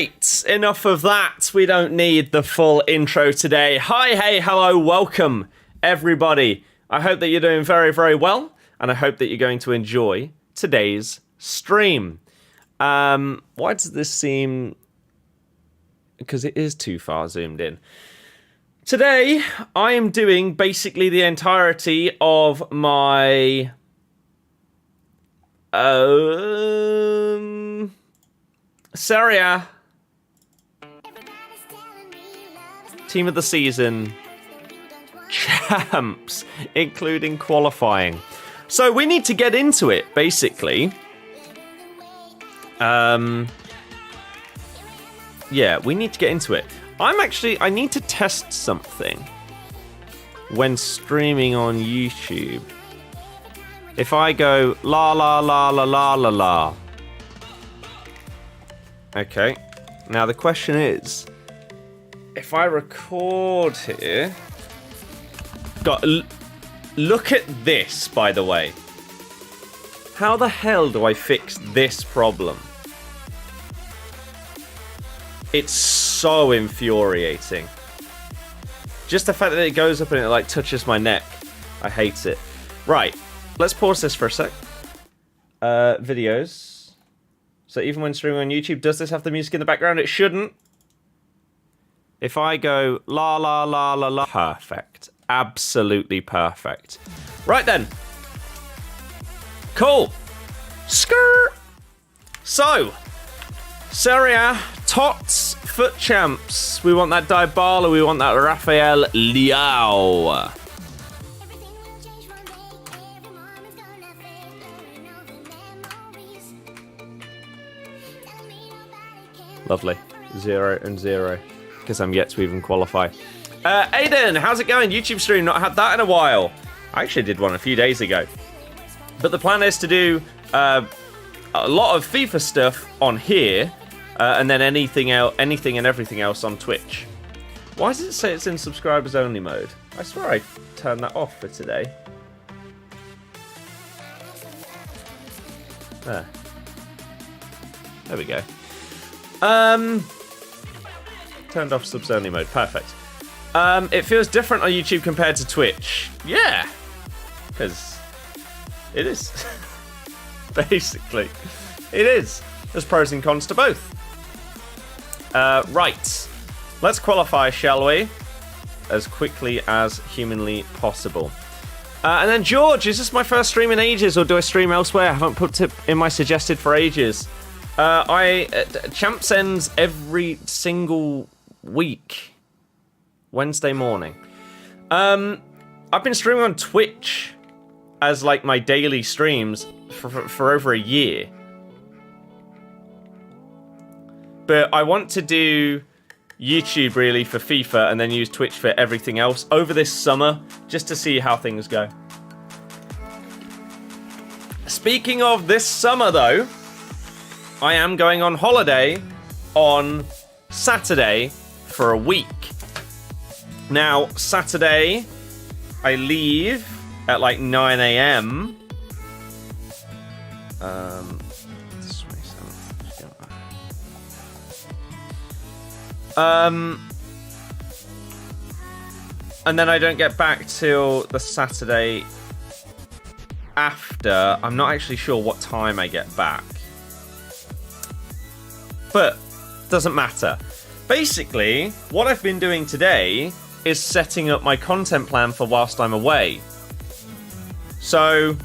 Right, enough of that. We don't need the full intro today. Hi, hey, hello, welcome, everybody. I hope that you're doing very, very well, and I hope that you're going to enjoy today's stream. Why does this seem... Because it is too far zoomed in. Today, I am doing basically the entirety of my... Serie Team of the Season champs, including qualifying. So we need to get into it, basically. Yeah, we need to get into it. I need to test something when streaming on YouTube. If I go la la la la la la la. Okay. Now the question is, if I record here, look at this, by the way. How the hell do I fix this problem? It's so infuriating. Just the fact that it goes up and it like touches my neck. I hate it. Right, let's pause this for a sec. Videos. So even when streaming on YouTube, does this have the music in the background? It shouldn't. If I go la la la la la, perfect. Absolutely perfect. Right then. Cool. Skirt. So, Serie, TOTS, FUT champs. We want that Dybala, we want that Rafael Leao. Lovely. 0 and 0. Because I'm yet to even qualify. Aiden, how's it going? YouTube stream, not had that in a while. I actually did one a few days ago. But the plan is to do a lot of FIFA stuff on here. And then anything and everything else on Twitch. Why does it say it's in subscribers only mode? I swear I turned that off for today. There we go. Turned off subs only mode. Perfect. It feels different on YouTube compared to Twitch. Yeah. Because it is. Basically. It is. There's pros and cons to both. Right. Let's qualify, shall we? As quickly as humanly possible. And then George, is this my first stream in ages or do I stream elsewhere? I haven't put it in my suggested for ages. Champs ends every single week. Wednesday morning. I've been streaming on Twitch as like my daily streams for over a year. But I want to do YouTube really for FIFA and then use Twitch for everything else over this summer just to see how things go. Speaking of this summer though, I am going on holiday on Saturday for a week. Now, Saturday, I leave at like 9 a.m. And then I don't get back till the Saturday after. I'm not actually sure what time I get back. But doesn't matter. Basically, what I've been doing today is setting up my content plan for whilst I'm away. So,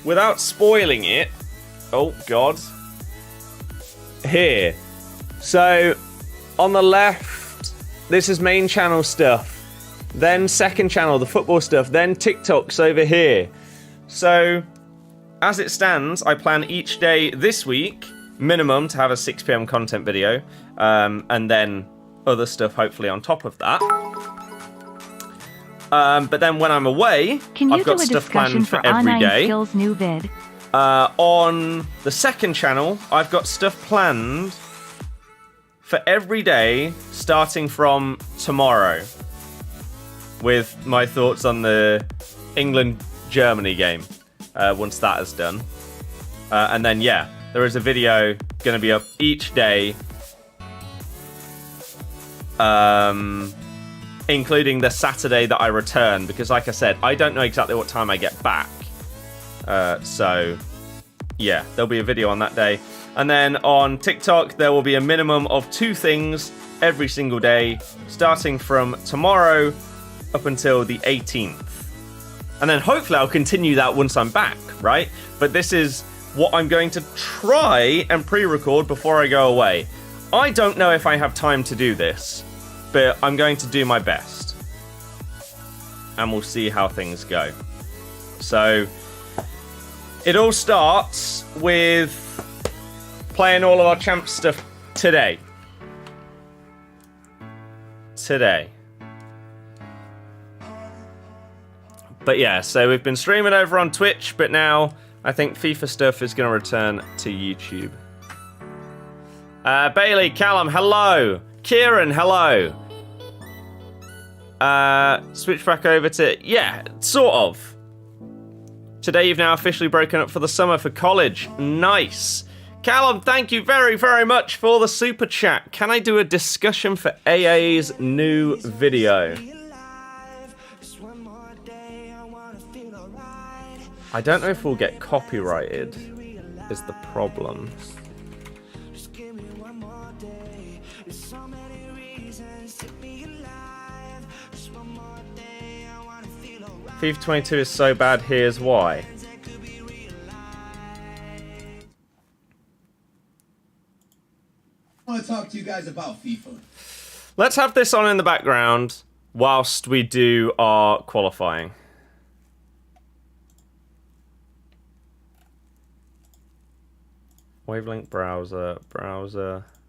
without spoiling it, oh god, here. So, on the left, this is main channel stuff. Then second channel, the football stuff. Then TikToks over here. So, as it stands, I plan each day this week minimum to have a 6 p.m. content video, and then other stuff hopefully on top of that. But then when I'm away, I've got stuff planned for every day. New vid? On the second channel, I've got stuff planned for every day starting from tomorrow, with my thoughts on the England-Germany game once that is done. And then, yeah, there is a video going to be up each day including the Saturday that I return, because like I said, I don't know exactly what time I get back. So yeah, there'll be a video on that day. And then on TikTok, there will be a minimum of 2 things every single day, starting from tomorrow up until the 18th. And then hopefully I'll continue that once I'm back, right? But this is what I'm going to try and pre-record before I go away. I don't know if I have time to do this, but I'm going to do my best. And we'll see how things go. So, it all starts with playing all of our champ stuff today. But yeah, so we've been streaming over on Twitch, but now I think FIFA stuff is going to return to YouTube. Bailey, Callum, hello. Kieran, hello. Switch back over to, yeah, sort of. Today you've now officially broken up for the summer for college. Nice. Callum, thank you very, very much for the super chat. Can I do a discussion for AA's new video? I don't know if we'll get copyrighted, is the problem. FIFA 22 is so bad, here's why. I want to talk to you guys about FIFA. Let's have this on in the background whilst we do our qualifying. Wavelength browser.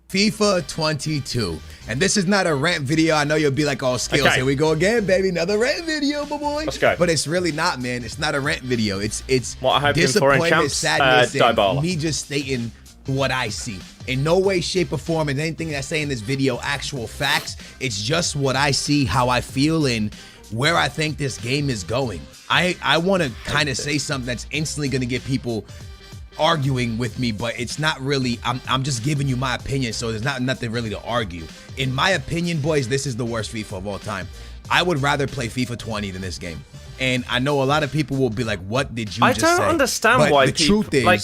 FIFA 22. And this is not a rant video. I know you'll be like, oh, skills, okay. Here we go again, baby. Another rant video, my boy. Let's go. But it's really not, man. It's not a rant video. It's what I hope disappointment, for in champs, sadness, Dybala. and me just stating what I see. In no way, shape, or form is anything that I say in this video actual facts. It's just what I see, how I feel, and where I think this game is going. I want to kind of say something that's instantly going to get people arguing with me, but it's not really. I'm just giving you my opinion, so there's nothing really to argue. In my opinion, boys, this is the worst FIFA of all time. I would rather play FIFA 20 than this game. And I know a lot of people will be like, what did you just say? I don't understand but why the people, truth is, like,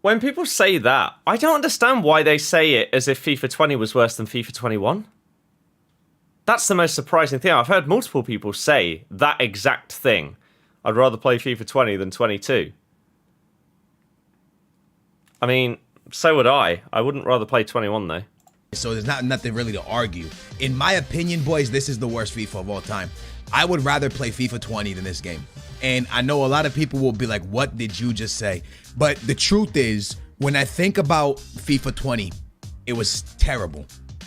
when people say that, I don't understand why they say it as if FIFA 20 was worse than FIFA 21. That's the most surprising thing. I've heard multiple people say that exact thing. I'd rather play FIFA 20 than 22. I mean, so would I. I wouldn't rather play 21 though. So there's nothing really to argue. In my opinion, boys, this is the worst FIFA of all time. I would rather play FIFA 20 than this game. And I know a lot of people will be like, what did you just say? But the truth is, when I think about FIFA 20, it was terrible.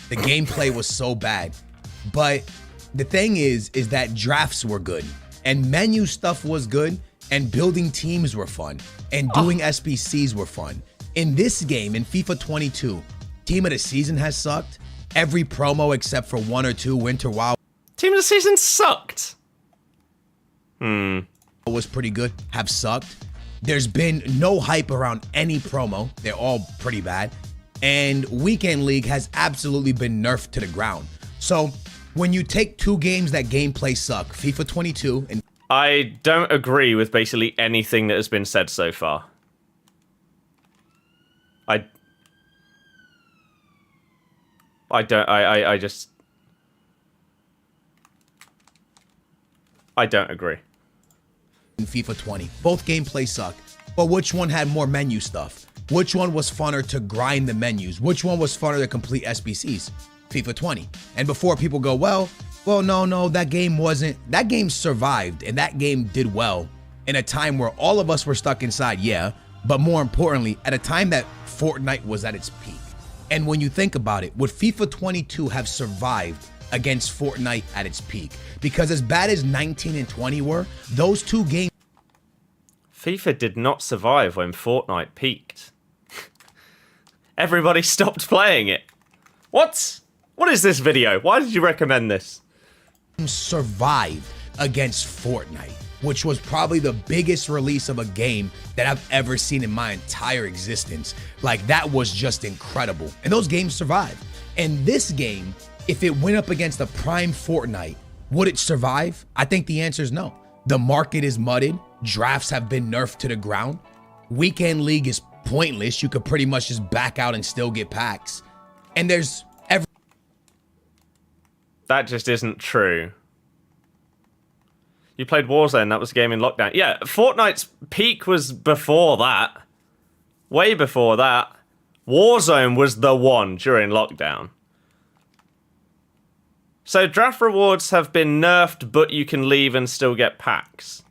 The gameplay was so bad. But the thing is that drafts were good. And menu stuff was good. And building teams were fun. And doing SBCs were fun. In this game, in FIFA 22, Team of the Season has sucked. Every promo except for 1 or 2 Winter Wild Team of the Season sucked. Was pretty good, have sucked. There's been no hype around any promo. They're all pretty bad. And Weekend League has absolutely been nerfed to the ground. So when you take 2 games that gameplay suck, FIFA 22 and... I don't agree with basically anything that has been said so far. I don't agree. In FIFA 20, both gameplay suck. But which one had more menu stuff? Which one was funner to grind the menus? Which one was funner to complete SBCs? FIFA 20. And before people go, well, no, that game wasn't. That game survived and that game did well in a time where all of us were stuck inside, yeah. But more importantly, at a time that Fortnite was at its peak. And when you think about it, would FIFA 22 have survived against Fortnite at its peak? Because as bad as 19 and 20 were, those 2 games... FIFA did not survive when Fortnite peaked. Everybody stopped playing it. What? What is this video? Why did you recommend this? Survived against Fortnite, which was probably the biggest release of a game that I've ever seen in my entire existence. Like, that was just incredible. And those games survived. And this game, if it went up against a prime Fortnite, would it survive? I think the answer is no. The market is mudded. Drafts have been nerfed to the ground. Weekend League is pointless. You could pretty much just back out and still get packs. And there's every... That just isn't true. You played Warzone, that was a game in lockdown. Yeah, Fortnite's peak was before that. Way before that. Warzone was the one during lockdown. So draft rewards have been nerfed, but you can leave and still get packs.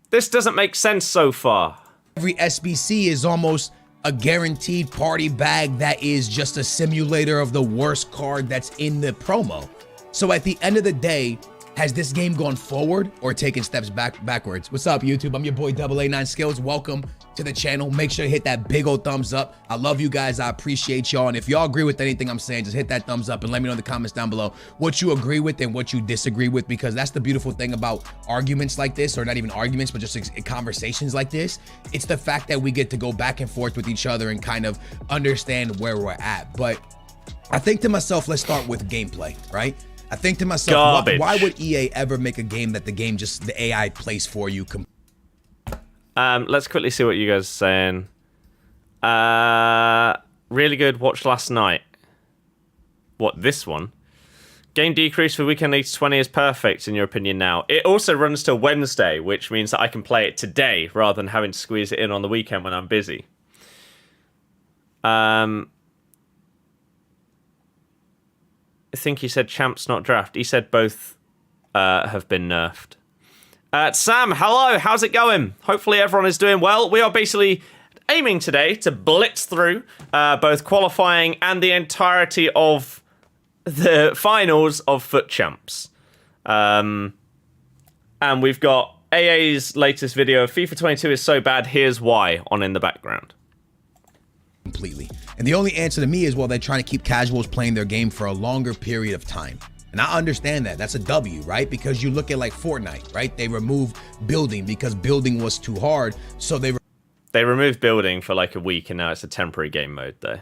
This doesn't make sense so far. Every SBC is almost a guaranteed party bag that is just a simulator of the worst card that's in the promo. So at the end of the day, has this game gone forward or taken steps backwards? What's up, YouTube? I'm your boy AA9 Skills. Welcome to the channel. Make sure to hit that big old thumbs up. I love you guys. I appreciate y'all. And if y'all agree with anything I'm saying, just hit that thumbs up and let me know in the comments down below what you agree with and what you disagree with, because that's the beautiful thing about arguments like this, or not even arguments, but just conversations like this. It's the fact that we get to go back and forth with each other and kind of understand where we're at. But I think to myself, let's start with gameplay, right? I think to myself, why would EA ever make a game that the AI plays for you? Let's quickly see what you guys are saying. Really good. Watched last night. What, this one? Game decrease for Weekend League 20 is perfect, in your opinion now. It also runs till Wednesday, which means that I can play it today rather than having to squeeze it in on the weekend when I'm busy. I think he said champs, not draft. He said both have been nerfed. Sam, hello. How's it going? Hopefully everyone is doing well. We are basically aiming today to blitz through both qualifying and the entirety of the finals of FUT Champs. And we've got AA's latest video of FIFA 22 is so bad, here's why, on in the background. Completely. And the only answer to me is, well, they're trying to keep casuals playing their game for a longer period of time. And I understand that. That's a W, right? Because you look at like Fortnite, right? They removed building because building was too hard. So they removed building for like a week, and now it's a temporary game mode though.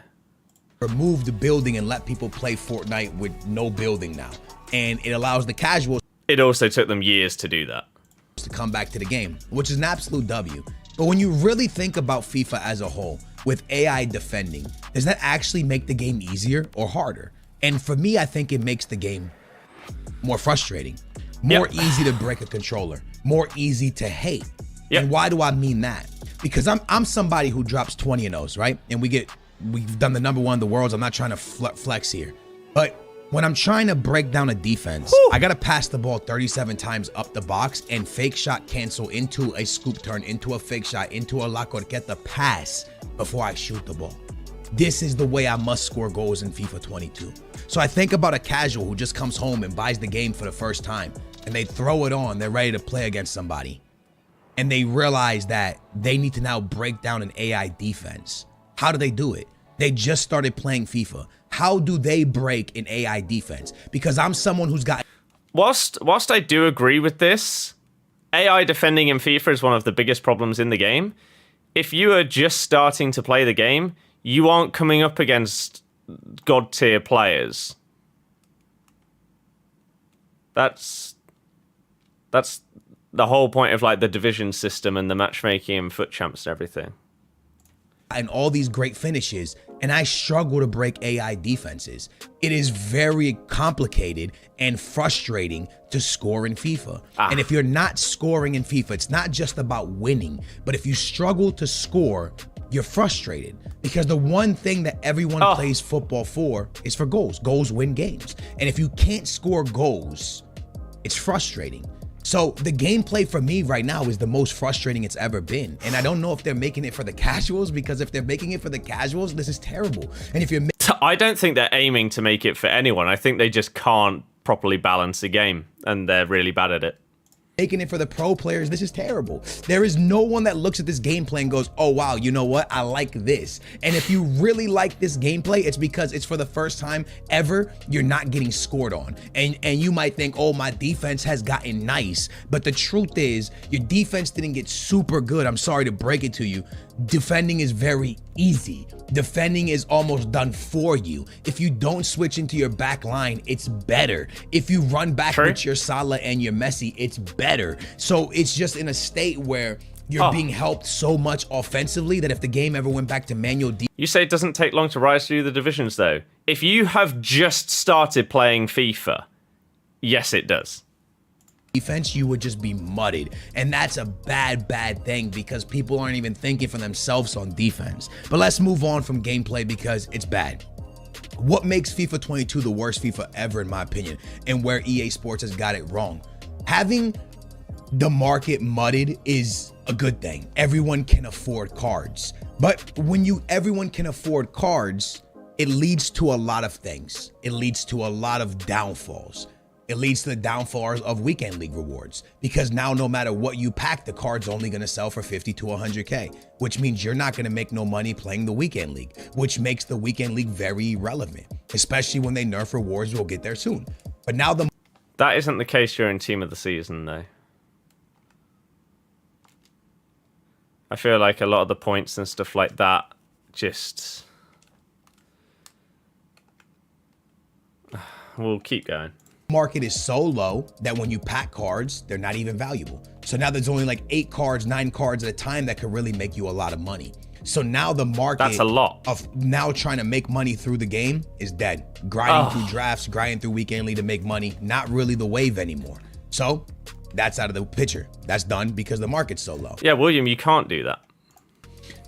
Removed the building and let people play Fortnite with no building now. And it allows the casuals. It also took them years to do that. To come back to the game, which is an absolute W. But when you really think about FIFA as a whole, with AI defending, does that actually make the game easier or harder? And for me, I think it makes the game more frustrating, more easy to break a controller, more easy to hate. And why do I mean that? Because I'm somebody who drops 20 in those, right? And we've done the #1 in the world. I'm not trying to flex here, but when I'm trying to break down a defense, I gotta pass the ball 37 times up the box and fake shot cancel into a scoop turn, into a fake shot, into a la corqueta pass before I shoot the ball. This is the way I must score goals in FIFA 22. So I think about a casual who just comes home and buys the game for the first time, and they throw it on, they're ready to play against somebody, and they realize that they need to now break down an AI defense. How do they do it? They just started playing FIFA. How do they break an AI defense? Because I'm someone who's got... Whilst I do agree with this, AI defending in FIFA is one of the biggest problems in the game. If you are just starting to play the game, you aren't coming up against god tier players. That's the whole point of like the division system and the matchmaking and FUT Champs and everything. And all these great finishes, and I struggle to break AI defenses. It is very complicated and frustrating to score in FIFA. And if you're not scoring in FIFA, it's not just about winning, but if you struggle to score, you're frustrated, because the one thing that everyone plays football for is for goals. Goals win games. And if you can't score goals, it's frustrating. So the gameplay for me right now is the most frustrating it's ever been. And I don't know if they're making it for the casuals, because if they're making it for the casuals, this is terrible. And if you're... I don't think they're aiming to make it for anyone. I think they just can't properly balance a game, and they're really bad at it. Making it for the pro players, this is terrible. There is no one that looks at this gameplay and goes, oh wow, you know what, I like this. And if you really like this gameplay, it's because it's for the first time ever you're not getting scored on. And you might think, oh, my defense has gotten nice, but the truth is your defense didn't get super good. I'm sorry to break it to you. defending is very easy. Defending is almost done for you. If you don't switch into your back line, it's better. If you run back with your Salah and your Messi, it's better. So it's just in a state where you're being helped so much offensively that if the game ever went back to manual You say it doesn't take long to rise through the divisions, though. If you have just started playing FIFA, yes, it does. Defense, you would just be mudded, and that's a bad thing because people aren't even thinking for themselves on defense. But let's move on from gameplay because it's bad. What makes FIFA 22 the worst FIFA ever, in my opinion, and where EA Sports has got it wrong? Having the market mudded is a good thing. Everyone can afford cards, but when everyone can afford cards, it leads to a lot of things. It leads to a lot of downfalls. It leads to the downfalls of weekend league rewards because now no matter what you pack, the card's only going to sell for 50 to 100K, which means you're not going to make no money playing the weekend league, which makes the weekend league very irrelevant, especially when they nerf rewards. We'll get there soon. But now that isn't the case during Team of the Season, though. I feel like a lot of the points and stuff like that just... We'll keep going. Market is so low that when you pack cards, they're not even valuable. So now there's only like 8 cards, 9 cards at a time that could really make you a lot of money. So now the market that's a lot of now trying to make money through the game is dead. Grinding through drafts, grinding through weekend league to make money, not really the wave anymore. So that's out of the picture. That's done because the market's so low. Yeah, William, you can't do that.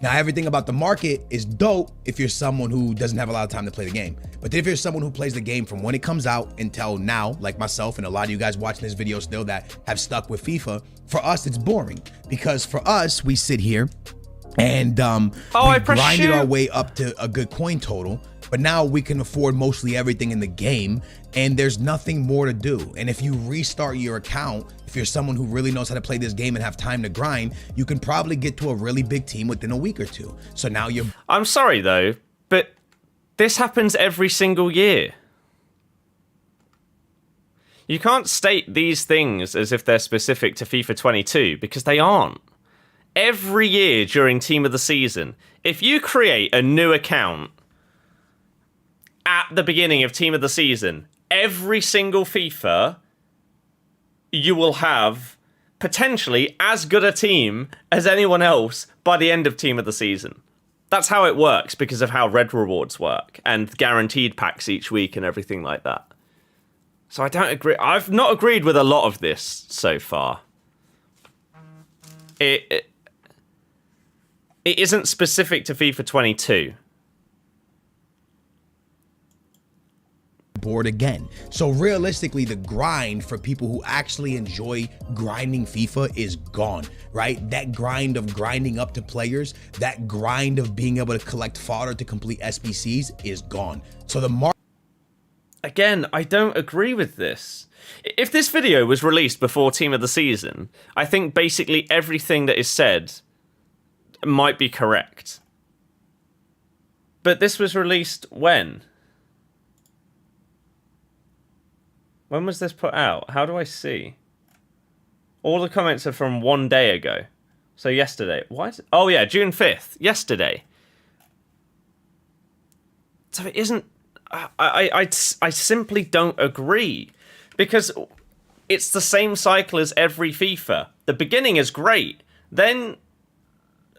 Now, everything about the market is dope if you're someone who doesn't have a lot of time to play the game. But if you're someone who plays the game from when it comes out until now, like myself and a lot of you guys watching this video still that have stuck with FIFA, for us, it's boring. Because for us, we sit here and we grinded our way up to a good coin total. But now we can afford mostly everything in the game and there's nothing more to do. And if you restart your account, if you're someone who really knows how to play this game and have time to grind, you can probably get to a really big team within a week or two. So now you're... I'm sorry though, but this happens every single year. You can't state these things as if they're specific to FIFA 22 because they aren't. Every year during Team of the Season, if you create a new account at the beginning of Team of the Season, every single FIFA, you will have potentially as good a team as anyone else by the end of Team of the Season. That's how it works because of how red rewards work and guaranteed packs each week and everything like that. So I don't agree. I've not agreed with a lot of this so far. It isn't specific to FIFA 22. Board again. So realistically, the grind for people who actually enjoy grinding FIFA is gone, right? That grind of grinding up to players, that grind of being able to collect fodder to complete SBCs is gone. So the Again, I don't agree with this. If this video was released before Team of the Season, I think basically everything that is said might be correct. But this was released when? When was this put out? How do I see? All the comments are from 1 day ago. So yesterday. What? Oh yeah, June 5th. Yesterday. So it isn't... I simply don't agree. Because it's the same cycle as every FIFA. The beginning is great. Then,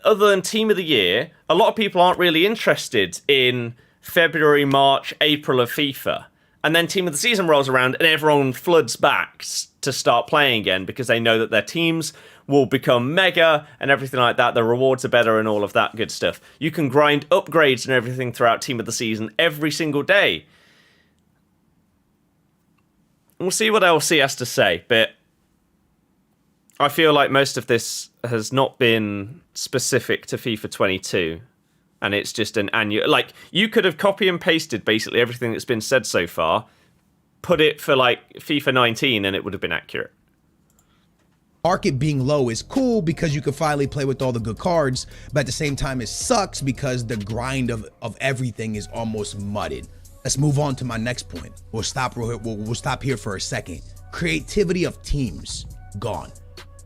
other than Team of the Year, a lot of people aren't really interested in February, March, April of FIFA. And then Team of the Season rolls around and everyone floods back to start playing again because they know that their teams will become mega and everything like that. The rewards are better and all of that good stuff. You can grind upgrades and everything throughout Team of the Season every single day. We'll see what LC has to say, but I feel like most of this has not been specific to FIFA 22. And it's just an annual... Like, you could have copy and pasted basically everything that's been said so far, put it for, like, FIFA 19, and it would have been accurate. Market being low is cool because you can finally play with all the good cards, but at the same time, it sucks because the grind of everything is almost mudded. Let's move on to my next point. We'll stop here for a second. Creativity of teams, gone.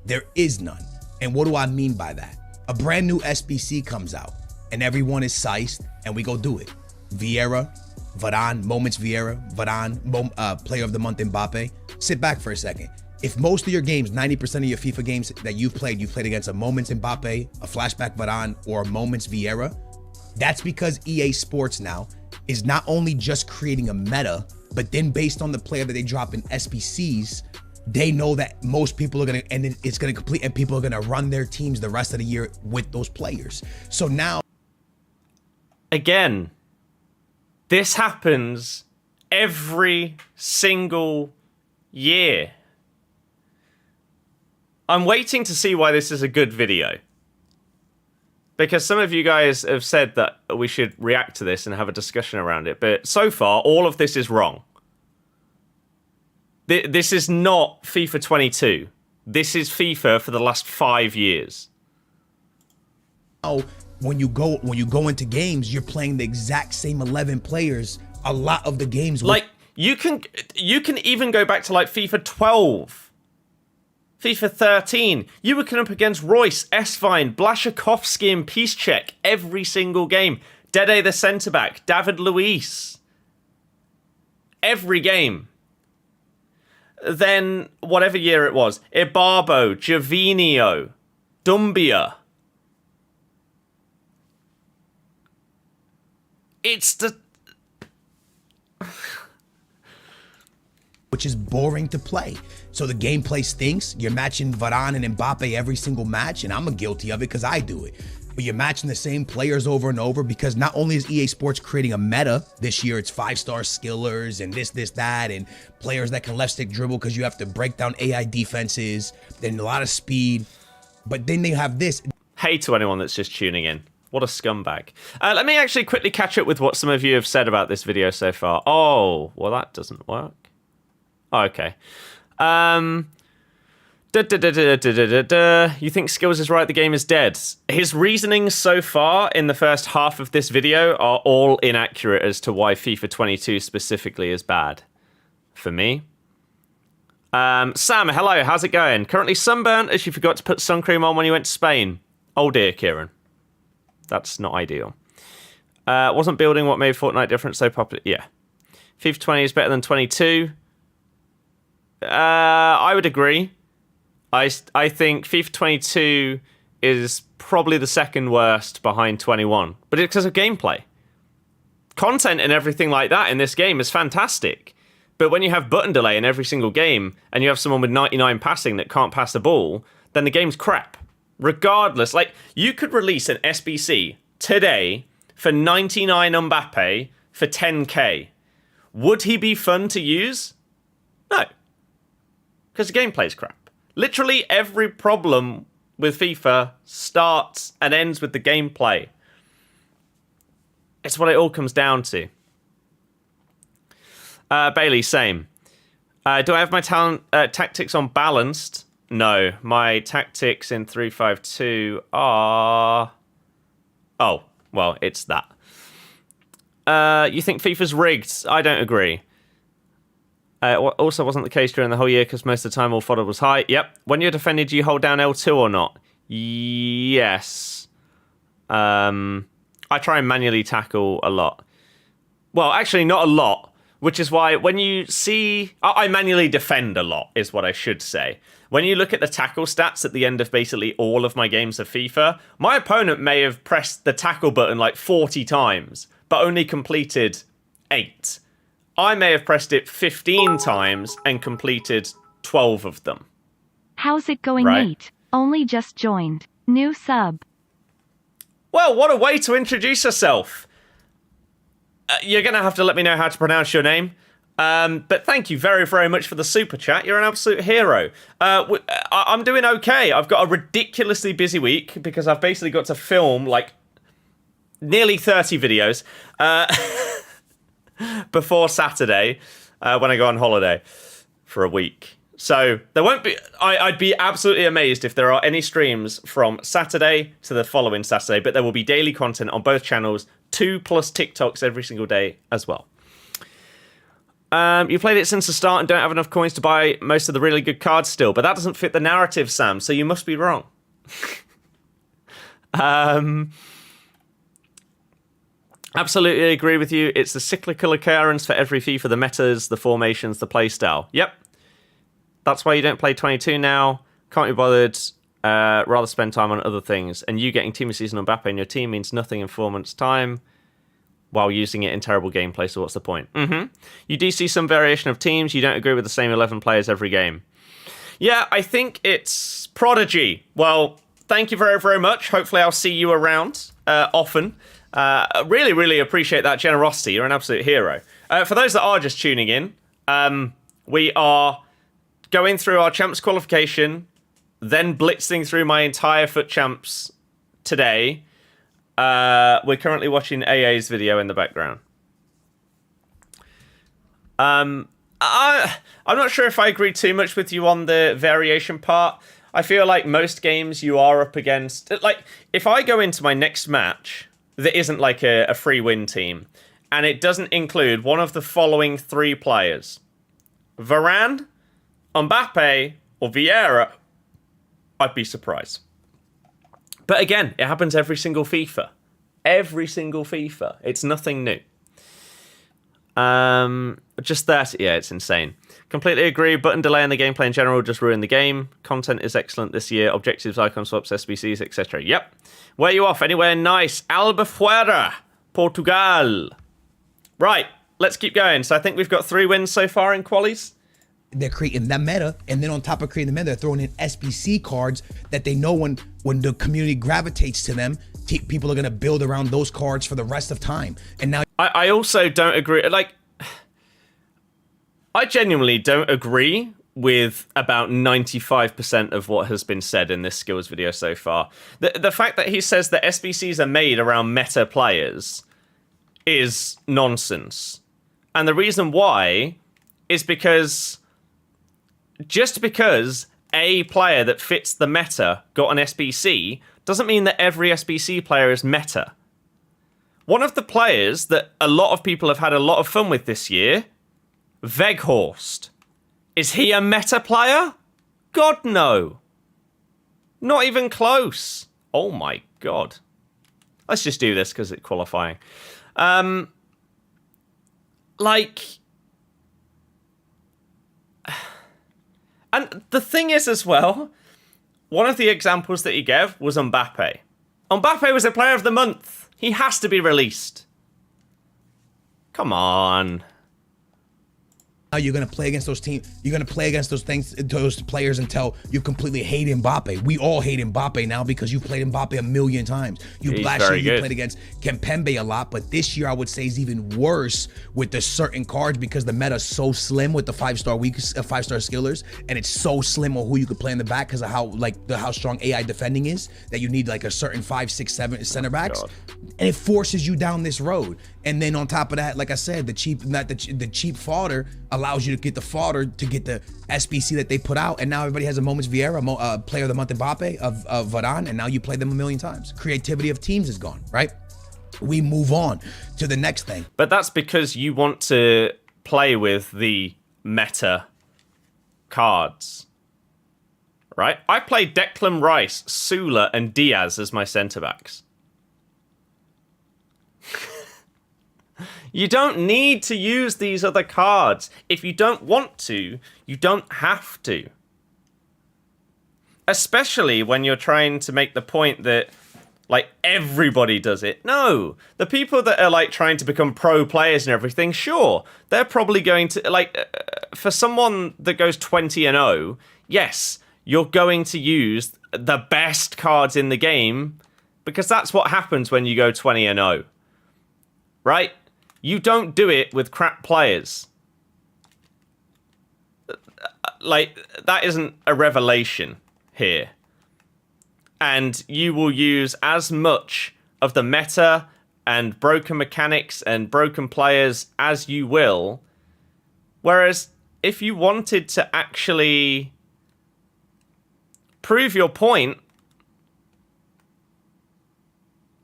There is none. And what do I mean by that? A brand new SBC comes out and everyone is sized and we go do it. Vieira, Varane, Moments Vieira, Varane, Player of the Month Mbappe. Sit back for a second. If most of your games, 90% of your FIFA games that you played against a Moments Mbappe, a Flashback Varane, or a Moments Vieira, that's because EA Sports now is not only just creating a meta, but then based on the player that they drop in SBCs, they know that most people are going to, and it's going to complete, and people are going to run their teams the rest of the year with those players. So now, again, this happens every single year. I'm waiting to see why this is a good video. Because some of you guys have said that we should react to this and have a discussion around it. But so far, all of this is wrong. This is not FIFA 22. This is FIFA for the last 5 years. Oh, when you go into games, you're playing the exact same 11 players. A lot of the games, like you can even go back to like FIFA 12. FIFA 13, you were coming up against Royce, Esvine, Blashikovsky and Piszczek every single game. Dede the centre-back, David Luiz. Every game. Then, whatever year it was, Ibarbo, Gervinho, Dumbia. It's the... which is boring to play. So the gameplay stinks. You're matching Varane and Mbappe every single match, and I'm guilty of it because I do it. But you're matching the same players over and over because not only is EA Sports creating a meta this year, it's 5-star skillers and this, that, and players that can left stick dribble because you have to break down AI defenses, then a lot of speed. But then they have this. Hey to anyone that's just tuning in. What a scumbag. Let me actually quickly catch up with what some of you have said about this video so far. Oh, well, that doesn't work. Oh, okay. You think Skills is right, the game is dead. His reasonings so far in the first half of this video are all inaccurate as to why FIFA 22 specifically is bad. For me. Sam, hello, how's it going? Currently sunburnt as you forgot to put sun cream on when you went to Spain. Oh dear, Kieran. That's not ideal. Wasn't building what made Fortnite different so popular. Yeah. FIFA 20 is better than 22. I would agree. I think FIFA 22 is probably the second worst behind 21. But it's because of gameplay. Content and everything like that in this game is fantastic. But when you have button delay in every single game, and you have someone with 99 passing that can't pass the ball, then the game's crap. Regardless, like, you could release an SBC today for 99 Mbappe for 10k. Would he be fun to use? No. Because the gameplay's crap. Literally every problem with FIFA starts and ends with the gameplay. It's what it all comes down to. Bailey, same. Do I have my tactics on balanced? No. My tactics in 352 are... Oh, well, it's that. You think FIFA's rigged? I don't agree. Also wasn't the case during the whole year because most of the time all fodder was high. Yep. When you're defending, do you hold down L2 or not? Yes. I try and manually tackle a lot. Well, actually, not a lot, which is why when you see... I manually defend a lot, is what I should say. When you look at the tackle stats at the end of basically all of my games of FIFA, my opponent may have pressed the tackle button like 40 times, but only completed 8. I may have pressed it 15 times and completed 12 of them. How's it going, right? Nate? Only just joined. New sub. Well, what a way to introduce yourself. You're going to have to let me know how to pronounce your name. But thank you very, very much for the super chat. You're an absolute hero. I'm doing okay. I've got a ridiculously busy week because I've basically got to film like nearly 30 videos. Before Saturday, when I go on holiday for a week. So there won't be... I'd be absolutely amazed if there are any streams from Saturday to the following Saturday, but there will be daily content on both channels, 2+ TikToks every single day as well. You played it since the start and don't have enough coins to buy most of the really good cards still, but that doesn't fit the narrative, Sam, so you must be wrong. Absolutely agree with you. It's a cyclical occurrence for every FIFA, the metas, the formations, the play style. Yep. That's why you don't play 22 now. Can't be bothered. Rather spend time on other things. And you getting Team of Season on Mbappe in your team means nothing in 4 months' time while using it in terrible gameplay, so what's the point? You do see some variation of teams. You don't agree with the same 11 players every game. Yeah, I think it's Prodigy. Well, thank you very, very much. Hopefully I'll see you around often. Really, really appreciate that generosity. You're an absolute hero. For those that are just tuning in, we are going through our Champs qualification, then blitzing through my entire FUT Champs today. We're currently watching AA's video in the background. I'm not sure if I agree too much with you on the variation part. I feel like most games you are up against... Like, if I go into my next match that isn't like a free win team, and it doesn't include one of the following 3 players, Varane, Mbappe, or Vieira, I'd be surprised. But again, it happens every single FIFA. Every single FIFA. It's nothing new. Just that, yeah, it's insane. Completely agree. Button delay in the gameplay in general just ruined the game. Content is excellent this year. Objectives, icon swaps, SBCs, etc. Yep. Where are you off? Anywhere nice? Albufeira, Portugal. Right, let's keep going. So I think we've got 3 wins so far in qualies. They're creating that meta, and then on top of creating the meta, they're throwing in SBC cards that they know when the community gravitates to them, people are going to build around those cards for the rest of time. And now I also don't agree. Like, I genuinely don't agree with about 95% of what has been said in this skills video so far. The fact that he says that SBCs are made around meta players is nonsense. And the reason why is because just because a player that fits the meta got an SBC doesn't mean that every SBC player is meta. One of the players that a lot of people have had a lot of fun with this year, Weghorst. Is he a meta player? God, no. Not even close. Oh my God. Let's just do this because it's qualifying. And the thing is as well, one of the examples that he gave was Mbappe. Mbappe was a player of the month. He has to be released. Come on. Now you're gonna play against those teams. You're gonna play against those players until you completely hate Mbappe. We all hate Mbappe now because you played Mbappe a million times. Last year you played against Kempembe a lot, but this year I would say is even worse with the certain cards because the meta is so slim with the 5-star skillers, and it's so slim on who you could play in the back because of how strong AI defending is that you need like a certain 5, 6, 7 center backs, and it forces you down this road. And then on top of that, like I said, the cheap fodder allows you to get the fodder to get the SBC that they put out, and now everybody has a Moments Vieira, player of the month Mbappe of Varane, and now you play them a million times. Creativity of teams is gone, right? We move on to the next thing. But that's because you want to play with the meta cards, right? I played Declan Rice, Sula, and Diaz as my centre backs. You don't need to use these other cards. If you don't want to, you don't have to. Especially when you're trying to make the point that, like, everybody does it. No. The people that are, like, trying to become pro players and everything, sure, they're probably going to, like, for someone that goes 20-0, yes, you're going to use the best cards in the game because that's what happens when you go 20-0. Right? You don't do it with crap players. Like, that isn't a revelation here. And you will use as much of the meta and broken mechanics and broken players as you will. Whereas, if you wanted to actually prove your point,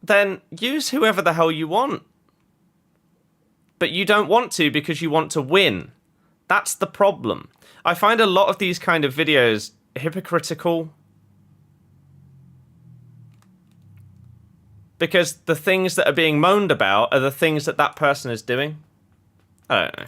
then use whoever the hell you want. But you don't want to because you want to win. That's the problem. I find a lot of these kind of videos hypocritical. because the things that are being moaned about are the things that that person is doing. I don't know.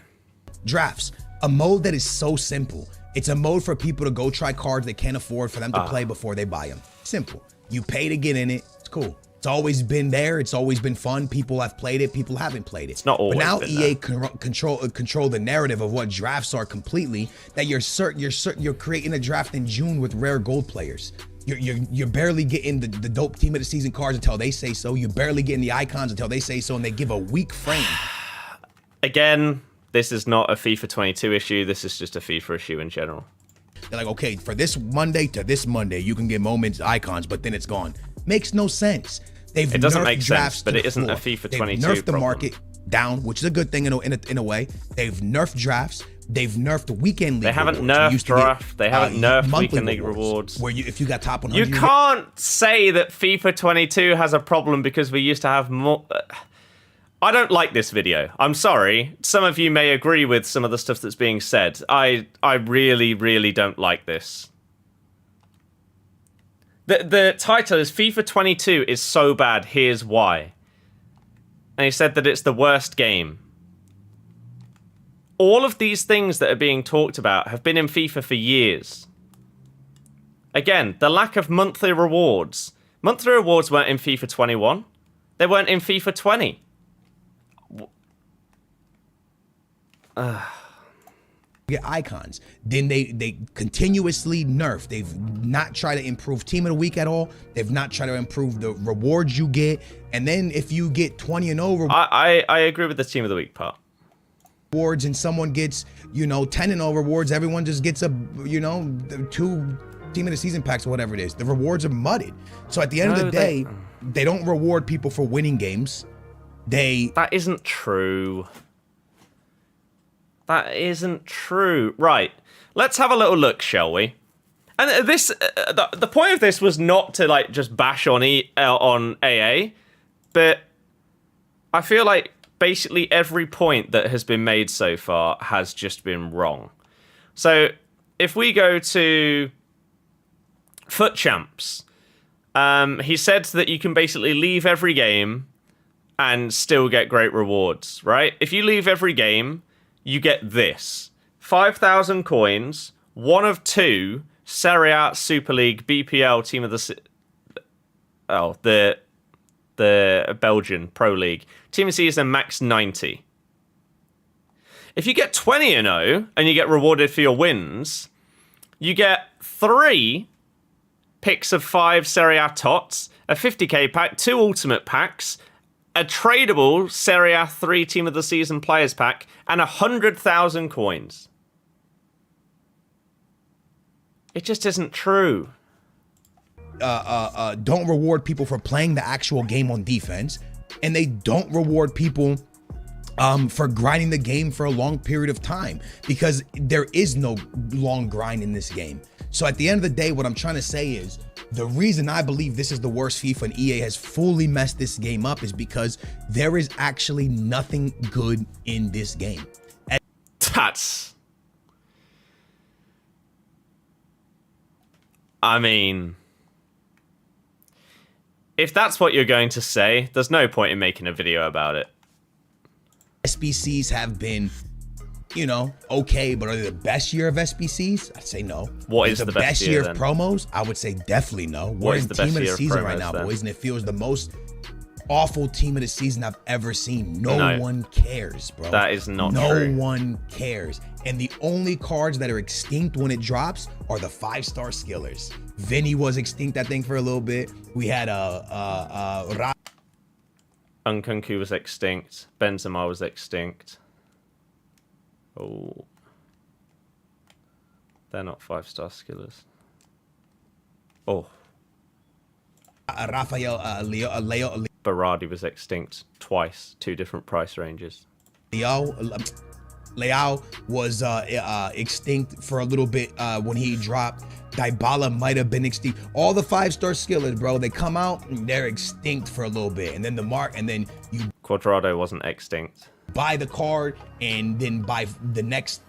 Drafts, a mode that is so simple. It's a mode for people to go try cards they can't afford for them to play before they buy them. Simple. You pay to get in it. It's cool. It's always been there. It's always been fun. People have played it. People haven't played it. It's not always. But now been EA there. control the narrative of what drafts are completely. That you're creating a draft in June with rare gold players. You're barely getting the dope team of the season cards until they say so. You're barely getting the icons until they say so, and they give a weak frame. Again, this is not a FIFA 22 issue. This is just a FIFA issue in general. They're like, okay, for this Monday to this Monday, you can get moments icons, but then it's gone. Makes no sense. It doesn't make sense, but it isn't a FIFA 22 They've nerfed the problem. market down, which is a good thing in a way. They've nerfed drafts. They've nerfed weekend league. They haven't rewards. nerfed draft. They haven't nerfed monthly weekend league rewards. Where if you got top 100, You can't say that FIFA 22 has a problem because we used to have more. I don't like this video. I'm sorry. Some of you may agree with some of the stuff that's being said. I really, really don't like this. The title is FIFA 22 is so bad, here's why. And he said that it's the worst game. All of these things that are being talked about have been in FIFA for years. Again, the lack of monthly rewards. Monthly rewards weren't in FIFA 21. They weren't in FIFA 20. Get icons. Then they continuously nerf. They've not tried to improve team of the week at all. They've not tried to improve the rewards you get. And then if you get 20 and over I agree with the team of the week part. rewards and someone gets, 10 and over rewards, everyone just gets a, 2 team of the season packs or whatever it is. The rewards are mudded. So at the end of the day, they don't reward people for winning games. That isn't true. That isn't true. Right. Let's have a little look, shall we? And this, the point of this was not to just bash on on AA, but I feel like basically every point that has been made so far has just been wrong. So if we go to FUT Champs, he said that you can basically leave every game and still get great rewards, right? If you leave every game, you get this. 5,000 coins, 1 of 2 Serie Super League BPL team of the Belgian Pro League. Team of season max 90. If you get 20 and 0 and you get rewarded for your wins, you get 3 picks of 5 Serie A TOTS, a 50k pack, 2 ultimate packs, a tradable Serie A 3 Team of the Season Players Pack, and 100,000 coins. It just isn't true. Don't reward people for playing the actual game on defense, and they don't reward people for grinding the game for a long period of time, because there is no long grind in this game. So at the end of the day, what I'm trying to say is, the reason I believe this is the worst FIFA and EA has fully messed this game up is because there is actually nothing good in this game. I mean, if that's what you're going to say, there's no point in making a video about it. SBCs have been, okay, but are they the best year of SBCs? I'd say no. What is the best year of promos? I would say definitely no. We're in team of the season right now, boys, and it feels the most awful team of the season I've ever seen. No one cares, bro. That is not true. No one cares. And the only cards that are extinct when it drops are the 5-star skillers. Vinny was extinct, I think, for a little bit. We had Nkunku was extinct. Benzema was extinct. Oh. They're not 5-star skillers. Oh. Leo Birdie was extinct twice. 2 different price ranges. Leao was extinct for a little bit when he dropped. Dybala might have been extinct. All the 5-star skillers, bro, they come out and they're extinct for a little bit, and then you Quadrado wasn't extinct. buy the card, and then by the next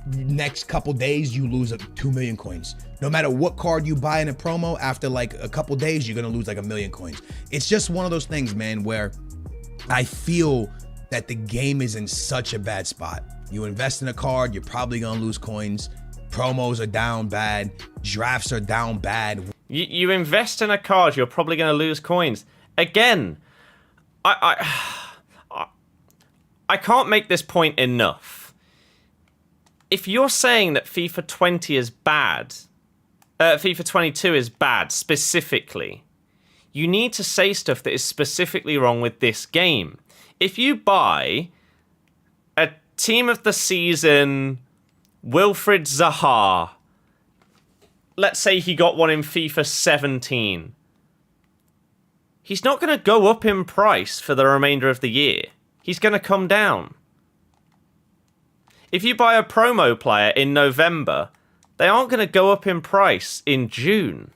next couple days, you lose 2 million coins. No matter what card you buy in a promo, after like a couple days, you're going to lose like 1 million coins. It's just one of those things, man, where I feel that the game is in such a bad spot. You invest in a card, you're probably going to lose coins. Promos are down bad. Drafts are down bad. You invest in a card, you're probably going to lose coins. Again, I can't make this point enough. If you're saying that FIFA 20 is bad, FIFA 22 is bad specifically, you need to say stuff that is specifically wrong with this game. If you buy a team of the season, Wilfried Zaha, let's say he got one in FIFA 17, he's not going to go up in price for the remainder of the year. He's going to come down. If you buy a promo player in November, they aren't going to go up in price in June.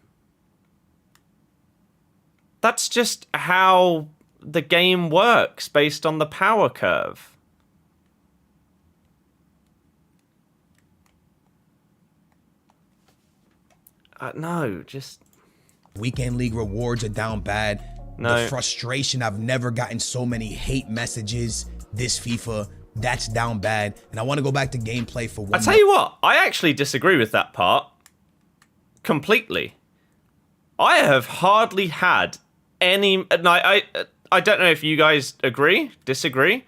That's just how the game works based on the power curve. No, just... Weekend League rewards are down bad. No. The frustration, I've never gotten so many hate messages this FIFA. That's down bad. And I want to go back to gameplay for one. I tell you what, I actually disagree with that part completely. I have hardly had any... No, I don't know if you guys agree, disagree.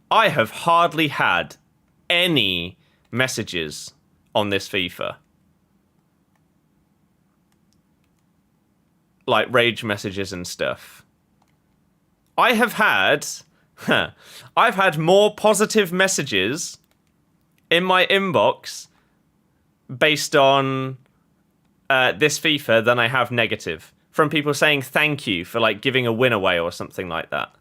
I have hardly had any messages on this FIFA. Like rage messages and stuff. I have had... I've had more positive messages in my inbox based on this FIFA than I have negative. From people saying thank you for like giving a win away or something like that.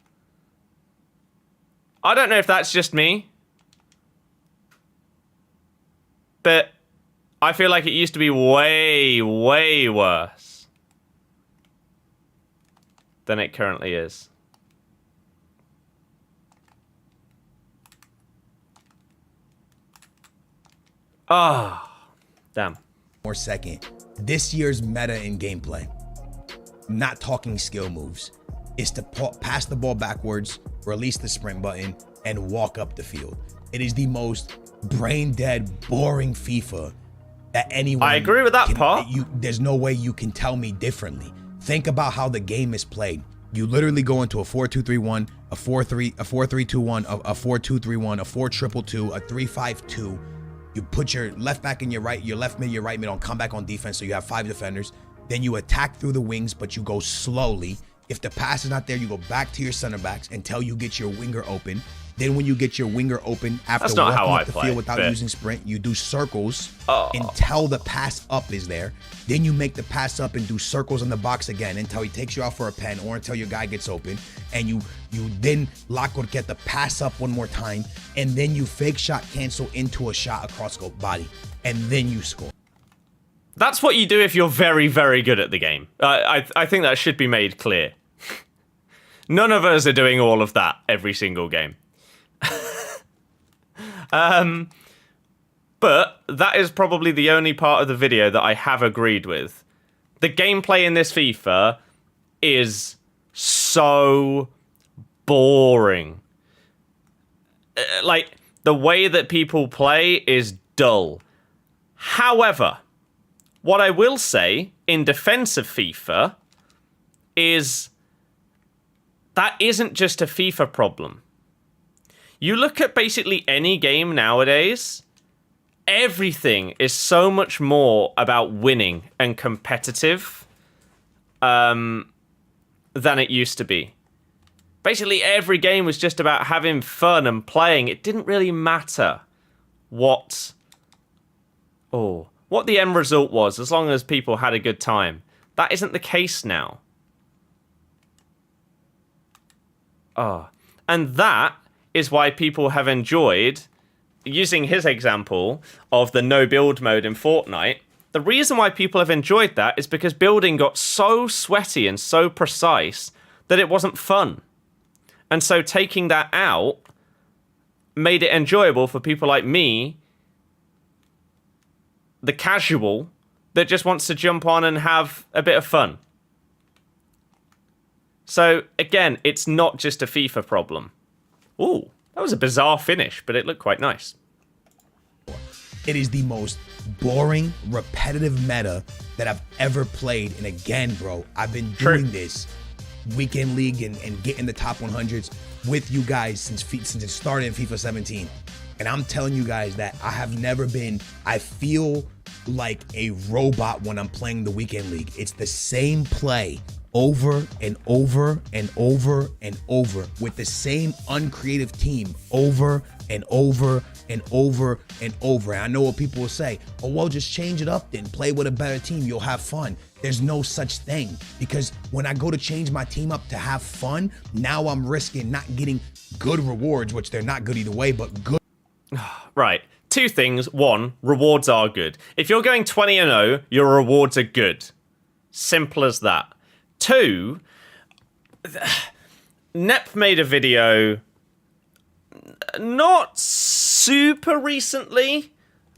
I don't know if that's just me. But I feel like it used to be way, way worse than it currently is. Ah, oh, damn. More second. This year's meta in gameplay, not talking skill moves, is to pass the ball backwards, release the sprint button, and walk up the field. It is the most brain dead, boring FIFA that anyone... I agree with that part. There's no way you can tell me differently. Think about how the game is played. You literally go into a 4-2-3-1, a 4-3, a 4-3-2-1, a 4-2-3-1, a 4-2-2-2, a 3-5-2. You put your left back and your left mid, your right mid on comeback on defense, so you have 5 defenders. Then you attack through the wings, but you go slowly. If the pass is not there, you go back to your center backs until you get your winger open. Then when you get your winger open, after walking up the field without using sprint, you do circles until the pass up is there. Then you make the pass up and do circles in the box again until he takes you out for a pen or until your guy gets open. And you then get the pass up one more time. And then you fake shot cancel into a shot across the body. And then you score. That's what you do if you're very, very good at the game. I think that should be made clear. None of us are doing all of that every single game. But that is probably the only part of the video that I have agreed with. The gameplay in this FIFA is so boring. Like, the way that people play is dull. However, what I will say in defense of FIFA is that isn't just a FIFA problem. You look at basically any game nowadays, everything is so much more about winning and competitive than it used to be. Basically, every game was just about having fun and playing. It didn't really matter what the end result was, as long as people had a good time. That isn't the case now. And that is why people have enjoyed, using his example of the no build mode in Fortnite, the reason why people have enjoyed that is because building got so sweaty and so precise that it wasn't fun. And so taking that out made it enjoyable for people like me the casual that just wants to jump on and have a bit of fun. So, again, it's not just a FIFA problem. Ooh, that was a bizarre finish, but it looked quite nice. It is the most boring, repetitive meta that I've ever played. And again, bro, I've been doing this weekend league and getting the top 100s with you guys since it started in FIFA 17. And I'm telling you guys that I feel like a robot when I'm playing the weekend league. It's the same play over and over and over and over with the same uncreative team over and over and over and over. And I know what people will say, oh, well, just change it up then. Play with a better team. You'll have fun. There's no such thing, because when I go to change my team up to have fun, now I'm risking not getting good rewards, which they're not good either way, but good. Right. Two things. One, rewards are good. If you're going 20-0, your rewards are good. Simple as that. Two, Nep made a video not super recently,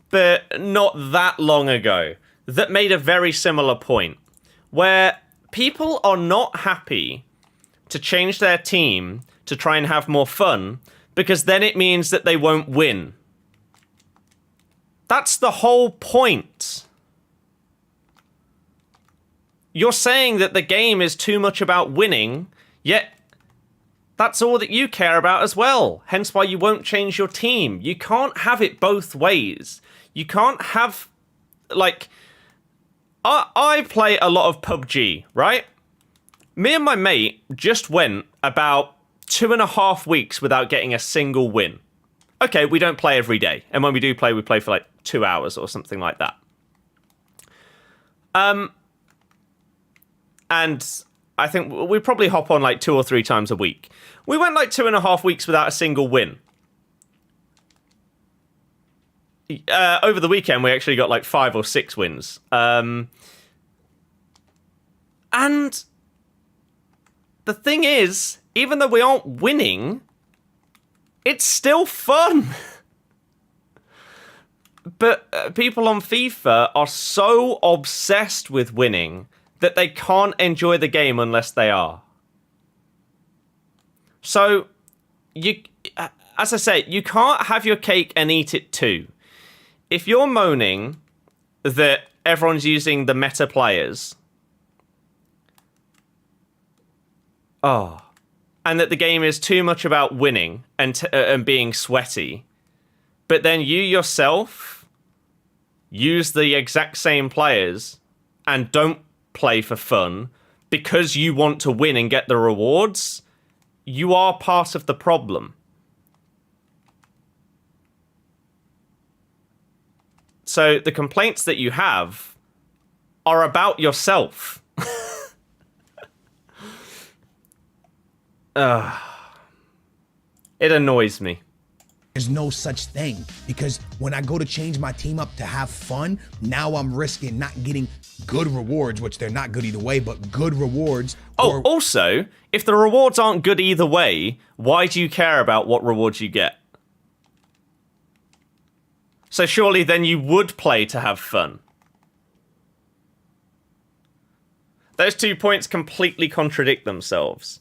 but not that long ago, that made a very similar point, where people are not happy to change their team to try and have more fun, because then it means that they won't win. That's the whole point. You're saying that the game is too much about winning, yet that's all that you care about as well. Hence why you won't change your team. You can't have it both ways. You can't have, like, I play a lot of PUBG, right? Me and my mate just went about 2.5 weeks without getting a single win. Okay, we don't play every day. And when we do play, we play for like 2 hours or something like that. And I think we probably hop on like 2 or 3 times a week. We went like 2.5 weeks without a single win. Over the weekend, we actually got like 5 or 6 wins. And the thing is, even though we aren't winning, it's still fun. But people on FIFA are so obsessed with winning that they can't enjoy the game unless they are. So, as I say, you can't have your cake and eat it too. If you're moaning that everyone's using the meta players, and that the game is too much about winning and being sweaty, but then you yourself use the exact same players and don't play for fun because you want to win and get the rewards, you are part of the problem. So the complaints that you have are about yourself. It annoys me. There's no such thing, because when I go to change my team up to have fun, now I'm risking not getting good rewards, which they're not good either way, but good rewards. Oh, also, if the rewards aren't good either way, why do you care about what rewards you get? So surely then you would play to have fun. Those 2 points completely contradict themselves.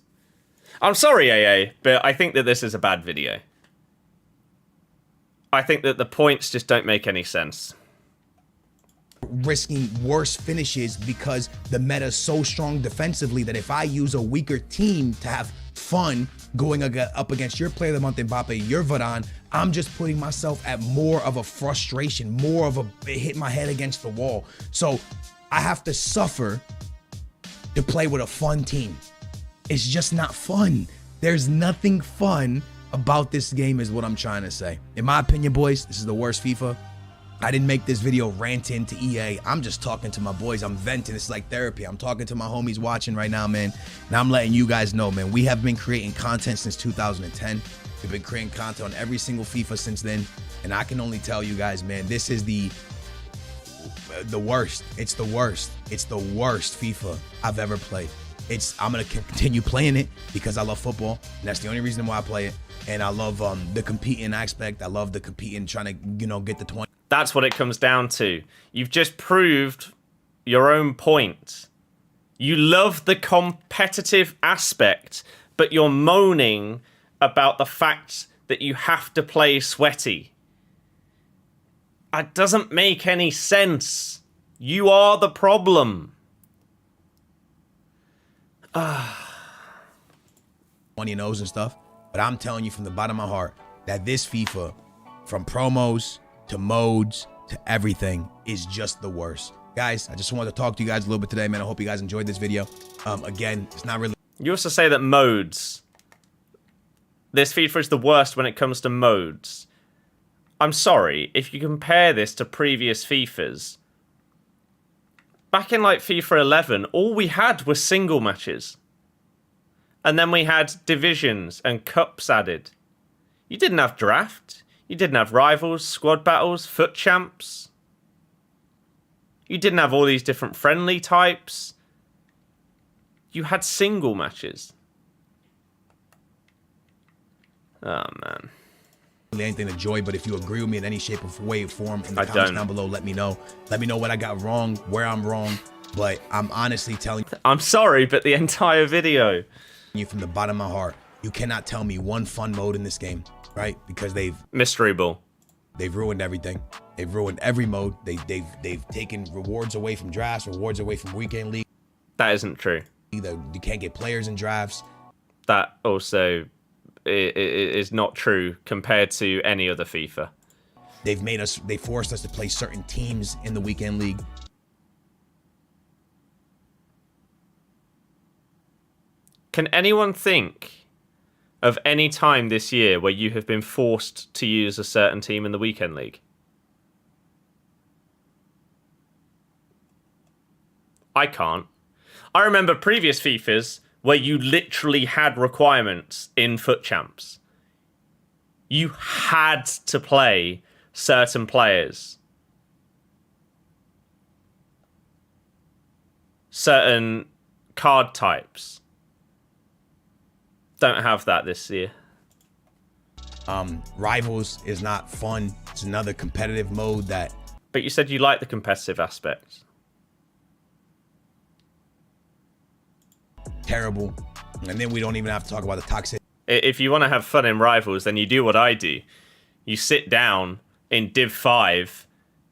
I'm sorry, AA, but I think that this is a bad video. I think that the points just don't make any sense. Risking worse finishes because the meta is so strong defensively that if I use a weaker team to have fun going up against your player of the month, Mbappe, your Varane, I'm just putting myself at more of a frustration, more of a hit my head against the wall. So I have to suffer to play with a fun team. It's just not fun. There's nothing fun about this game is what I'm trying to say. In my opinion, boys, this is the worst FIFA. I didn't make this video ranting to EA. I'm just talking to my boys. I'm venting. It's like therapy. I'm talking to my homies watching right now, man. And I'm letting you guys know, man, we have been creating content since 2010. We've been creating content on every single FIFA since then. And I can only tell you guys, man, this is the worst. It's the worst. It's the worst FIFA I've ever played. I'm going to continue playing it because I love football, and that's the only reason why I play it. And I love the competing aspect. I love the competing, trying to, get the 20. That's what it comes down to. You've just proved your own point. You love the competitive aspect, but you're moaning about the fact that you have to play sweaty. It doesn't make any sense. You are the problem. On your nose and stuff, but I'm telling you from the bottom of my heart that this FIFA, from promos to modes to everything, is just the worst. Guys, I just wanted to talk to you guys a little bit today, man. I hope you guys enjoyed this video. Again, it's not really... You also say that modes. This FIFA is the worst when it comes to modes. I'm sorry, if you compare this to previous FIFAs, back in like FIFA 11, all we had was single matches. And then we had divisions and cups added. You didn't have draft. You didn't have rivals, squad battles, FUT champs. You didn't have all these different friendly types. You had single matches. Oh, man. Anything to enjoy, but if you agree with me in any shape or way or form in the comments down below, let me know. Let me know what I got wrong, where I'm wrong. But I'm honestly telling you... I'm sorry, but the entire video... you from the bottom of my heart, you cannot tell me one fun mode in this game, right? Because they've... Mystery Ball. They've ruined everything. They've ruined every mode. They've taken rewards away from drafts, rewards away from weekend league. That isn't true. Either you can't get players in drafts. That also is not true compared to any other FIFA. They forced us to play certain teams in the weekend league. Can anyone think of any time this year where you have been forced to use a certain team in the weekend league? I can't. I remember previous FIFAs where you literally had requirements in FUT champs. You had to play certain players. Certain card types. Don't have that this year. Rivals is not fun. It's another competitive mode that... But you said you like the competitive aspect. Terrible. And then we don't even have to talk about the toxic... If you want to have fun in Rivals, then you do what I do. You sit down in Div 5,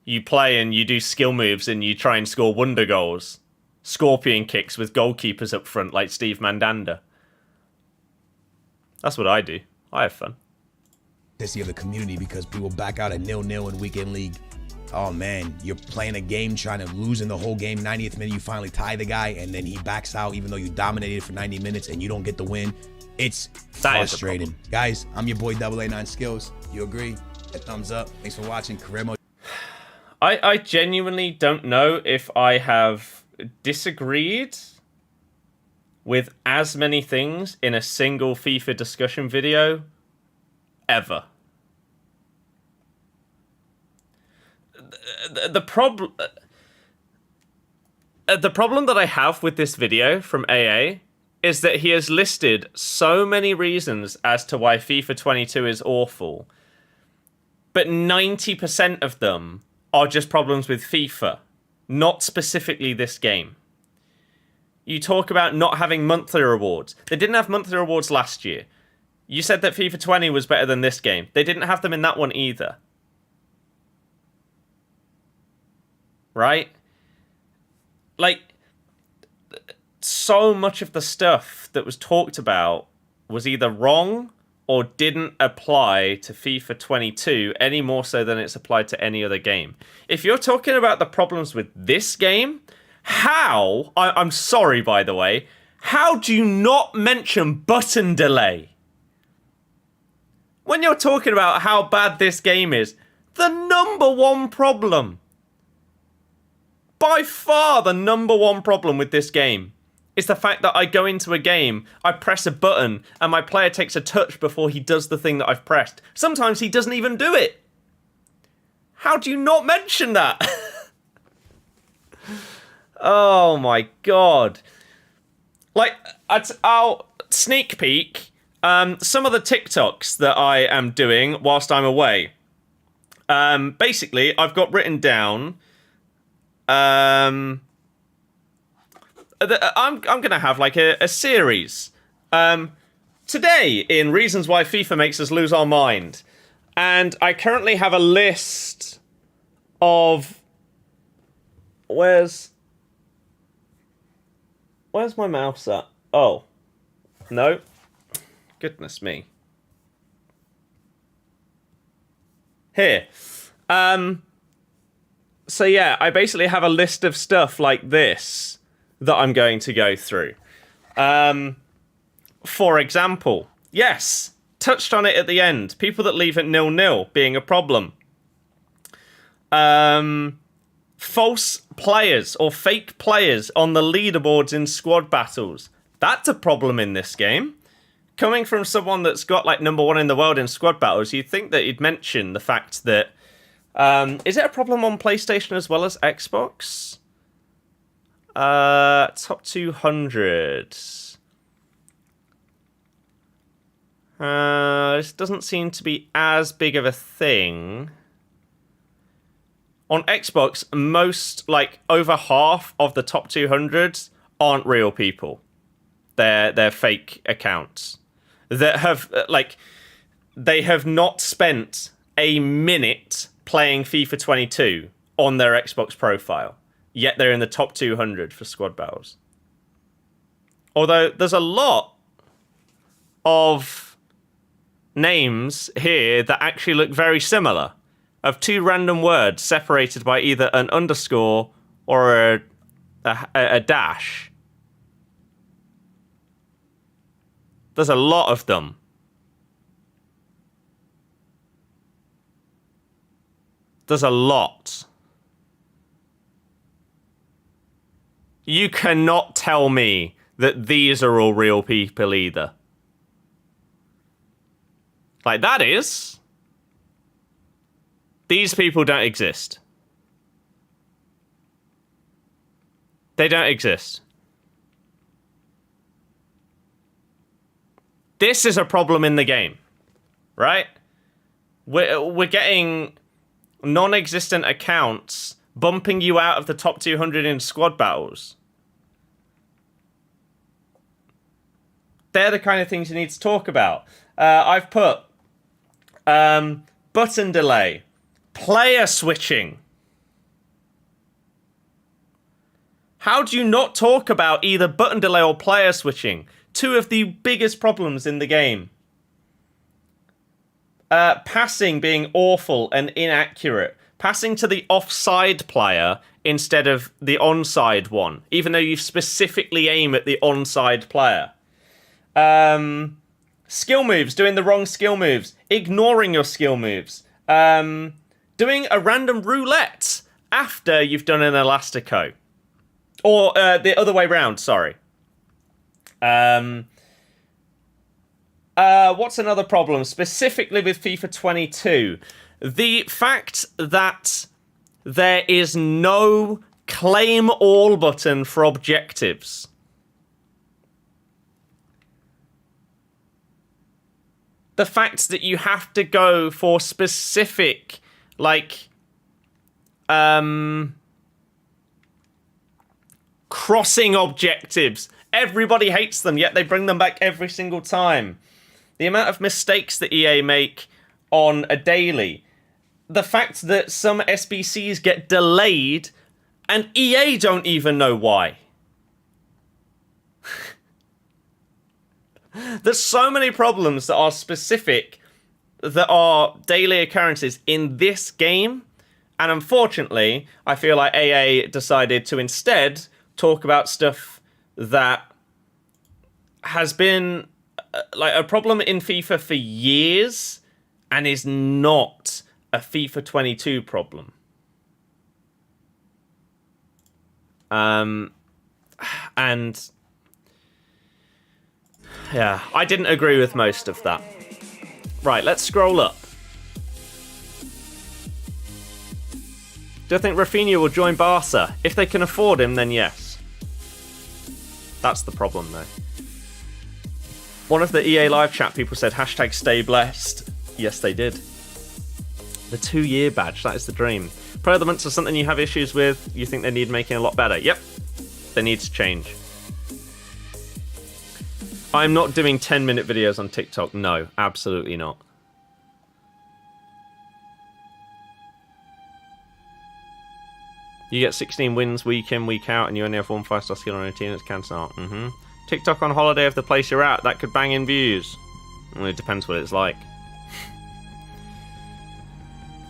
you play and you do skill moves and you try and score wonder goals. Scorpion kicks with goalkeepers up front like Steve Mandanda. That's what I do. I have fun. Of the community because people back out at 0-0 in weekend league. Oh man, you're playing a game trying to lose in the whole game. 90th minute, you finally tie the guy, and then he backs out even though you dominated for 90 minutes and you don't get the win. It's frustrating. Guys, I'm your boy AA9 Skills. You agree? Hit thumbs up. Thanks for watching. Career mode. I genuinely don't know if I have disagreed with as many things in a single FIFA discussion video ever. The problem that I have with this video from AA is that he has listed so many reasons as to why FIFA 22 is awful, but 90% of them are just problems with FIFA, not specifically this game. You talk about not having monthly rewards. They didn't have monthly rewards last year. You said that FIFA 20 was better than this game. They didn't have them in that one either. Right? Like, so much of the stuff that was talked about was either wrong or didn't apply to FIFA 22 any more so than it's applied to any other game. If you're talking about the problems with this game, how, I'm sorry by the way, how do you not mention button delay? When you're talking about how bad this game is, the number one problem, by far the number one problem with this game, is the fact that I go into a game, I press a button, and my player takes a touch before he does the thing that I've pressed. Sometimes he doesn't even do it. How do you not mention that? Oh my god. Like, I'll sneak peek some of the TikToks that I am doing whilst I'm away. Basically, I've got written down. I'm gonna have like a series. Today in reasons why FIFA makes us lose our mind, and I currently have a list of. Where's my mouse at? Oh, no. Goodness me. Here. So yeah, I basically have a list of stuff like this that I'm going to go through. For example, yes, touched on it at the end. People that leave at 0-0 being a problem. False players or fake players on the leaderboards in squad battles. That's a problem in this game. Coming from someone that's got like #1 in the world in squad battles, you'd think that he'd mention the fact that is it a problem on PlayStation as well as Xbox? Top 200. This doesn't seem to be as big of a thing. On Xbox, most, like, over half of the top 200 aren't real people. They're fake accounts that have, like, they have not spent a minute playing FIFA 22 on their Xbox profile, yet they're in the top 200 for squad battles. Although there's a lot of names here that actually look very similar, of two random words separated by either an underscore or a dash. There's a lot of them. There's a lot. You cannot tell me that these are all real people either. Like, that is. These people don't exist. They don't exist. This is a problem in the game, right? We're getting non-existent accounts bumping you out of the top 200 in squad battles. They're the kind of things you need to talk about. I've put button delay, player switching. How do you not talk about either button delay or player switching? Two of the biggest problems in the game. Passing being awful and inaccurate. Passing to the offside player instead of the onside one, even though you specifically aim at the onside player. Skill moves, doing the wrong skill moves. Ignoring your skill moves. Doing a random roulette after you've done an elastico. Or the other way round, sorry. What's another problem, specifically with FIFA 22? The fact that there is no claim all button for objectives. The fact that you have to go for specific, like, crossing objectives. Everybody hates them, yet they bring them back every single time. The amount of mistakes that EA make on a daily. The fact that some SBCs get delayed and EA don't even know why. There's so many problems that are specific, that are daily occurrences in this game. And unfortunately, I feel like AA decided to instead talk about stuff that has been like a problem in FIFA for years and is not a FIFA 22 problem. And yeah, I didn't agree with most of that. Right, let's scroll up. Do I think Rafinha will join Barca? If they can afford him, then yes. That's the problem, though. One of the EA live chat people said hashtag stay blessed. Yes, they did. The 2-year badge, that is the dream. Pro elements are something you have issues with, you think they need making a lot better. Yep, they need to change. I'm not doing 10-minute videos on TikTok. No, absolutely not. You get 16 wins week in, week out, and you only have 1 5-star skill on your team. It's cancer art. TikTok on holiday of the place you're at. That could bang in views. Well, it depends what it's like.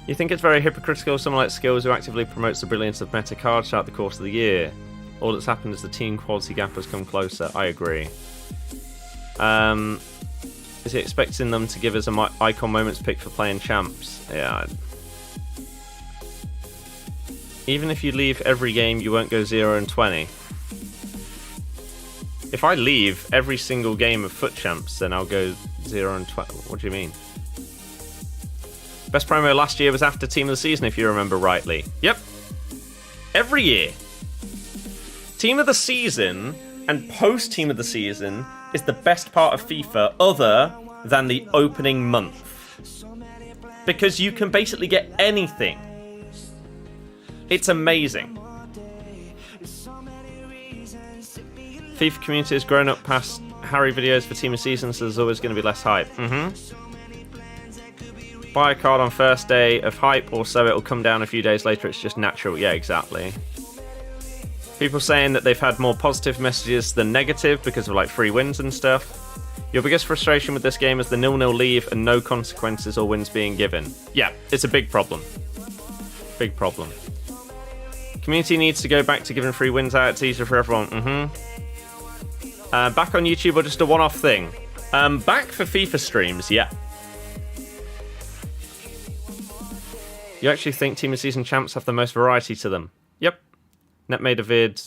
You think it's very hypocritical of someone like Skills who actively promotes the brilliance of meta cards throughout the course of the year? All that's happened is the team quality gap has come closer. I agree. Is he expecting them to give us a icon moments pick for playing champs? Yeah. Even if you leave every game, you won't go 0-20. If I leave every single game of FUT champs, then I'll go 0-20. What do you mean? Best promo last year was after Team of the Season, if you remember rightly. Yep. Every year. Team of the Season and post-Team of the Season is the best part of FIFA other than the opening month. Because you can basically get anything. It's amazing. FIFA community has grown up past Harry videos for Team of Season, so there's always going to be less hype. Buy a card on first day of hype, or so it'll come down a few days later. It's just natural. Yeah, exactly. People saying that they've had more positive messages than negative because of like free wins and stuff. Your biggest frustration with this game is the 0-0 leave and no consequences or wins being given. Yeah, it's a big problem. Big problem. Community needs to go back to giving free wins out. It's easier for everyone. Back on YouTube or just a one-off thing? Back for FIFA streams, yeah. You actually think Team of Season champs have the most variety to them? Yep. Nep made a vid.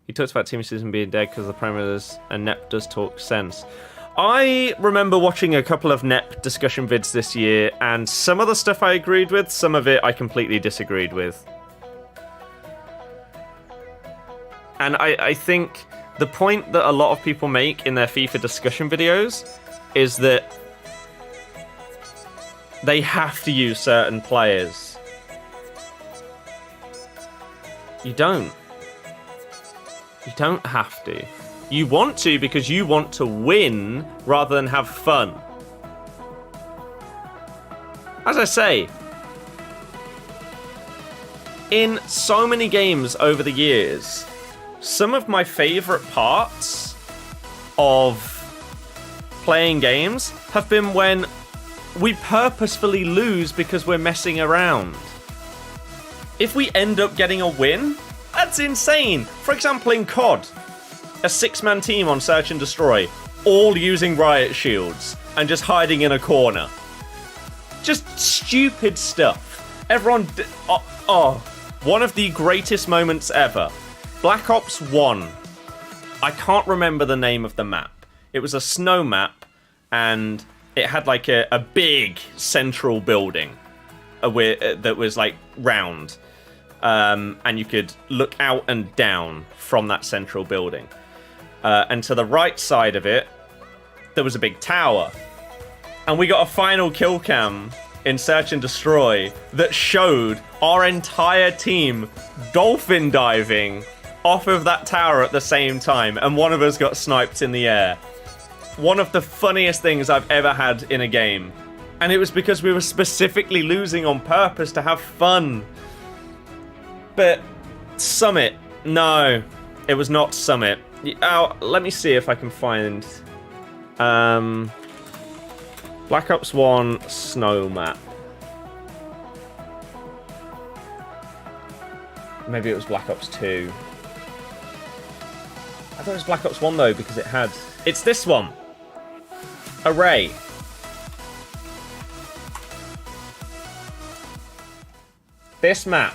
He talks about Team of Season being dead because the promos, and Nep does talk sense. I remember watching a couple of Nep discussion vids this year, and some of the stuff I agreed with, some of it I completely disagreed with. And I think the point that a lot of people make in their FIFA discussion videos is that they have to use certain players. You don't. You don't have to. You want to because you want to win rather than have fun. As I say, in so many games over the years, some of my favourite parts of playing games have been when we purposefully lose because we're messing around. If we end up getting a win, that's insane. For example, in COD, a 6-man team on Search and Destroy, all using riot shields and just hiding in a corner. Just stupid stuff. Everyone... one of the greatest moments ever. Black Ops 1. I can't remember the name of the map. It was a snow map, and it had like a big central building that was like round. And you could look out and down from that central building. And to the right side of it, there was a big tower. And we got a final kill cam in Search and Destroy that showed our entire team dolphin diving off of that tower at the same time, and one of us got sniped in the air. One of the funniest things I've ever had in a game. And it was because we were specifically losing on purpose to have fun. But Summit, no, it was not Summit. Oh, let me see if I can find Black Ops 1 snow map. Maybe it was Black Ops 2. I thought it was Black Ops 1 though, because it had... It's this one. Array. This map.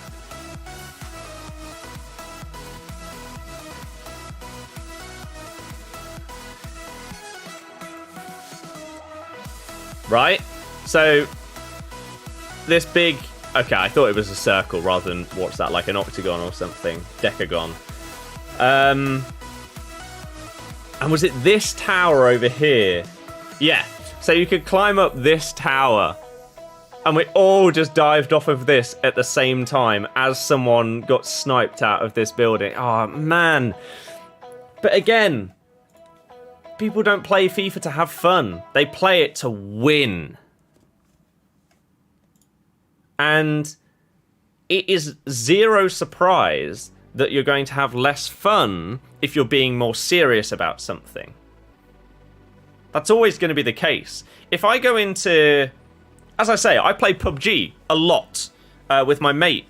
Right? So, this big... Okay, I thought it was a circle rather than, what's that, like an octagon or something? Decagon. And was it this tower over here? Yeah. So you could climb up this tower And we all just dived off of this at the same time as someone got sniped out of this building. Oh, man. But again, people don't play FIFA to have fun. They play it to win. And it is zero surprise that you're going to have less fun if you're being more serious about something. That's always going to be the case. If I go into... As I say, I play PUBG a lot with my mate.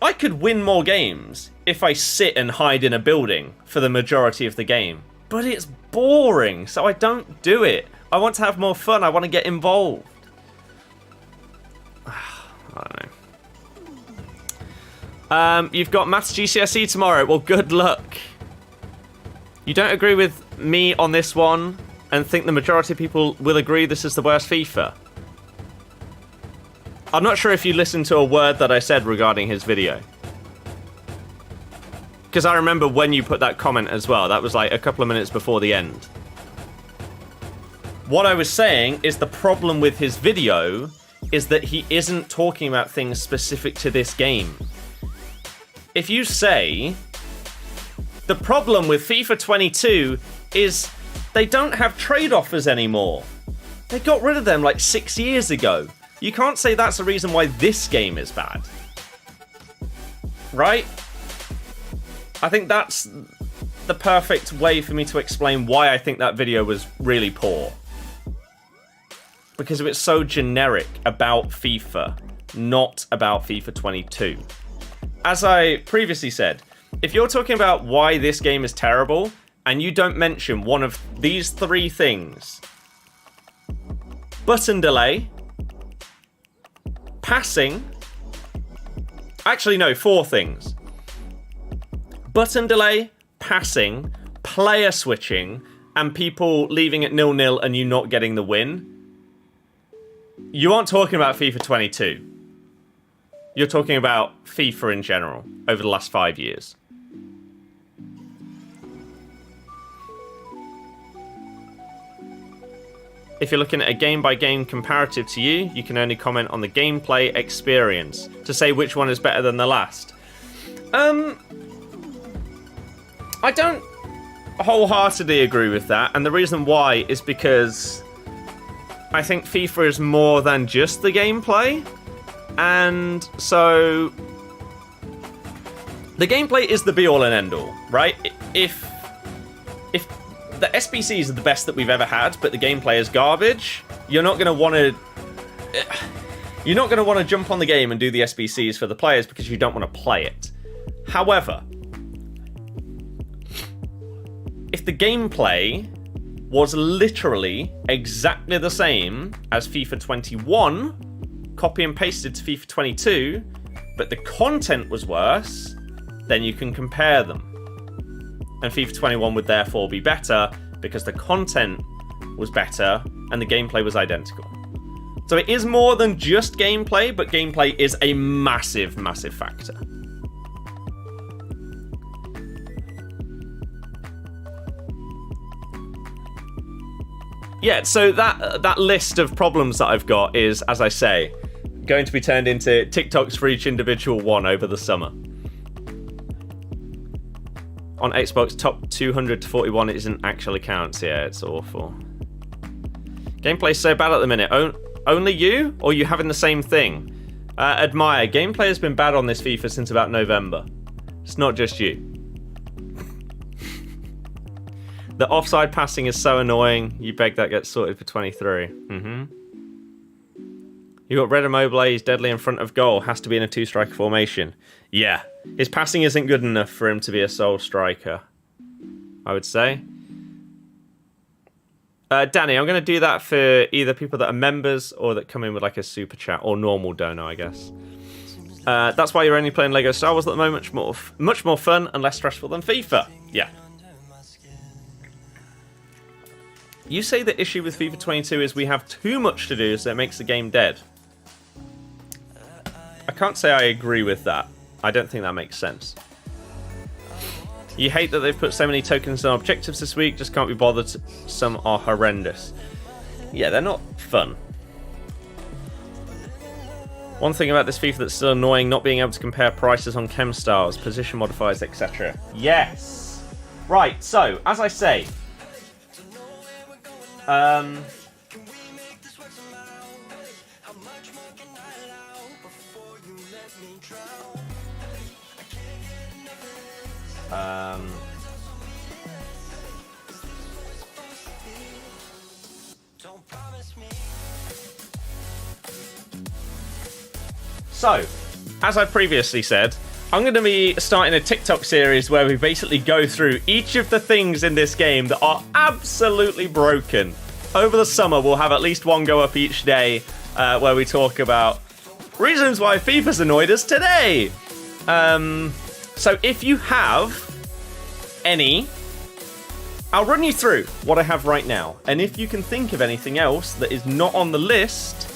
I could win more games if I sit and hide in a building for the majority of the game. But it's boring, so I don't do it. I want to have more fun. I want to get involved. I don't know. You've got Maths GCSE tomorrow. Well, good luck. You don't agree with me on this one and think the majority of people will agree this is the worst FIFA? I'm not sure if you listened to a word that I said regarding his video. Because I remember when you put that comment as well. That was like a couple of minutes before the end. What I was saying is the problem with his video is that he isn't talking about things specific to this game. If you say, the problem with FIFA 22 is they don't have trade offers anymore. They got rid of them like 6 years ago. You can't say that's the reason why this game is bad. Right? I think that's the perfect way for me to explain why I think that video was really poor. Because it was so generic about FIFA, not about FIFA 22. As I previously said, if you're talking about why this game is terrible, and you don't mention one of these three things: button delay, passing, actually no, four things: button delay, passing, player switching, and people leaving at 0-0 and you not getting the win, you aren't talking about FIFA 22. You're talking about FIFA in general over the last 5 years. If you're looking at a game-by-game comparative to you, you can only comment on the gameplay experience to say which one is better than the last. I don't wholeheartedly agree with that, and the reason why is because I think FIFA is more than just the gameplay, and so the gameplay is the be-all and end-all, right? If the SBCs are the best that we've ever had, but the gameplay is garbage, you're not going to want to jump on the game and do the SBCs for the players because you don't want to play it. However, if the gameplay was literally exactly the same as FIFA 21, copy and pasted to FIFA 22, but the content was worse, then you can compare them. And FIFA 21 would therefore be better because the content was better and the gameplay was identical. So it is more than just gameplay, but gameplay is a massive, massive factor. Yeah, so that list of problems that I've got is, as I say, going to be turned into TikToks for each individual one over the summer. On Xbox, top 200 to 41 isn't actually counts. Yeah, it's awful. Gameplay's so bad at the minute. Only you? Or you having the same thing? Admire. Gameplay has been bad on this FIFA since about November. It's not just you. The offside passing is so annoying. You beg that gets sorted for 23. You got Red Immobile, he's deadly in front of goal. Has to be in a two-striker formation. Yeah. His passing isn't good enough for him to be a sole striker, I would say. Danny, I'm going to do that for either people that are members or that come in with like a super chat or normal donor, I guess. That's why you're only playing Lego Star Wars at the moment. Much more fun and less stressful than FIFA. Yeah. You say the issue with FIFA 22 is we have too much to do, so it makes the game dead. I can't say I agree with that. I don't think that makes sense. You hate that they've put so many tokens and objectives this week, just can't be bothered. Some are horrendous. Yeah, they're not fun. One thing about this FIFA that's still annoying, not being able to compare prices on chem styles, position modifiers, etc. Yes. Right, so, as I say... So, as I previously said, I'm going to be starting a TikTok series where we basically go through each of the things in this game that are absolutely broken. Over the summer, we'll have at least one go up each day where we talk about reasons why FIFA's annoyed us today. So if you have any, I'll run you through what I have right now. And if you can think of anything else that is not on the list,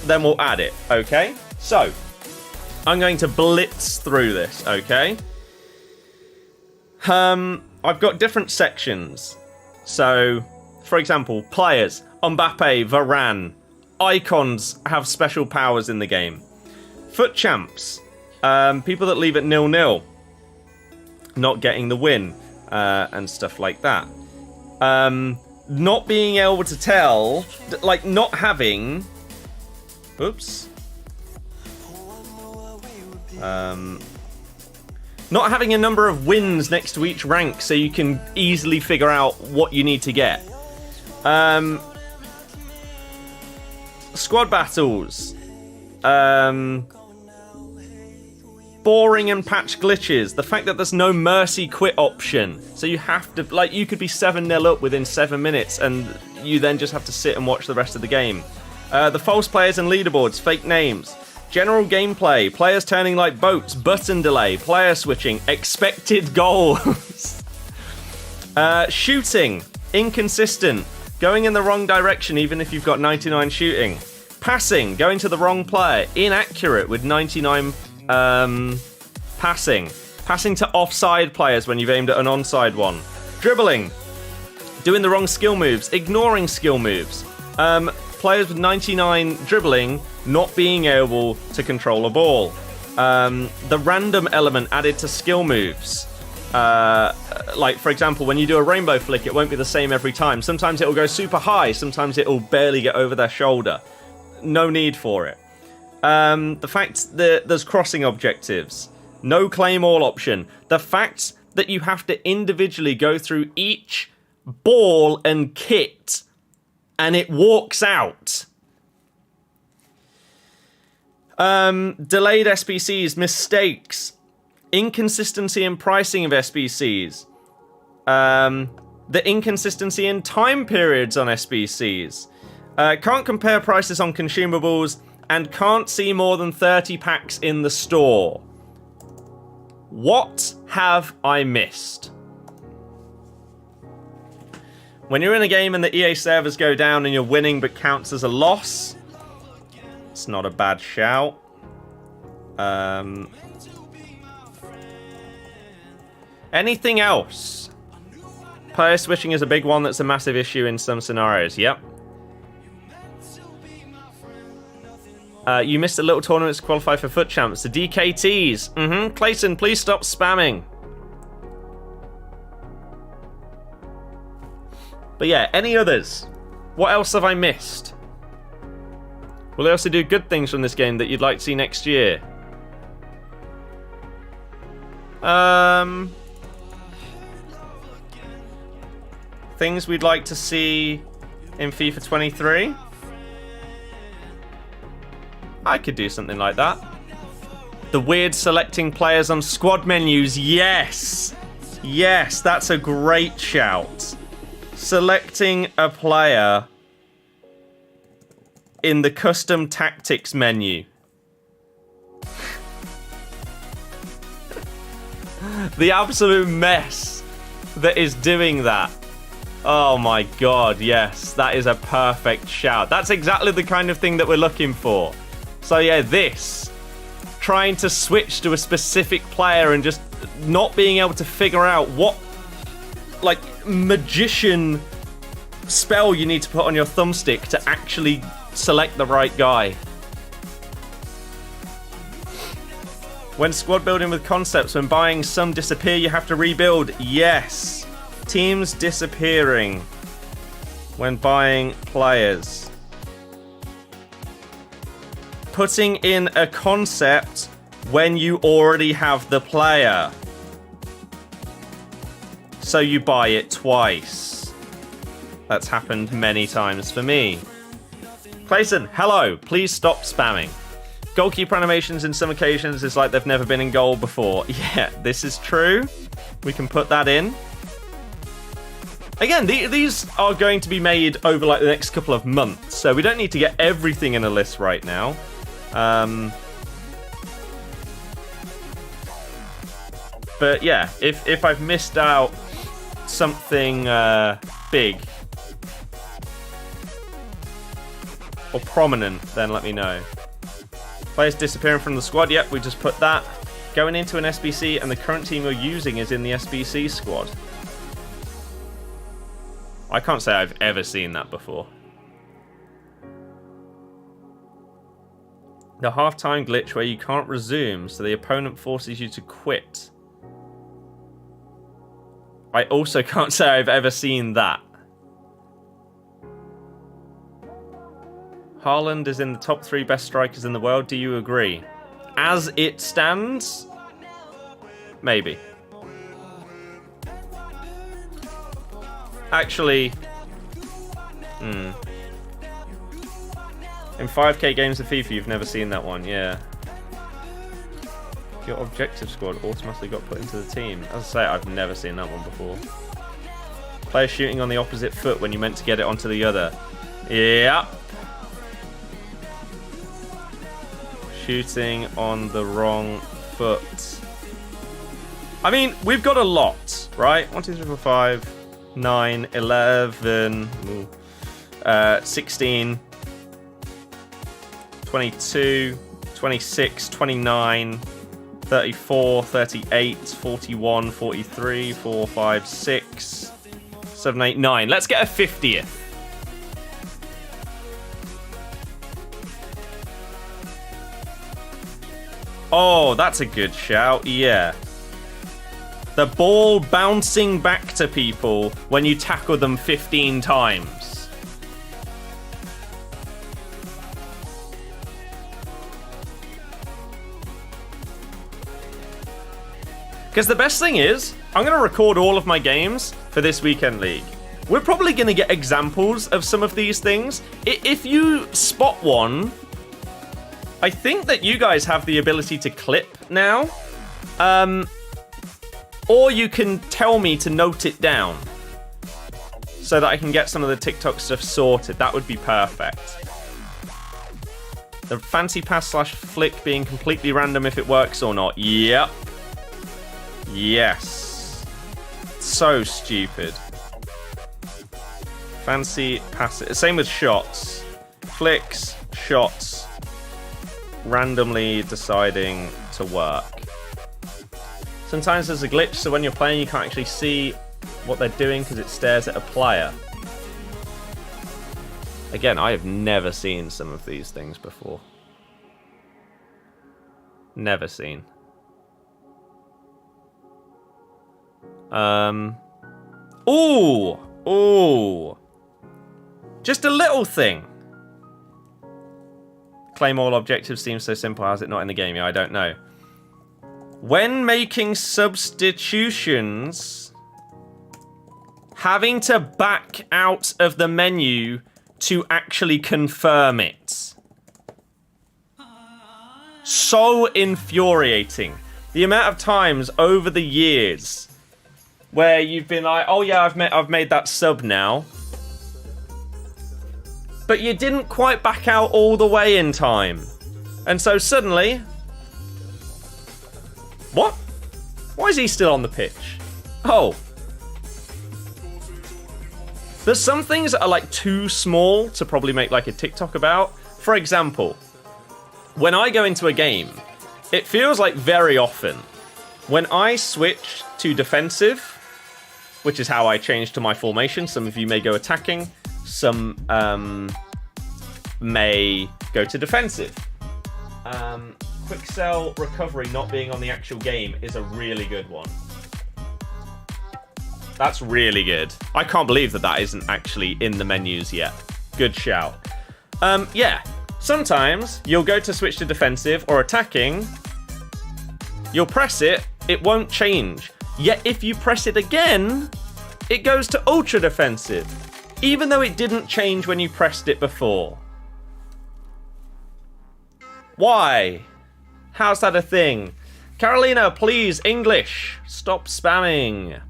then we'll add it, okay? So, I'm going to blitz through this, okay? I've got different sections. So, for example, players, Mbappe, Varane, icons have special powers in the game. FUT champs, people that leave it 0-0, not getting the win, and stuff like that. Not being able to tell, like not having... Oops. Not having a number of wins next to each rank so you can easily figure out what you need to get. Squad battles. Boring and patch glitches. The fact that there's no mercy quit option. So you have to, like, you could be 7-0 up within 7 minutes and you then just have to sit and watch the rest of the game. The false players and leaderboards, fake names, general gameplay, players turning like boats, button delay, player switching, expected goals, shooting, inconsistent, going in the wrong direction even if you've got 99 shooting, passing, going to the wrong player, inaccurate with 99 passing to offside players when you've aimed at an onside one, dribbling, doing the wrong skill moves, ignoring skill moves, players with 99 dribbling not being able to control a ball. The random element added to skill moves. Like, for example, when you do a rainbow flick, it won't be the same every time. Sometimes it'll go super high. Sometimes it'll barely get over their shoulder. No need for it. The fact that there's crossing objectives. No claim all option. The fact that you have to individually go through each ball and kit and it walks out. Delayed SBCs, mistakes, inconsistency in pricing of SBCs, the inconsistency in time periods on SBCs, can't compare prices on consumables, and can't see more than 30 packs in the store. What have I missed? When you're in a game and the EA servers go down and you're winning but counts as a loss, it's not a bad shout. Anything else? Player switching is a big one that's a massive issue in some scenarios. Yep. You missed a little tournament to qualify for FUT champs. The DKTs. Clayton, please stop spamming. But yeah, any others? What else have I missed? Will they also do good things from this game that you'd like to see next year? Things we'd like to see in FIFA 23? I could do something like that. The weird selecting players on squad menus. Yes! Yes, that's a great shout. Selecting a player in the custom tactics menu. The absolute mess that is doing that. Oh my god, yes. That is a perfect shout. That's exactly the kind of thing that we're looking for. So yeah, this. Trying to switch to a specific player and just not being able to figure out what, like, magician spell you need to put on your thumbstick to actually select the right guy. When squad building with concepts, when buying some disappear, you have to rebuild. Yes. Teams disappearing when buying players. Putting in a concept when you already have the player. So you buy it twice. That's happened many times for me. Clayson, hello. Please stop spamming. Goalkeeper animations in some occasions is like they've never been in goal before. Yeah, this is true. We can put that in. Again, these are going to be made over like the next couple of months, so we don't need to get everything in a list right now. But yeah, if I've missed out something big or prominent, then let me know. Players disappearing from the squad. Yep, we just put that. Going into an SBC and the current team you're using is in the SBC squad. I can't say I've ever seen that before. The half-time glitch where you can't resume, so the opponent forces you to quit. I also can't say I've ever seen that. Haaland is in the top 3 best strikers in the world. Do you agree? As it stands, maybe. Actually, in 5K games of FIFA, you've never seen that one, yeah. Your objective squad automatically got put into the team. As I say, I've never seen that one before. Player shooting on the opposite foot when you meant to get it onto the other. Yep. Shooting on the wrong foot. I mean, we've got a lot, right? 1, 2, 3, 4, 5, 9, 11, 16, 22, 26, 29, 34, 38, 41, 43, 4, 5, 6, 7, 8, 9. Let's get a 50th. Oh, that's a good shout, yeah. The ball bouncing back to people when you tackle them 15 times. Because the best thing is, I'm going to record all of my games for this weekend league. We're probably going to get examples of some of these things. If you spot one, I think that you guys have the ability to clip now. Or you can tell me to note it down so that I can get some of the TikTok stuff sorted. That would be perfect. The fancy pass / flick being completely random if it works or not. Yep. Yes. So stupid. Fancy pass. Same with shots. Flicks, shots, randomly deciding to work. Sometimes there's a glitch, so when you're playing, you can't actually see what they're doing because it stares at a player. Again, I have never seen some of these things before. Never seen. Ooh! Ooh! Just a little thing. Claim all objectives seems so simple. How's it not in the game? Yeah, I don't know. When making substitutions, having to back out of the menu to actually confirm it. So infuriating. The amount of times over the years where you've been like, oh yeah, I've made that sub now. But you didn't quite back out all the way in time. And so suddenly... What? Why is he still on the pitch? Oh. There's some things that are like too small to probably make like a TikTok about. For example, when I go into a game, it feels like very often when I switch to defensive, which is how I change to my formation. Some of you may go attacking. Some may go to defensive. quick sell recovery not being on the actual game is a really good one. That's really good. I can't believe that that isn't actually in the menus yet. Good shout. Yeah, sometimes you'll go to switch to defensive or attacking. You'll press it, it won't change. Yet if you press it again, it goes to ultra defensive, even though it didn't change when you pressed it before. Why? How's that a thing? Carolina, please, English. Stop spamming.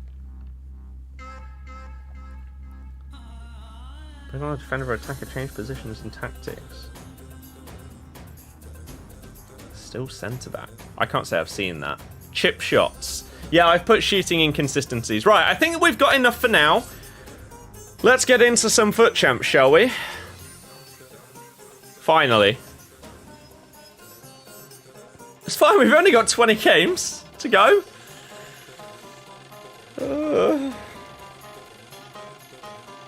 Bring on a defender or attacker, change positions and tactics. Still centre back. I can't say I've seen that. Chip shots. Yeah, I've put shooting inconsistencies. Right, I think we've got enough for now. Let's get into some FUT Champs, shall we? Finally. It's fine, we've only got 20 games to go.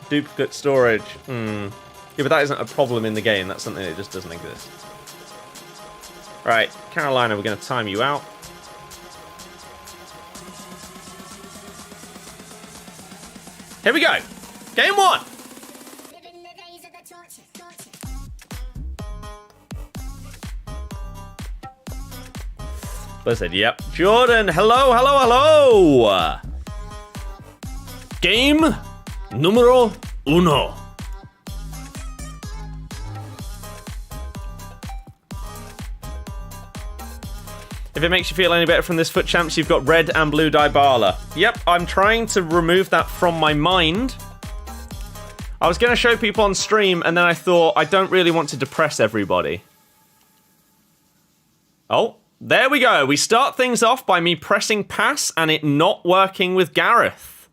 Duplicate storage. Yeah, but that isn't a problem in the game. That's something that just doesn't exist. Right, Carolina, we're going to time you out. Here we go. Game 1. Blizzard, yep. Jordan, hello, hello, hello. Game numero uno. If it makes you feel any better from this FUT Champs, you've got red and blue Dybala. Yep, I'm trying to remove that from my mind. I was going to show people on stream, and then I thought, I don't really want to depress everybody. Oh, there we go. We start things off by me pressing pass and it not working with Gareth.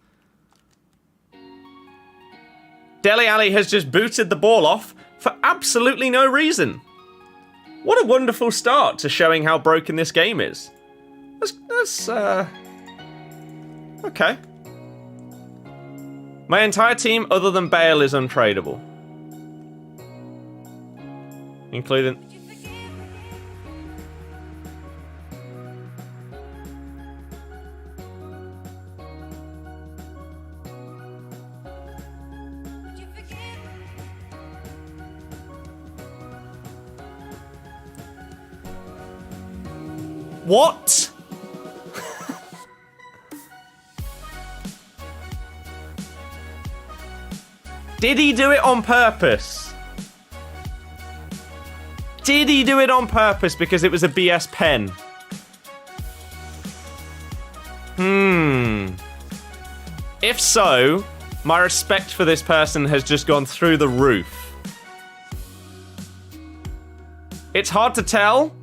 Dele Alli has just booted the ball off for absolutely no reason. What a wonderful start to showing how broken this game is. That's okay. My entire team, other than Bale, is untradeable. Including... What? Did he do it on purpose? Did he do it on purpose because it was a BS pen? If so, my respect for this person has just gone through the roof. It's hard to tell.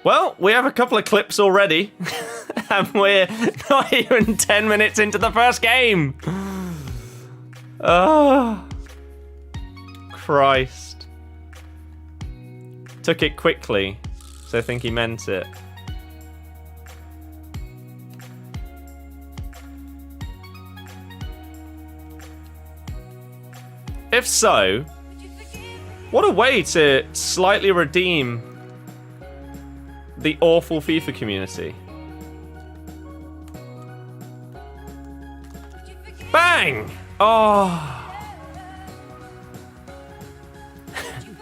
Well, we have a couple of clips already, and we're not even 10 minutes into the first game. Oh, Christ. Took it quickly, so I think he meant it. If so, what a way to slightly redeem the awful FIFA community. Bang! Oh.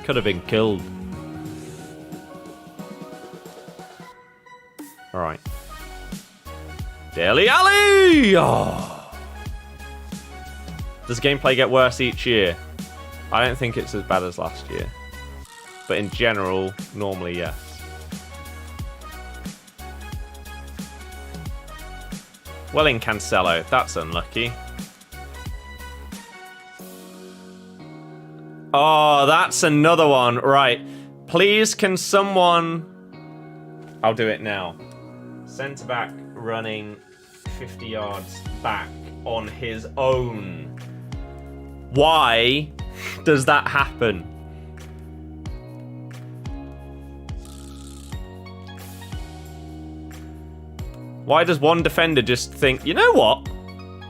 Could have been killed. Alright. Dele Alli! Oh. Does gameplay get worse each year? I don't think it's as bad as last year. But in general, normally, yes. Well in Cancelo, that's unlucky. Oh, that's another one. Right. Please, can someone... I'll do it now. Centre back running 50 yards back on his own. Why does that happen? Why does one defender just think, you know what?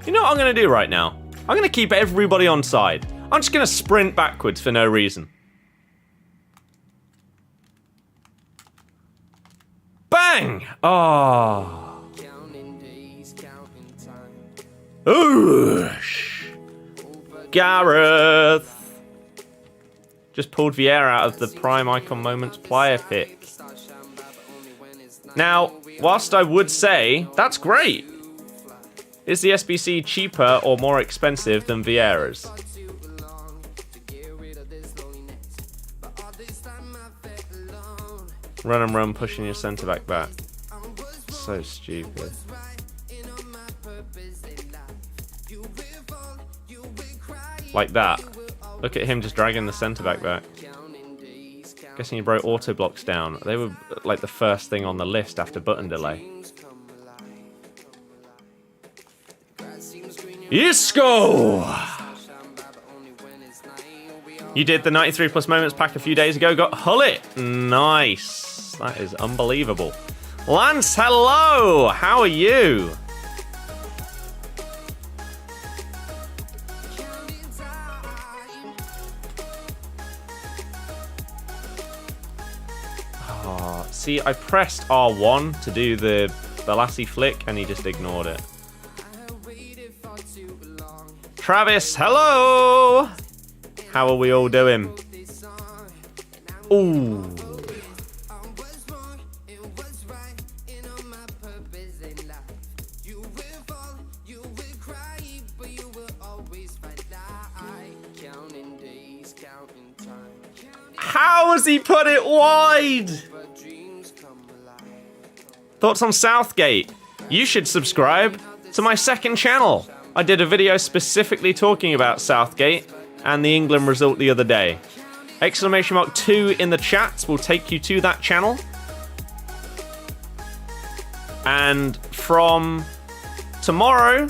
You know what I'm going to do right now? I'm going to keep everybody on side. I'm just going to sprint backwards for no reason. Bang! Oh. Oosh. Gareth. Just pulled Vieira out of the Prime Icon Moments player pick. Now, whilst I would say, that's great. Is the SBC cheaper or more expensive than Vieira's? Run and run, pushing your centre-back back. So stupid. Like that. Look at him just dragging the centre-back back. Guessing he broke auto blocks down. They were like the first thing on the list after button delay. Isco! You did the 93 plus moments pack a few days ago. Got Hullet. Nice. That is unbelievable. Lance, hello. How are you? Oh, see, I pressed R1 to do the lassie flick and he just ignored it. Travis, hello. How are we all doing? Ooh. How has he put it wide? Thoughts on Southgate? You should subscribe to my second channel. I did a video specifically talking about Southgate and the England result the other day. Exclamation mark 2 in the chats will take you to that channel. And from tomorrow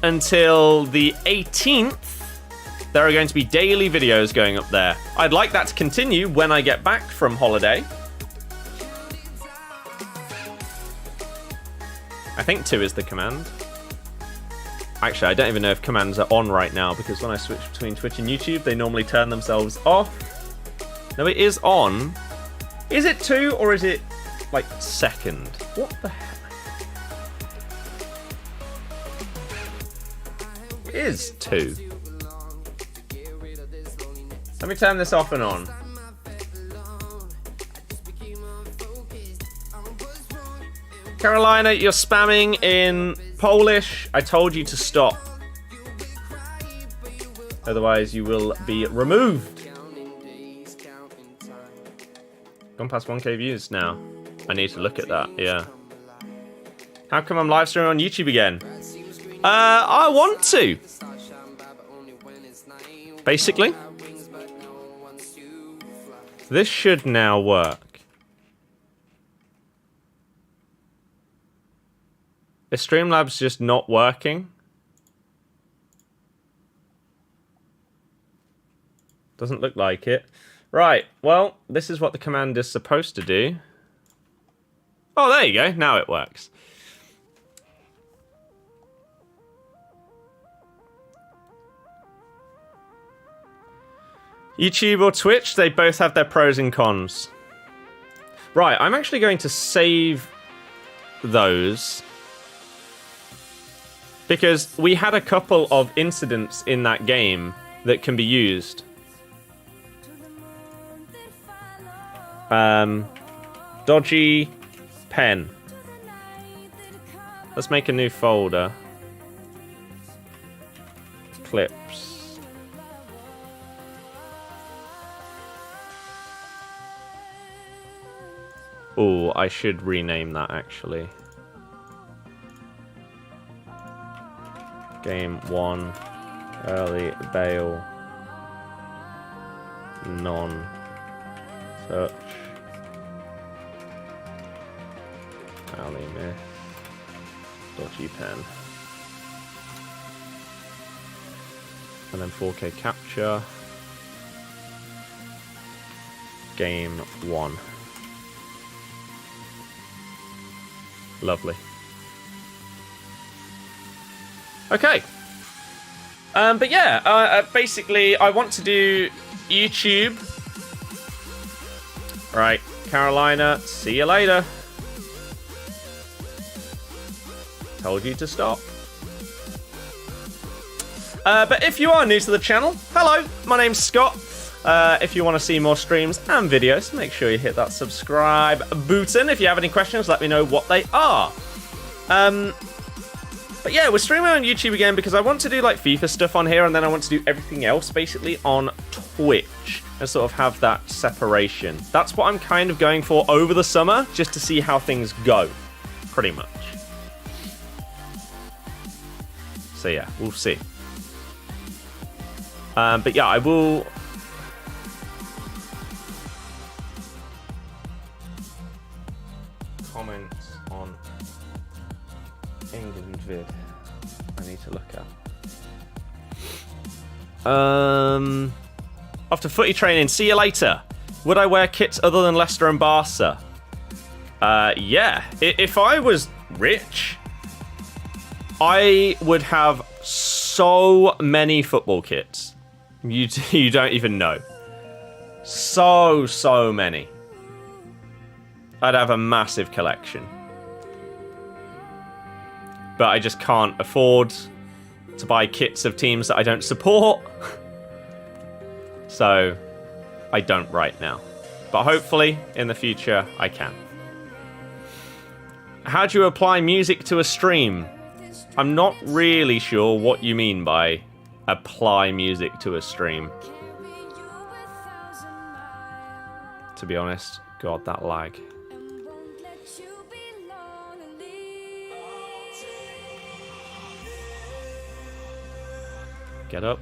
until the 18th, there are going to be daily videos going up there. I'd like that to continue when I get back from holiday. I think 2 is the command. Actually, I don't even know if commands are on right now because when I switch between Twitch and YouTube, they normally turn themselves off. No, it is on. Is it 2 or is it like second? What the heck? It is 2. Let me turn this off and on. Carolina, you're spamming in Polish. I told you to stop. Otherwise, you will be removed. Gone past 1k views now. I need to look at that, yeah. How come I'm live streaming on YouTube again? I want to. Basically. This should now work. Is Streamlabs just not working? Doesn't look like it. Right, well, this is what the command is supposed to do. Oh, there you go. Now it works. YouTube or Twitch, they both have their pros and cons. Right, I'm actually going to save those. Because we had a couple of incidents in that game that can be used. Dodgy pen. Let's make a new folder. Clips. Oh, I should rename that actually. Game 1, early bail, non-touch, alley miss, dodgy pen, and then 4K capture, game 1. Lovely. Okay. But yeah, basically, I want to do YouTube. Right, Carolina, see you later. Told you to stop. But if you are new to the channel, hello, my name's Scott. If you want to see more streams and videos, make sure you hit that subscribe button. If you have any questions, let me know what they are. But yeah, we're streaming on YouTube again because I want to do like FIFA stuff on here, and then I want to do everything else basically on Twitch and sort of have that separation. That's what I'm kind of going for over the summer, just to see how things go, pretty much. So yeah, we'll see. But yeah, I will... comment on England vid I need to look at. After footy training, see you later. Would I wear kits other than Leicester and Barca? Yeah. If I was rich, I would have so many football kits. You don't even know. So many. I'd have a massive collection. But I just can't afford to buy kits of teams that I don't support. So, I don't right now. But hopefully, in the future, I can. How do you apply music to a stream? I'm not really sure what you mean by apply music to a stream. To be honest, God, that lag. Get up.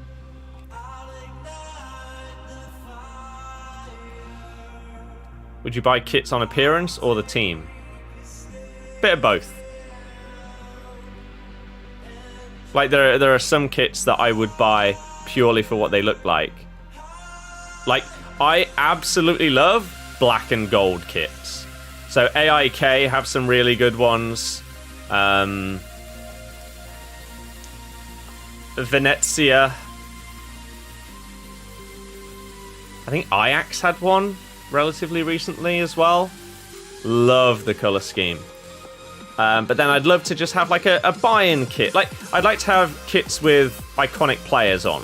Would you buy kits on appearance or the team? Bit of both. Like there are some kits that I would buy purely for what they look like. Like I absolutely love black and gold kits. So AIK have some really good ones. Venezia. I think Ajax had one relatively recently as well. Love the colour scheme. But then I'd love to just have like a buy-in kit. Like I'd like to have kits with iconic players on.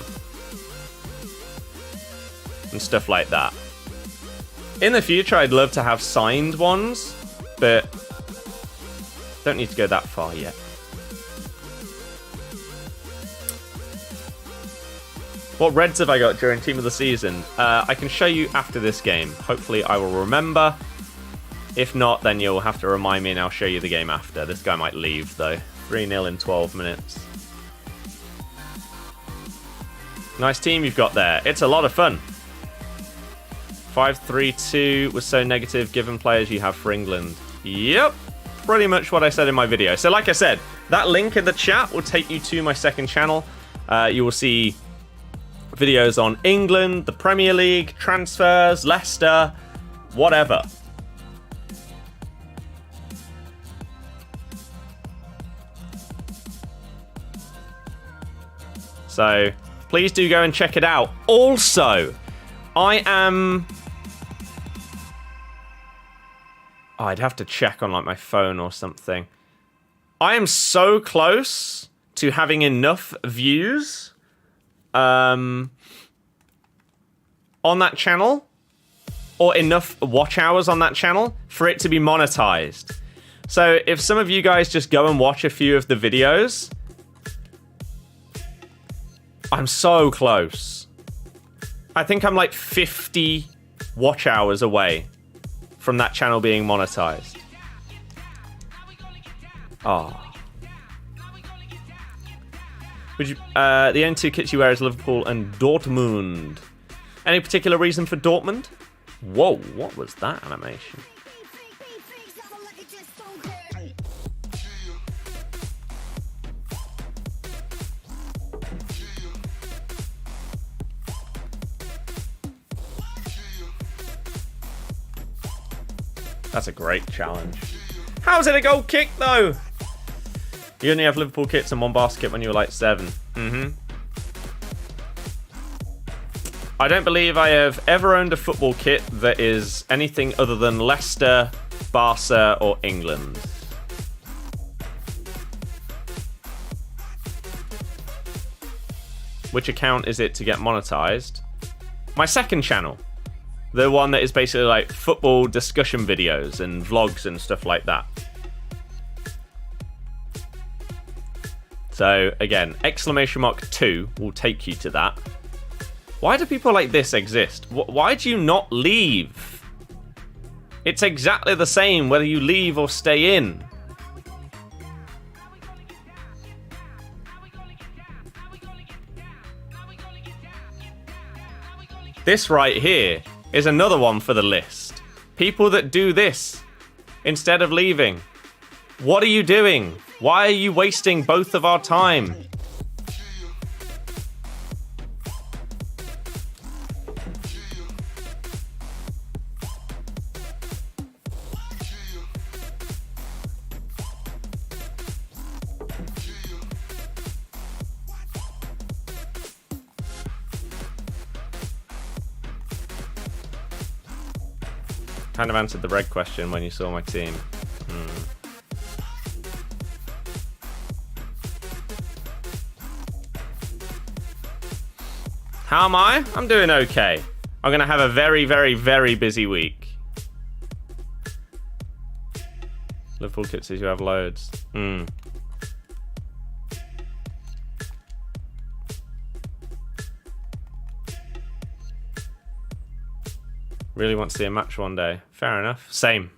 And stuff like that. In the future, I'd love to have signed ones, but don't need to go that far yet. What reds have I got during Team of the Season? I can show you after this game. Hopefully I will remember. If not, then you'll have to remind me and I'll show you the game after. This guy might leave, though. 3-0 in 12 minutes. Nice team you've got there. It's a lot of fun. 5-3-2 was so negative given players you have for England. Yep. Pretty much what I said in my video. So like I said, that link in the chat will take you to my second channel. You will see videos on England, the Premier League, transfers, Leicester, whatever. So please do go and check it out. Also, I am... Oh, I'd have to check on like my phone or something. I am so close to having enough views on that channel, or enough watch hours on that channel for it to be monetized. So if some of you guys just go and watch a few of the videos, I'm so close. I think I'm like 50 watch hours away from that channel being monetized. Oh. Would you? The only two kits you wear is Liverpool and Dortmund. Any particular reason for Dortmund? Whoa, what was that animation? That's a great challenge. How's it a goal kick, though? You only have Liverpool kits and one basket when you were like 7. I don't believe I have ever owned a football kit that is anything other than Leicester, Barca, or England. Which account is it to get monetized? My second channel. The one that is basically like football discussion videos and vlogs and stuff like that. So again, !2 will take you to that. Why do people like this exist? Why do you not leave? It's exactly the same whether you leave or stay in. This right here is another one for the list. People that do this instead of leaving. What are you doing? Why are you wasting both of our time? Kind of answered the red question when you saw my team. How am I? I'm doing okay. I'm going to have a very, very, very busy week. Liverpool kits says you have loads. Really want to see a match one day. Fair enough. Same.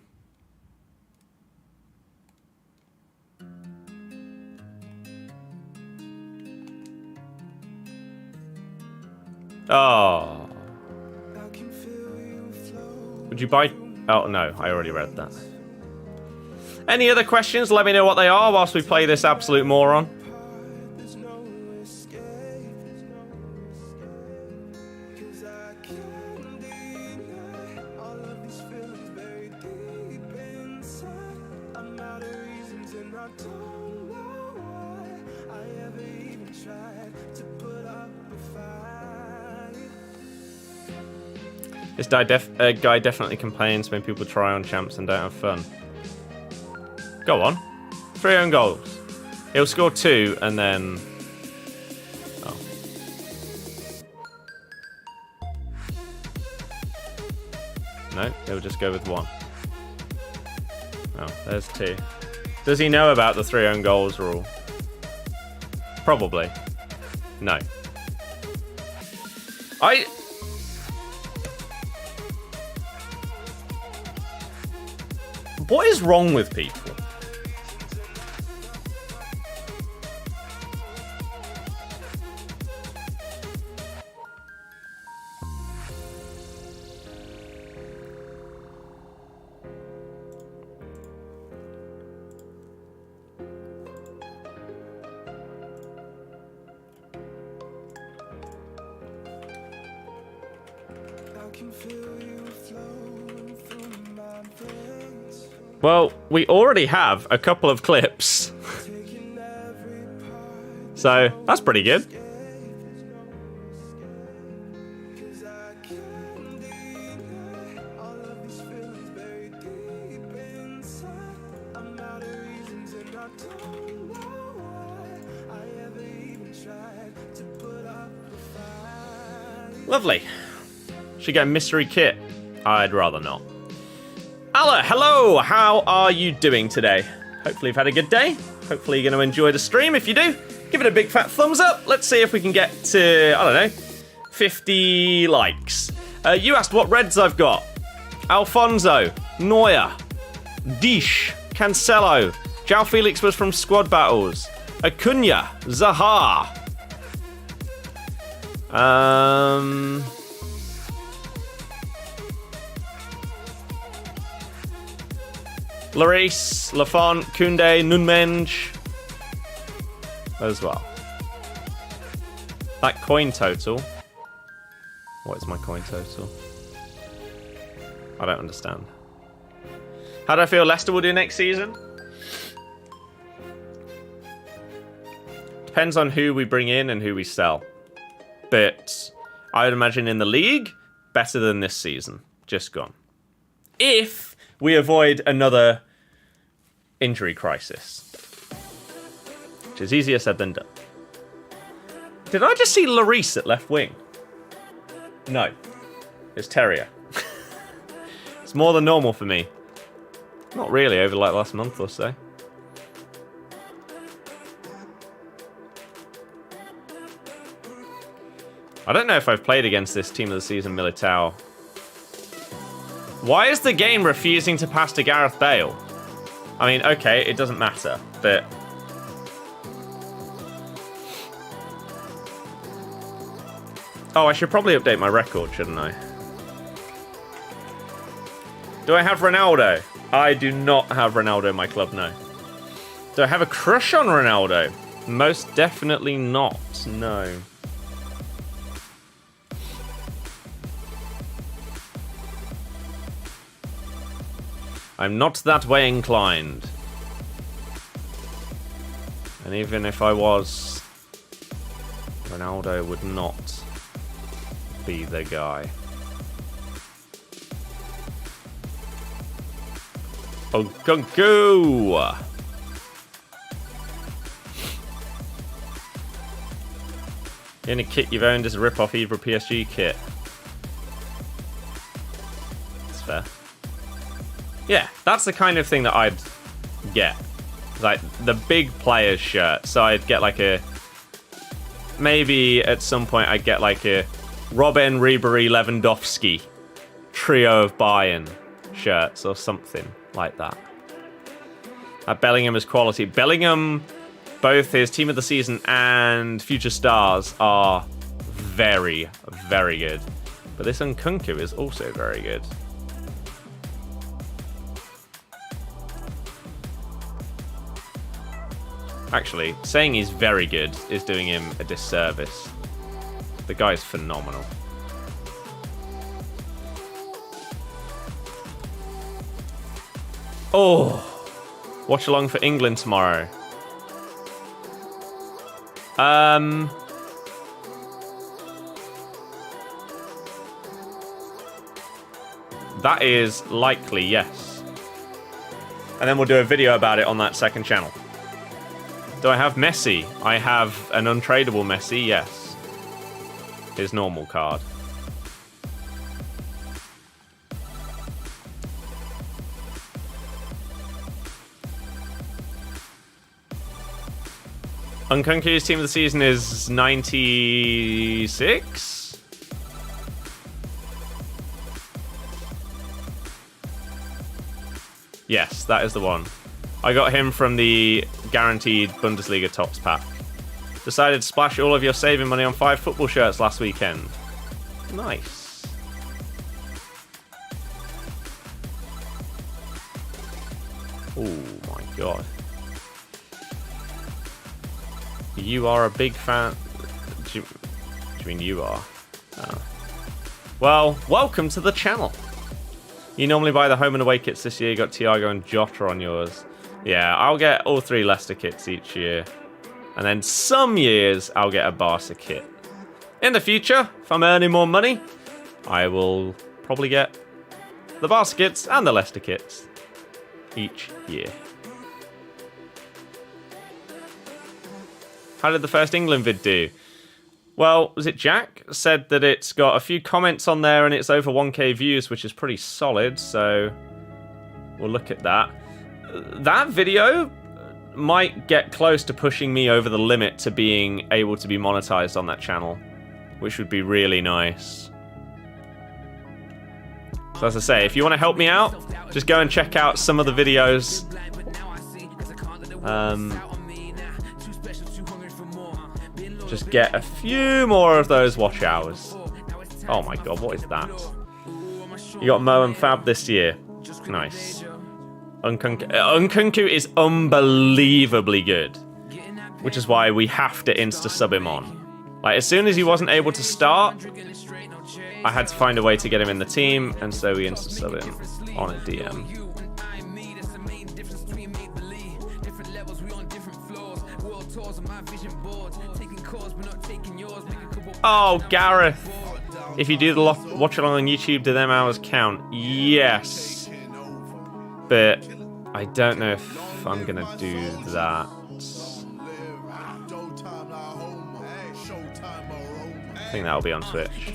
Oh. Would you buy... Oh, no. I already read that. Any other questions? Let me know what they are whilst we play this absolute moron. This guy definitely complains when people try on champs and don't have fun. Go on. 3 own goals. He'll score 2 and then... Oh. No, he'll just go with 1. Oh, there's 2. Does he know about the 3 own goals rule? Probably. No. What is wrong with people? Well, we already have a couple of clips. So, that's pretty good. Lovely. Should get a mystery kit. I'd rather not. Allah, hello! How are you doing today? Hopefully you've had a good day. Hopefully you're going to enjoy the stream. If you do, give it a big fat thumbs up. Let's see if we can get to, I don't know, 50 likes. You asked what reds I've got. Alfonso, Neuer, Dish, Cancelo, João Felix was from Squad Battles, Acuna, Zaha. Lloris, Lafont, Koundé, Nunmenge as well. That coin total. What is my coin total? I don't understand. How do I feel Leicester will do next season? depends on who we bring in and who we sell. But I would imagine in the league, better than this season. Just gone. If we avoid another injury crisis. Which is easier said than done. Did I just see Lloris at left wing? No. It's Terrier. It's more than normal for me. Not really, over like last month or so. I don't know if I've played against this team of the season, Militao. Why is the game refusing to pass to Gareth Bale? I mean, okay, it doesn't matter, but... Oh, I should probably update my record, shouldn't I? Do I have Ronaldo? I do not have Ronaldo in my club, no. Do I have a crush on Ronaldo? Most definitely not, no. I'm not that way inclined. And even if I was, Ronaldo would not be the guy. Oh, Kunku! The only kit you've owned is a rip-off Ibra PSG kit. That's fair. Yeah, that's the kind of thing that I'd get. Like, the big players shirt. So I'd get like a... Maybe at some point I'd get like a Robben, Ribery, Lewandowski trio of Bayern shirts or something like that. Bellingham is quality. Bellingham, both his team of the season and future stars are very, very good. But this Nkunku is also very good. Actually, saying he's very good is doing him a disservice. The guy's phenomenal. Oh, watch along for England tomorrow. That is likely, yes. And then we'll do a video about it on that second channel. Do I have Messi? I have an untradeable Messi, yes. His normal card. Nkunku's team of the season is 96? Yes, that is the one. I got him from the guaranteed Bundesliga TOTS pack. Decided to splash all of your saving money on 5 football shirts last weekend. Nice. Oh my god. You are a big fan. Do you mean you are? Oh. Well, welcome to the channel. You normally buy the home and away kits this year. You got Thiago and Jota on yours. Yeah, I'll get all 3 Leicester kits each year. And then some years, I'll get a Barca kit. In the future, if I'm earning more money, I will probably get the Barca kits and the Leicester kits each year. How did the first England vid do? Well, was it Jack? Said that it's got a few comments on there and it's over 1k views, which is pretty solid, so we'll look at that. That video might get close to pushing me over the limit to being able to be monetized on that channel, which would be really nice. So as I say, if you want to help me out, just go and check out some of the videos. Just get a few more of those watch hours. Oh my god, what is that? You got Mo and Fab this year. Nice. Nkunku is unbelievably good, which is why we have to insta-sub him on. Like, as soon as he wasn't able to start, I had to find a way to get him in the team, and so we insta-sub him on a DM. Oh, Gareth. If you do the watch along on YouTube, do them hours count? Yes. But I don't know if I'm going to do that. I think that'll be on Twitch.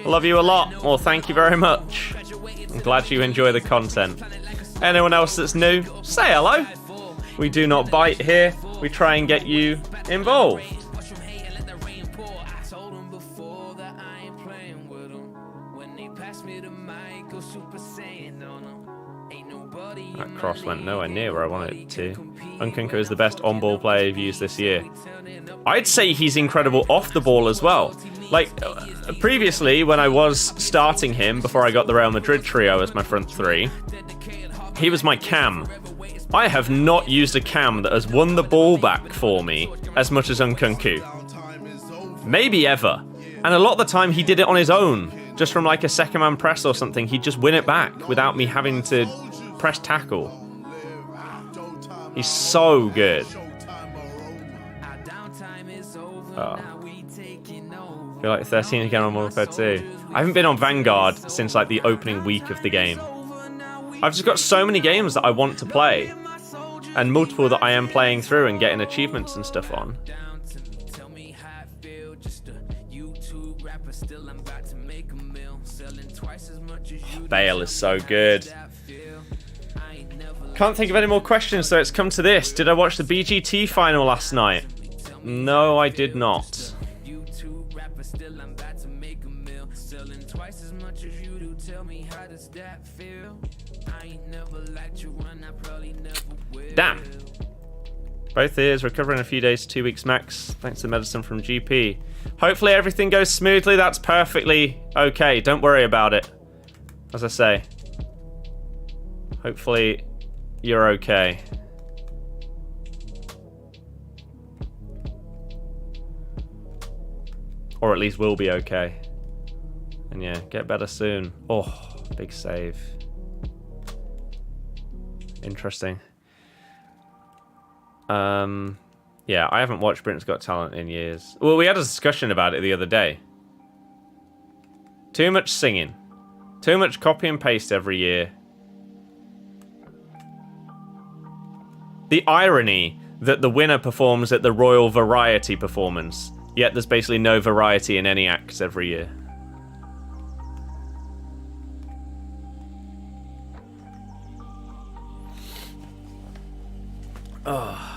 I love you a lot. Well, thank you very much. I'm glad you enjoy the content. Anyone else that's new, say hello. We do not bite here. We try and get you involved. That cross went nowhere near where I wanted it to. Nkunku is the best on-ball player you've used this year. I'd say he's incredible off the ball as well. Like, previously, when I was starting him, before I got the Real Madrid trio as my front three, he was my cam. I have not used a cam that has won the ball back for me as much as Nkunku. Maybe ever. And a lot of the time, he did it on his own. Just from like a second-man press or something, he'd just win it back without me having to press tackle. He's so good. Oh. I feel like 13 again on Modern 2. I haven't been on Vanguard since like the opening week of the game. I've just got so many games that I want to play, and multiple that I am playing through and getting achievements and stuff on. Bale is so good. Can't think of any more questions, so it's come to this. Did I watch the BGT final last night? No, I did not. Damn. Both ears recover in a few days, 2 weeks max. Thanks to medicine from GP. Hopefully everything goes smoothly. That's perfectly okay. Don't worry about it. As I say. Hopefully you're okay. Or at least will be okay. And yeah, get better soon. Oh, big save. Interesting. Yeah, I haven't watched Britain's Got Talent in years. Well, we had a discussion about it the other day. Too much singing. Too much copy and paste every year. The irony that the winner performs at the Royal Variety performance, yet there's basically no variety in any acts every year. Oh.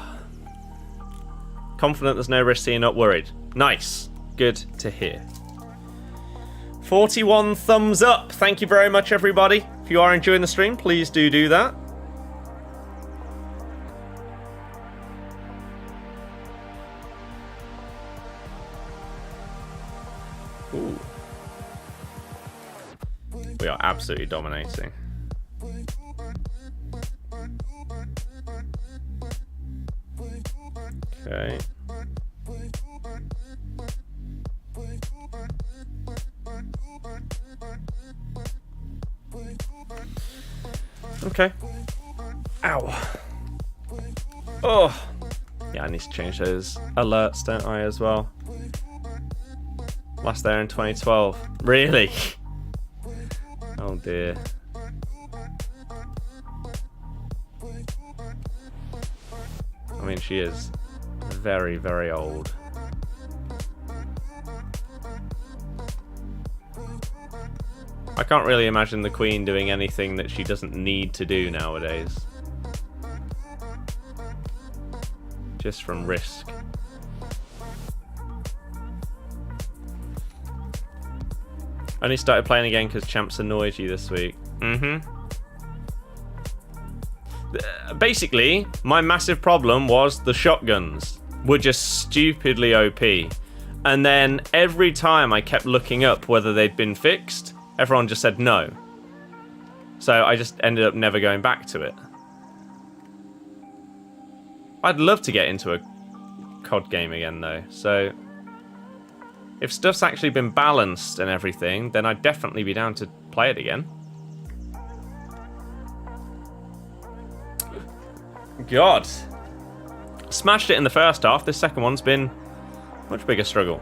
Confident there's no risk, so you're not worried. Nice. Good to hear. 41 thumbs up. Thank you very much, everybody. If you are enjoying the stream, please do that. Ooh. We are absolutely dominating. Okay. Okay. Ow. Oh. Yeah, I need to change those alerts, don't I, as well? Last there in 2012. Really? Oh dear. I mean, she is very, very old. I can't really imagine the Queen doing anything that she doesn't need to do nowadays. Just from risk. Only started playing again because Champs annoyed you this week. Basically, my massive problem was the shotguns were just stupidly OP. And then every time I kept looking up whether they'd been fixed, everyone just said no. So I just ended up never going back to it. I'd love to get into a COD game again though. So if stuff's actually been balanced and everything, then I'd definitely be down to play it again. God. Smashed it in the first half. This second one's been Much bigger struggle.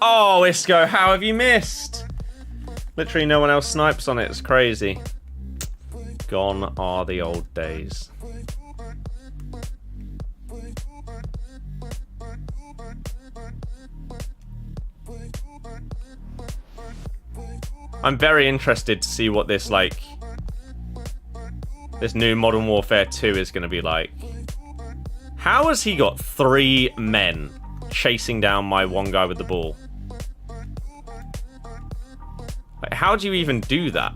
Oh, Isco, how have you missed? Literally no one else snipes on it. It's crazy. Gone are the old days. I'm very interested to see what this, like, this new Modern Warfare 2 is going to be like. How has he got 3 men chasing down my one guy with the ball? Like, how do you even do that?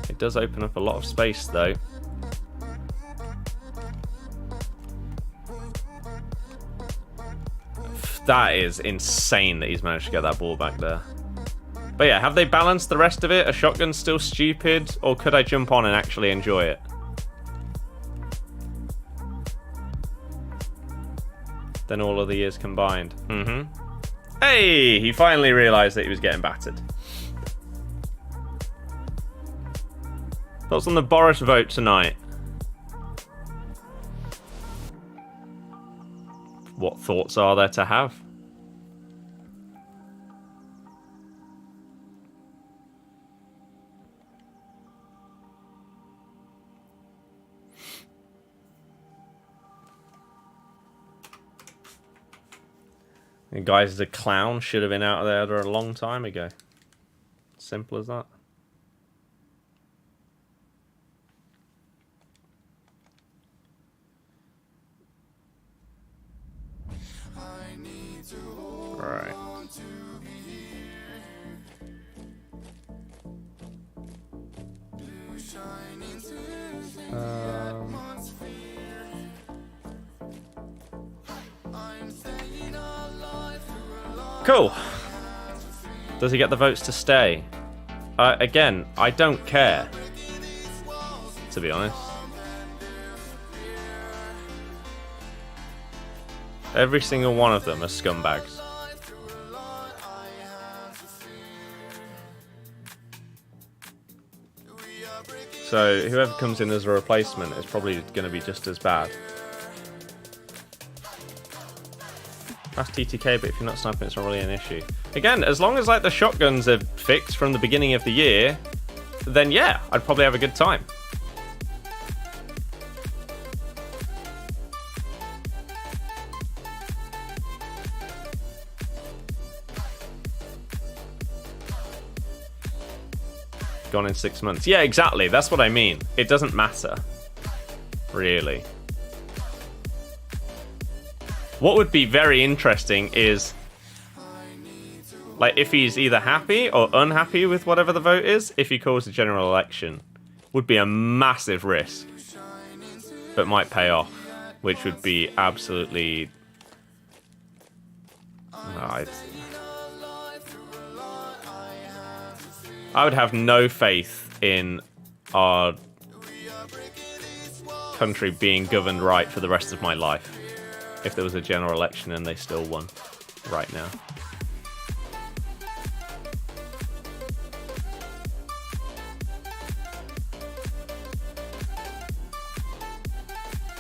It does open up a lot of space, though. That is insane that he's managed to get that ball back there. But yeah, have they balanced the rest of it? Are shotguns still stupid? Or could I jump on and actually enjoy it? Than all of the years combined. Hey! He finally realised that he was getting battered. Thoughts on the Boris vote tonight? What thoughts are there to have? The guy's a clown, should have been out of there a long time ago. Simple as that. Right. Cool. Does he get the votes to stay? Again, I don't care, to be honest. Every single one of them are scumbags. So whoever comes in as a replacement is probably going to be just as bad. That's TTK, but if you're not sniping, it's not really an issue. Again, as long as like the shotguns are fixed from the beginning of the year, then yeah, I'd probably have a good time. Gone in 6 months. Yeah, exactly. That's what I mean. It doesn't matter, really. What would be very interesting is, like, if he's either happy or unhappy with whatever the vote is, if he calls a general election, would be a massive risk, but might pay off, which would be absolutely... I would have no faith in our country being governed right for the rest of my life if there was a general election and they still won right now.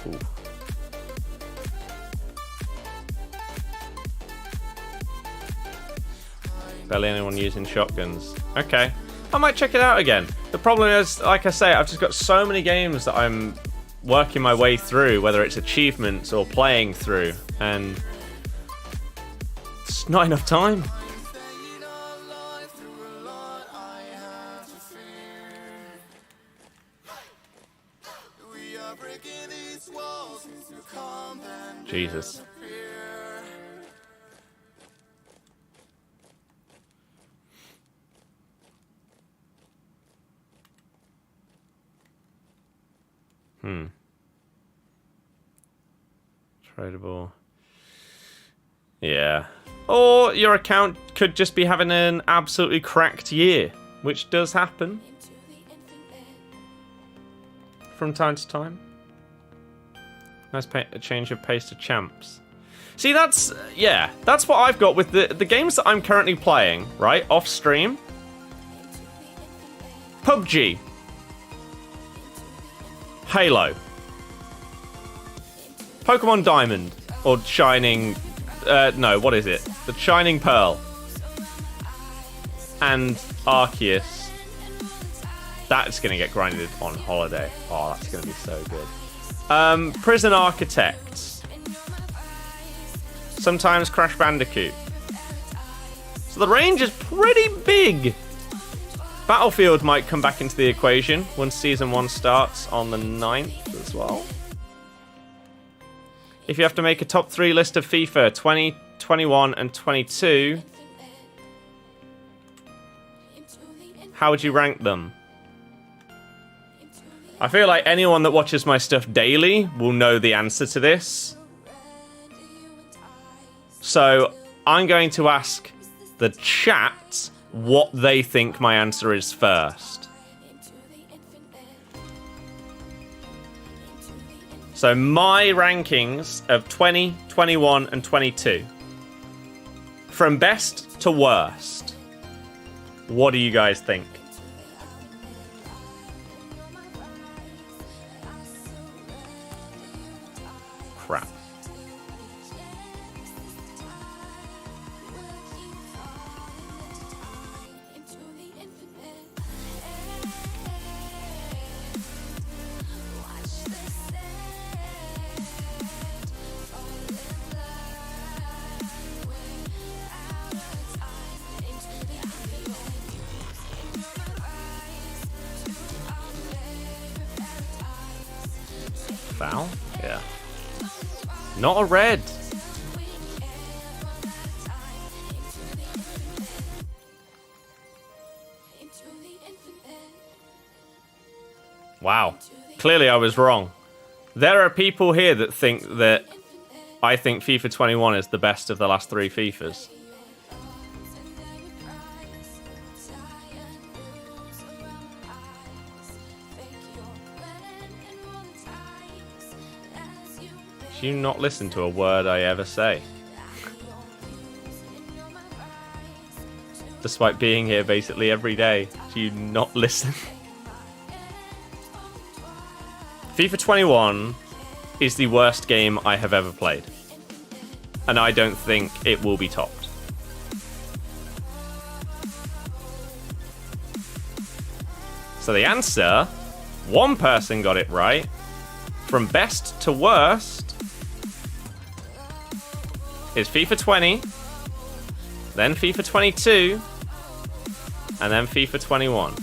Ooh. Barely anyone using shotguns. Okay. I might check it out again. The problem is, like I say, I've just got so many games that I'm working my way through, whether it's achievements or playing through, and it's not enough time. Jesus. Tradable. Yeah. Or your account could just be having an absolutely cracked year, which does happen from time to time. Nice change of pace to champs. See, that's, yeah, that's what I've got with the games that I'm currently playing, right, off stream. PUBG. Halo. Pokemon Diamond. Or Shining... no, what is it? The Shining Pearl. And Arceus. That's going to get grinded on holiday. Oh, that's going to be so good. Prison Architects. Sometimes Crash Bandicoot. So the range is pretty big. Battlefield might come back into the equation once Season 1 starts on the 9th as well. If you have to make a top 3 list of FIFA 20, 21, and 22, how would you rank them? I feel like anyone that watches my stuff daily will know the answer to this. So I'm going to ask the chat what they think my answer is first. So my rankings of 20, 21, and 22. From best to worst. What do you guys think? Crap. Foul? Yeah. Not a red. Wow. Clearly I was wrong. There are people here that think that I think FIFA 21 is the best of the last 3 FIFAs. Do you not listen to a word I ever say? Despite being here basically every day, do you not listen? FIFA 21 is the worst game I have ever played. And I don't think it will be topped. So the answer, one person got it right. From best to worst is FIFA 20, then FIFA 22, and then FIFA 21.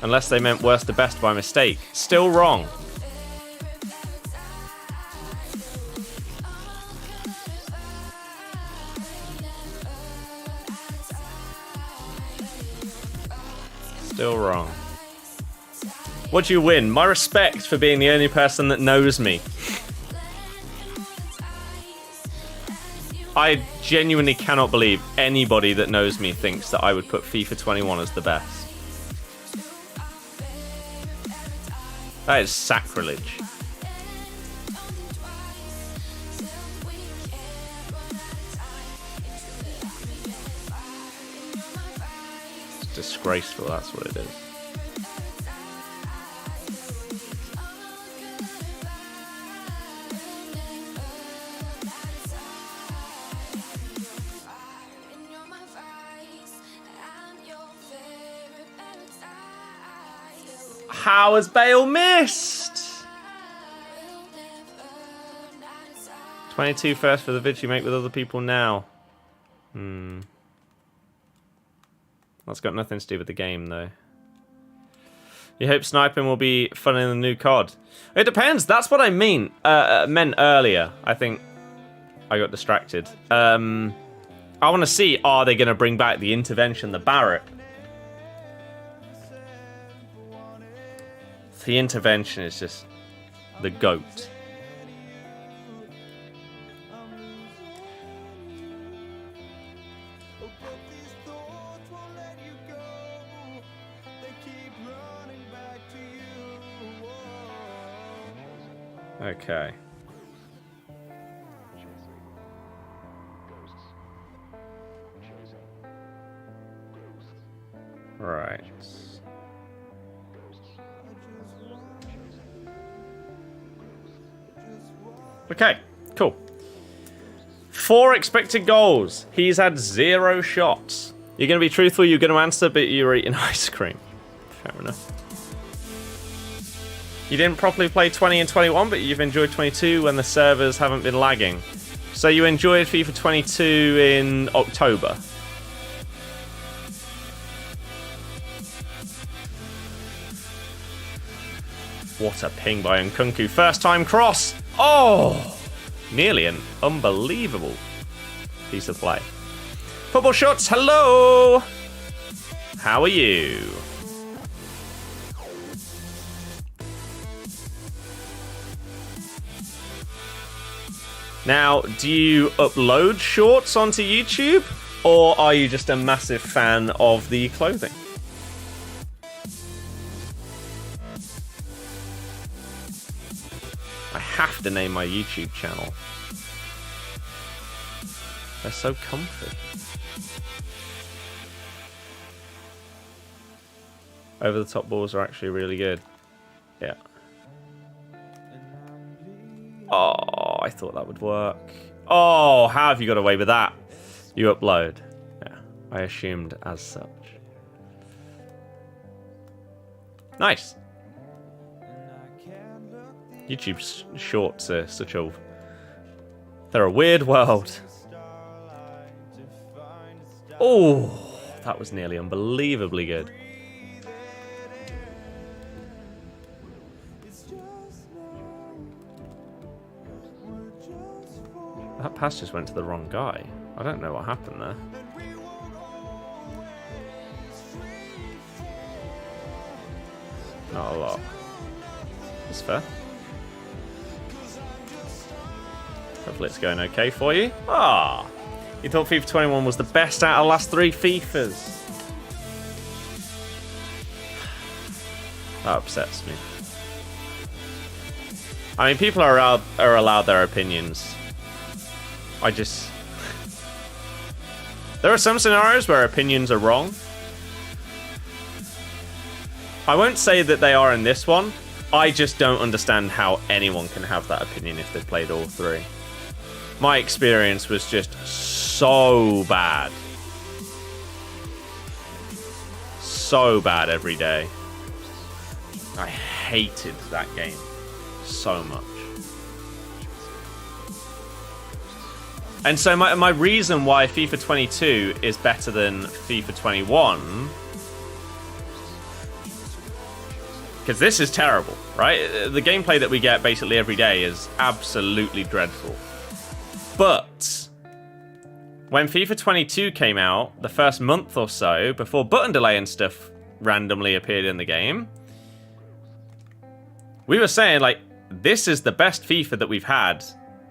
Unless they meant worst to best by mistake. Still wrong. Still wrong. What do you win? My respect for being the only person that knows me. I genuinely cannot believe anybody that knows me thinks that I would put FIFA 21 as the best. That is sacrilege. It's disgraceful, that's what it is. How has Bale missed? 22 first for the vid you make with other people now. That's got nothing to do with the game, though. You hope sniping will be fun in the new COD. It depends. That's what I meant earlier. I think I got distracted. I want to see, are they going to bring back the intervention, the Barrett? The intervention is just the GOAT. Okay. Right. Okay, cool. 4 expected goals. He's had 0 shots. You're going to be truthful, you're going to answer, but you're eating ice cream. Fair enough. You didn't properly play 20 and 21, but you've enjoyed 22 when the servers haven't been lagging. So you enjoyed FIFA 22 in October. What a ping by Nkunku. First time cross. Oh! Nearly an unbelievable piece of play. Football Shots, hello! How are you? Now, do you upload shorts onto YouTube? Or are you just a massive fan of the clothing? I have to name my YouTube channel. They're so comfy. Over the top balls are actually really good. Yeah. Oh, I thought that would work. Oh, how have you got away with that? You upload. Yeah, I assumed as such. Nice. YouTube shorts are such a... They're a weird world. Oh, that was nearly unbelievably good. That pass just went to the wrong guy. I don't know what happened there. Not a lot. That's fair. Hopefully it's going okay for you. Ah, you thought FIFA 21 was the best out of the last 3 FIFAs. That upsets me. I mean, people are allowed their opinions. I just... There are some scenarios where opinions are wrong. I won't say that they are in this one. I just don't understand how anyone can have that opinion if they've played all 3. My experience was just so bad. So bad every day. I hated that game so much. And so my reason why FIFA 22 is better than FIFA 21, because this is terrible, right? The gameplay that we get basically every day is absolutely dreadful. But when FIFA 22 came out, the first month or so, before button delay and stuff randomly appeared in the game, we were saying, like, this is the best FIFA that we've had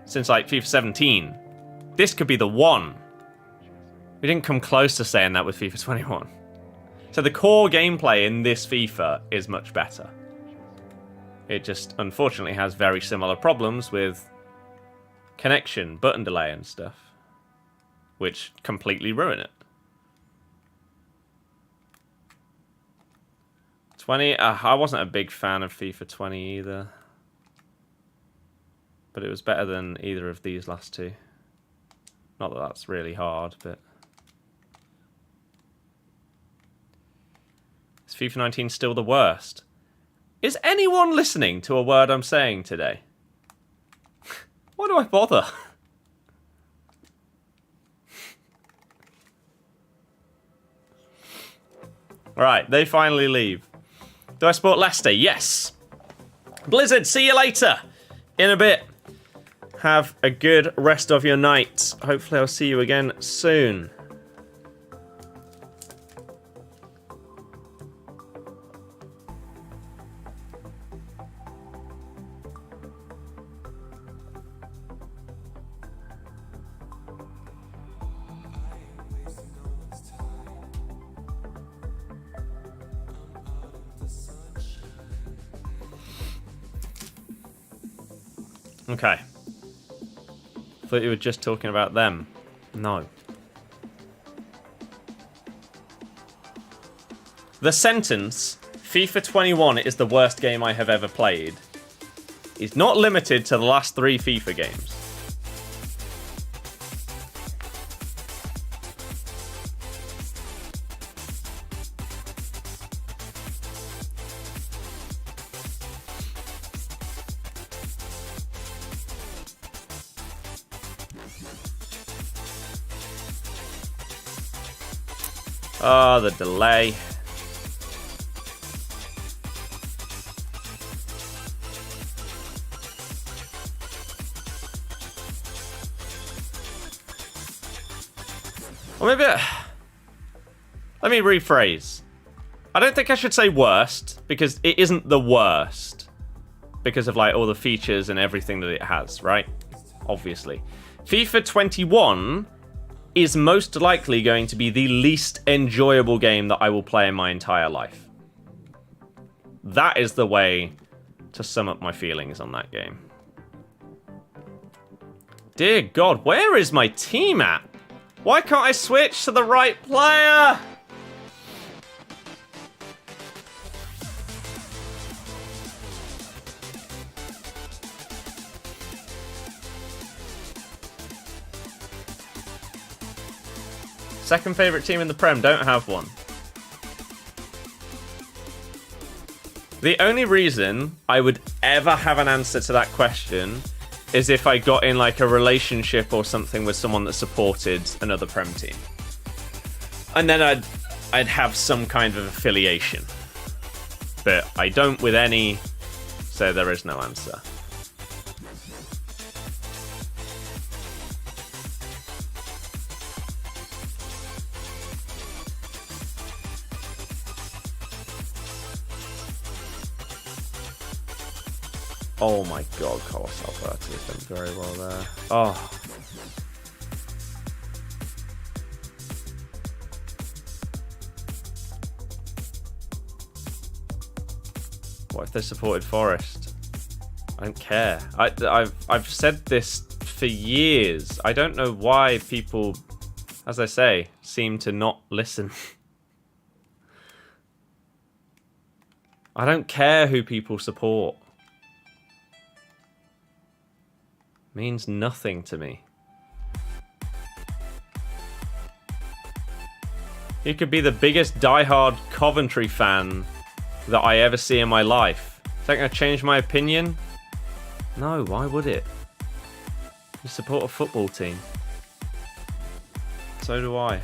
since, like, FIFA 17. This could be the one. We didn't come close to saying that with FIFA 21. So the core gameplay in this FIFA is much better. It just, unfortunately, has very similar problems with connection, button delay and stuff, which completely ruin it. 20, I wasn't a big fan of FIFA 20 either. But it was better than either of these last 2. Not that that's really hard, but... Is FIFA 19 still the worst? Is anyone listening to a word I'm saying today? Why do I bother? Alright, they finally leave. Do I support Leicester? Yes. Blizzard, see you later. In a bit. Have a good rest of your night. Hopefully I'll see you again soon. Okay. Thought you were just talking about them. No. The sentence, FIFA 21 is the worst game I have ever played, is not limited to the last 3 FIFA games. Oh, the delay. Or maybe... Let me rephrase. I don't think I should say worst, because it isn't the worst. Because of, like, all the features and everything that it has, right? Obviously. FIFA 21... is most likely going to be the least enjoyable game that I will play in my entire life. That is the way to sum up my feelings on that game. Dear God, where is my team at? Why can't I switch to the right player? Second favourite team in the Prem, don't have one. The only reason I would ever have an answer to that question is if I got in like a relationship or something with someone that supported another Prem team. And then I'd have some kind of affiliation. But I don't with any, so there is no answer. Oh my God, Colossal Bertie has done very well there. Oh. What if they supported Forest? I don't care. I've said this for years. I don't know why people, as I say, seem to not listen. I don't care who people support. Means nothing to me. You could be the biggest diehard Coventry fan that I ever see in my life. Is that going to change my opinion? No, why would it? You support a football team. So do I.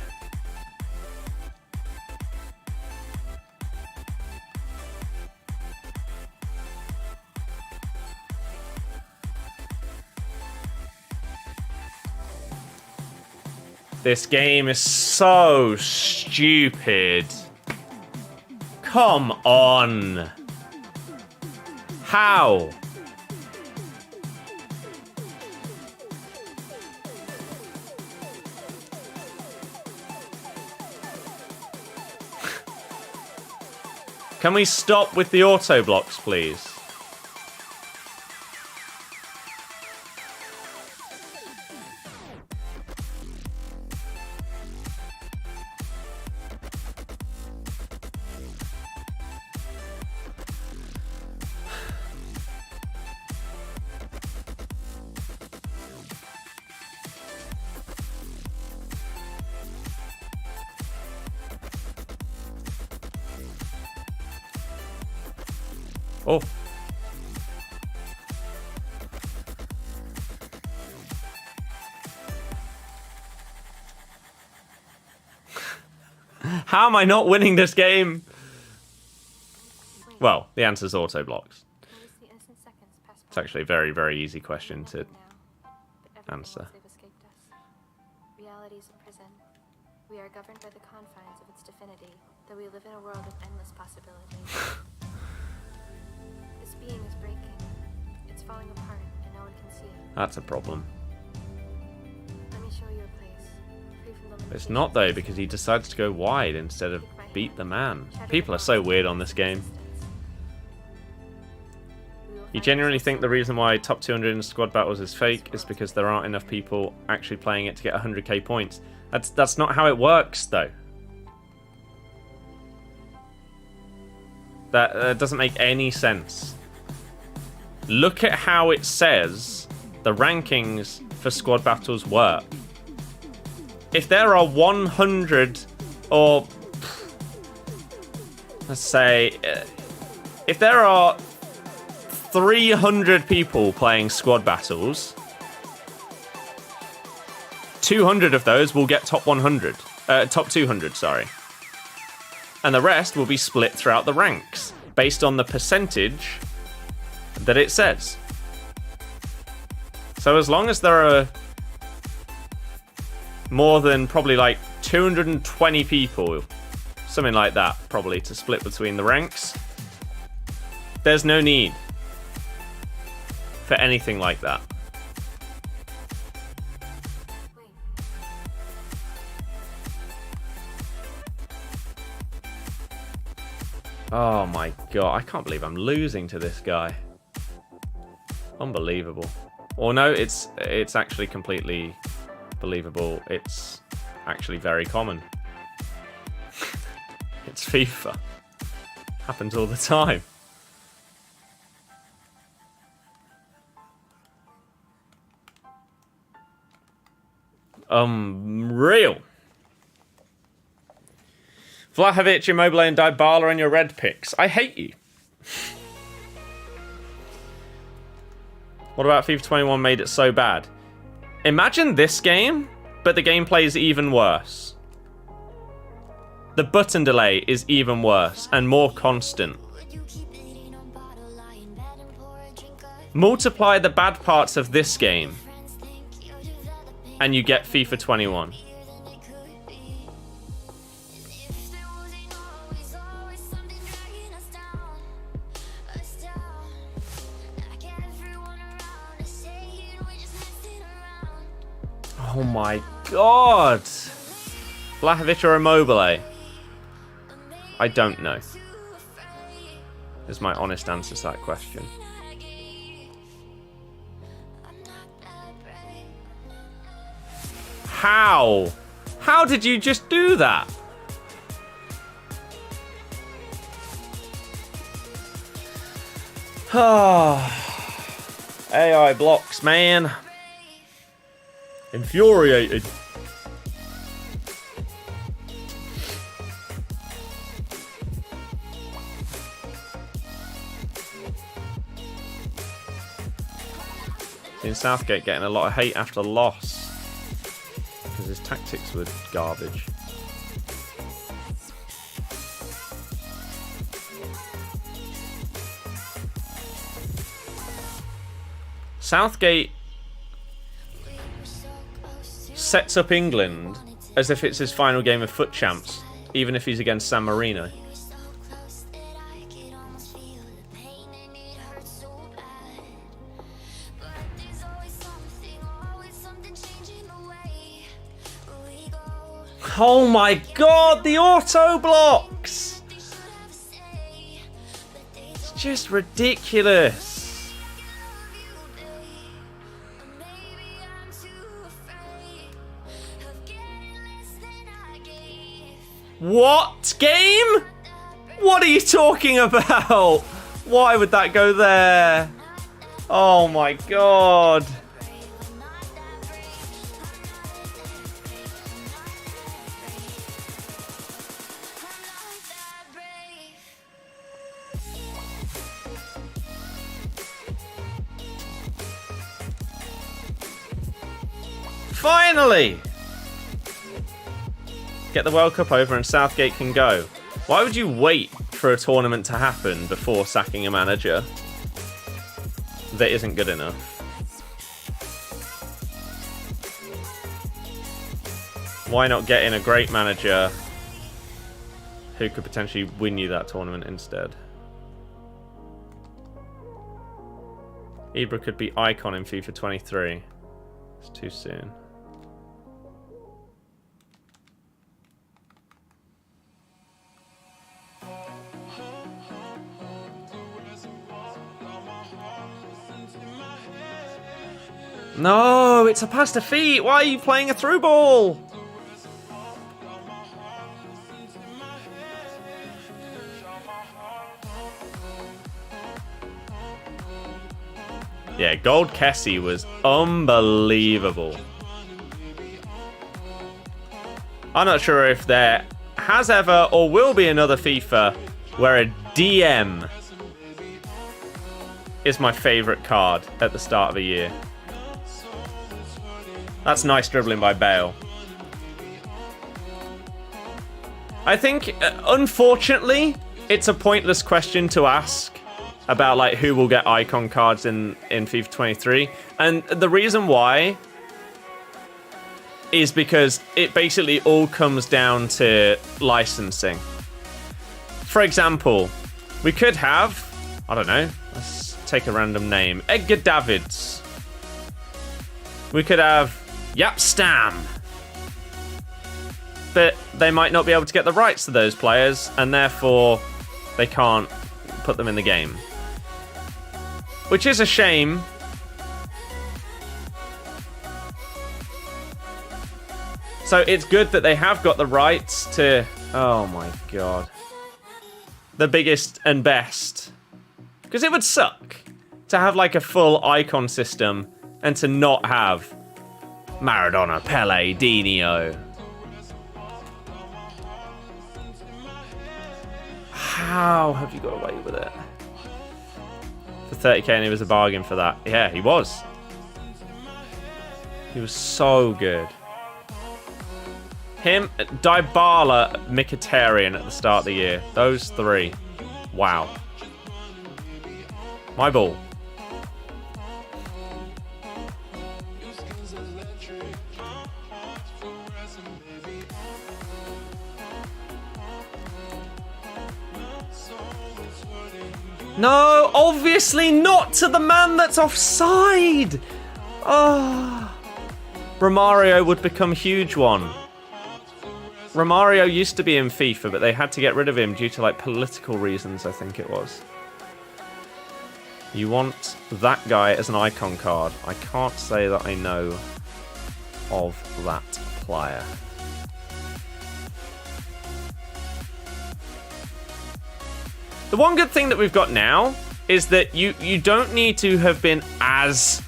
This game is so stupid. Come on. How? Can we stop with the auto blocks, please? Oh. How am I not winning this game? Well, the answer is auto blocks. It's actually a very, very easy question to answer. Reality is a prison. We are governed by the confines of its divinity, though we live in a world of endless possibilities. This being is breaking. It's falling apart, and no one can see it. That's a problem. Let me show you a place, free from the limitations. It's not though, because he decides to go wide instead of beat the man. People are so weird on this game. You genuinely think the reason why top 200 in squad battles is fake is because there aren't enough people actually playing it to get 100k points? That's not how it works though. That doesn't make any sense. Look at how it says the rankings for squad battles work. If there are 100 or let's say if there are 300 people playing squad battles, 200 of those will get top 100, top 200, sorry. And the rest will be split throughout the ranks based on the percentage that it says. So as long as there are more than probably like 220 people, something like that, probably, to split between the ranks, there's no need for anything like that. Oh my god, I can't believe I'm losing to this guy. Unbelievable. Or no, it's actually completely believable. It's actually very common. It's FIFA. Happens all the time. Real. Vlahovic, Immobile, and Dybala in your red picks. I hate you. What about FIFA 21 made it so bad? Imagine this game, but the gameplay is even worse. The button delay is even worse and more constant. Multiply the bad parts of this game, and you get FIFA 21. Oh my god! Vlahovic or Immobile? I don't know. Is my honest answer to that question. How? How did you just do that? AI blocks, man. Infuriated. Seen Southgate getting a lot of hate after the loss because his tactics were garbage. Southgate sets up England as if it's his final game of FUT Champs, even if he's against San Marino. Oh my god, the auto blocks! It's just ridiculous. What? Game? What are you talking about? Why would that go there? Oh my god. Finally! Get the World Cup over and Southgate can go. Why would you wait for a tournament to happen before sacking a manager that isn't good enough? Why not get in a great manager who could potentially win you that tournament instead? Ibra could be icon in FIFA 23. It's too soon. No, it's a pass to feet. Why are you playing a through ball? Yeah, Gold Kessie was unbelievable. I'm not sure if there has ever or will be another FIFA where a DM is my favorite card at the start of a year. That's nice dribbling by Bale. I think, unfortunately, it's a pointless question to ask about like who will get icon cards in FIFA 23. And the reason why is because it basically all comes down to licensing. For example, we could have, I don't know, let's take a random name, Edgar Davids. We could have Yapstam. But they might not be able to get the rights to those players, and therefore they can't put them in the game. Which is a shame. So it's good that they have got the rights to, oh my god, the biggest and best. Because it would suck to have like a full icon system and to not have Maradona, Pele, Dino. How have you got away with it? For 30k, and he was a bargain for that. Yeah, he was. He was so good. Him, Dybala, Mkhitaryan at the start of the year. Those three. Wow. My ball. No, obviously not to the man that's offside. Oh. Romario would become huge one. Romario used to be in FIFA, but they had to get rid of him due to like political reasons, I think it was. You want that guy as an icon card. I can't say that I know of that player. The one good thing that we've got now is that you don't need to have been as...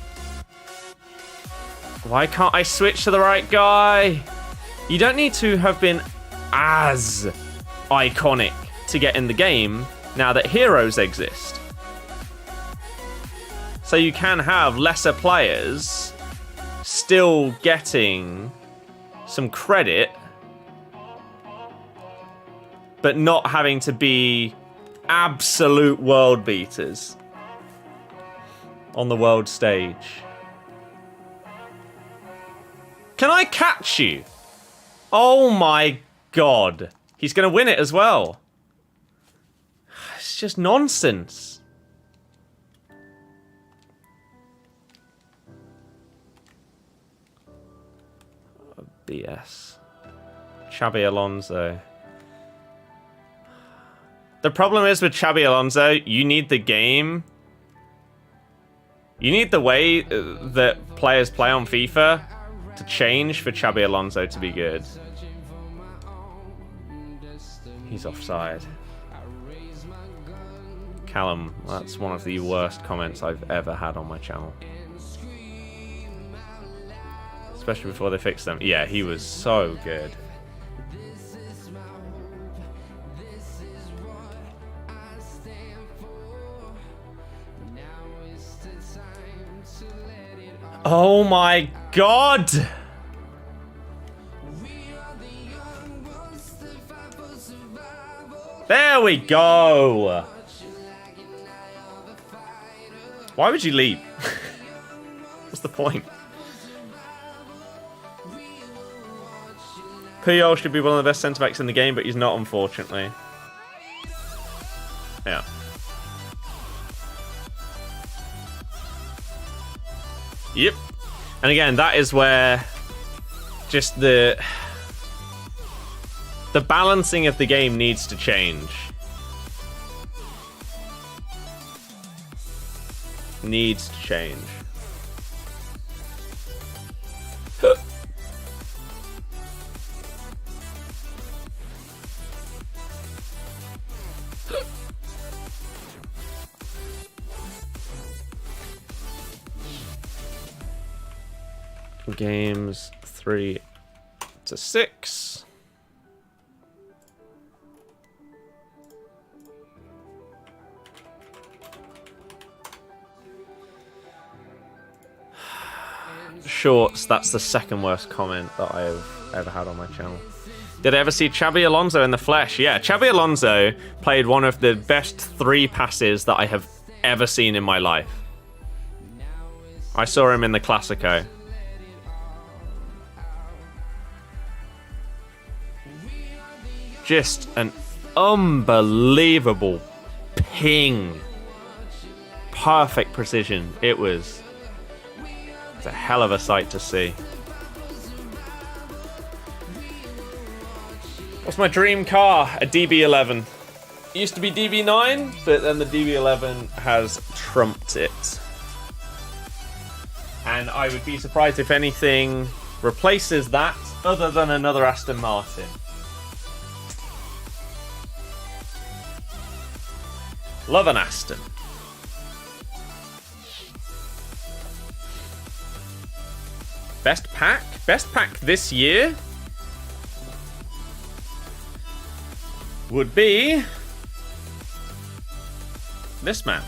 Why can't I switch to the right guy? You don't need to have been as iconic to get in the game now that heroes exist. So you can have lesser players still getting some credit, but not having to be absolute world beaters on the world stage. Can I catch you? Oh my god. He's going to win it as well. It's just nonsense. BS. Xabi Alonso. The problem is with Xabi Alonso, you need the game. You need the way that players play on FIFA to change for Xabi Alonso to be good. He's offside. Callum, that's one of the worst comments I've ever had on my channel. Especially before they fixed them. Yeah, he was so good. Oh my god! There we go! Why would you leap? What's the point? Puyol should be one of the best centre-backs in the game, but he's not, unfortunately. Yeah. Yep. And again, that is where just the balancing of the game needs to change. Needs to change. games 3 to 6. Shorts, that's the second worst comment that I have ever had on my channel. Did I ever see Xabi Alonso in the flesh? Yeah, Xabi Alonso played one of the best 3 passes that I have ever seen in my life. I saw him in the Classico. Just an unbelievable ping. Perfect precision. It's a hell of a sight to see. What's my dream car? A DB11. It used to be DB9, but then the DB11 has trumped it. And I would be surprised if anything replaces that other than another Aston Martin. Love an Aston. Best pack? Best pack this year would be this man.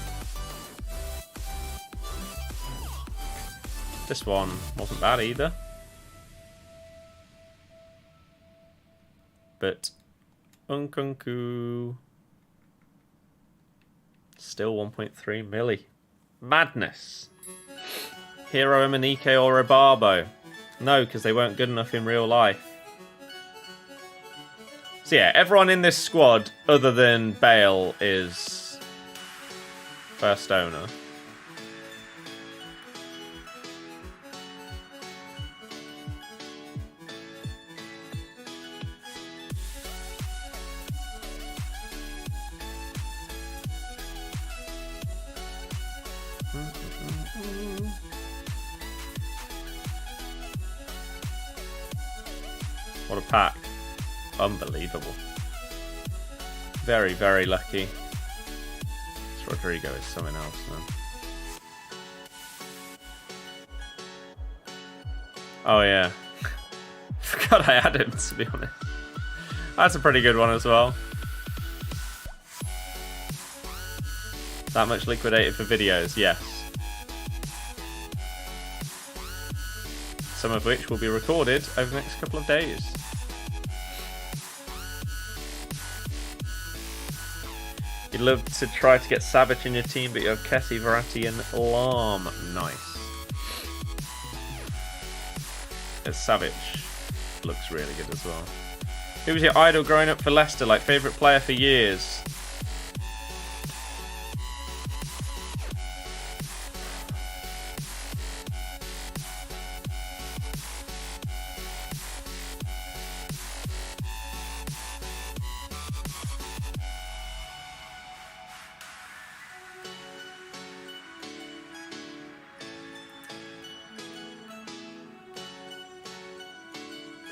This one wasn't bad either. But Unkunku still 1.3 milli. Madness. Hero Emanike or Rababo? No, because they weren't good enough in real life. So yeah, everyone in this squad other than Bale is first owner. What a pack. Unbelievable. Very, very lucky. This Rodrigo is something else, man. Oh, yeah. Forgot I had him, to be honest. That's a pretty good one as well. That much liquidated for videos, yes. Some of which will be recorded over the next couple of days. You'd love to try to get Savic in your team, but you have Kessie, Verratti, and Lahm. Nice. Savic looks really good as well. Who was your idol growing up for Leicester? Like, favourite player for years?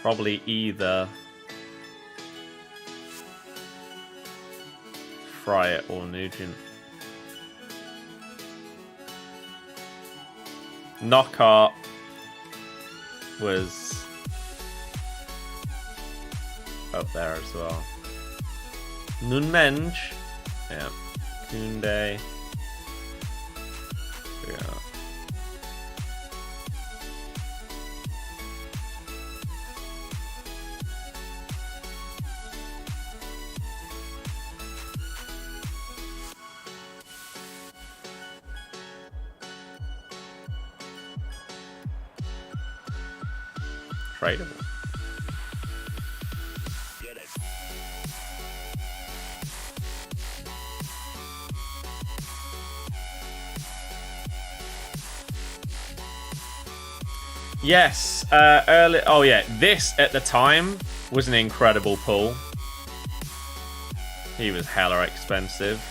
Probably either Fryatt or Nugent. Knockout was up there as well. Nunmenge, yeah. Koundé, yeah. Tradable. Yes, early. Oh yeah, this at the time was an incredible pull. He was hella expensive,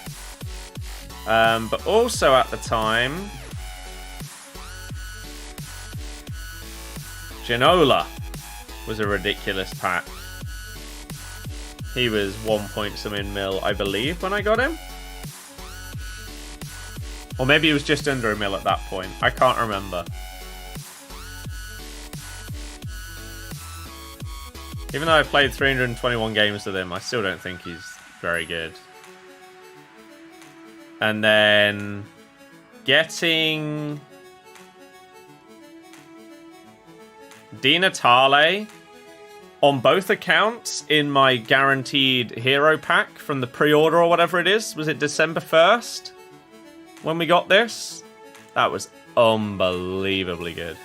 but also at the time, Ginola was a ridiculous pack. He was 1 point something mil, I believe, when I got him. Or maybe he was just under a mil at that point. I can't remember. Even though I've played 321 games with him, I still don't think he's very good. And then getting Di Natale on both accounts in my guaranteed hero pack from the pre-order or whatever it is. Was it December 1st when we got this? That was unbelievably good.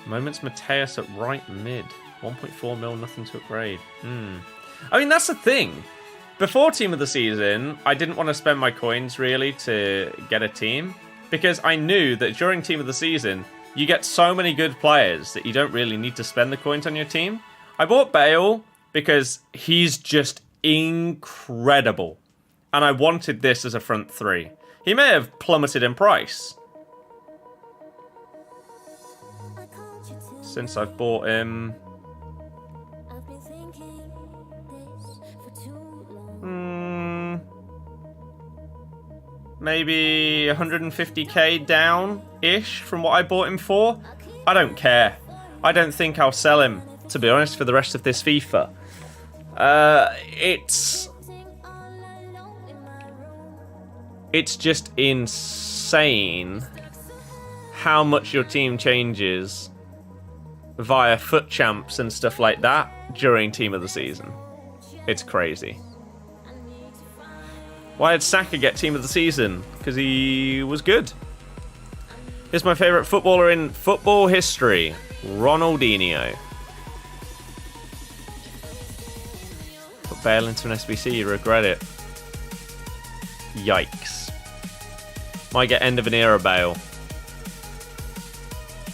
Moments Mateus at right mid. 1.4 mil, nothing to upgrade. I mean, that's the thing. Before Team of the Season, I didn't want to spend my coins, really, to get a team. Because I knew that during Team of the Season, you get so many good players that you don't really need to spend the coins on your team. I bought Bale because he's just incredible. And I wanted this as a front three. He may have plummeted in price since I've bought him. Maybe 150k down-ish from what I bought him for. I don't care. I don't think I'll sell him, to be honest, for the rest of this FIFA. It's just insane how much your team changes via FUT champs and stuff like that during Team of the Season. It's crazy. Why did Saka get Team of the Season? Because he was good. Here's my favourite footballer in football history, Ronaldinho. Put Bale into an SBC, you regret it. Yikes. Might get end of an era Bale.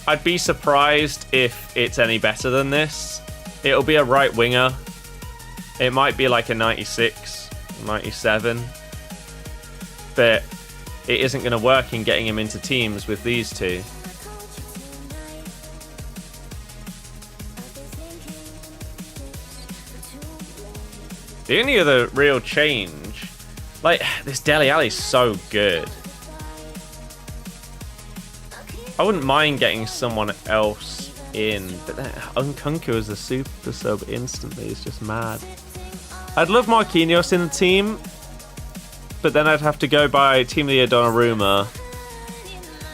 I'd be surprised if it's any better than this. It'll be a right winger. It might be like a 96, 97. But it isn't going to work in getting him into teams with these two. The only other real change, like, this Dele Alli's so good. I wouldn't mind getting someone else in, but then Nkunku as a super sub instantly is just mad. I'd love Marquinhos in the team, but then I'd have to go by Team of the Year Donnarumma,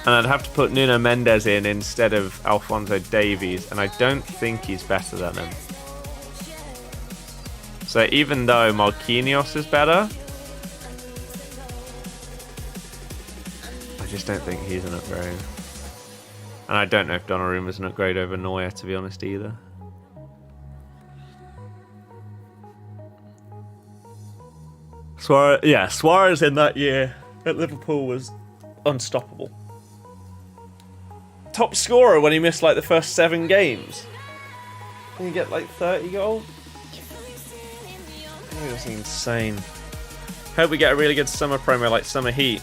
and I'd have to put Nuno Mendes in instead of Alphonso Davies, and I don't think he's better than him. So even though Marquinhos is better, I just don't think he's an upgrade. And I don't know if Donnarumma's an upgrade over Neuer, to be honest, either. Suarez in that year at Liverpool was unstoppable. Top scorer when he missed like the first 7 games. Can you get like 30 goals? It was insane. Hope we get a really good summer promo like Summer Heat.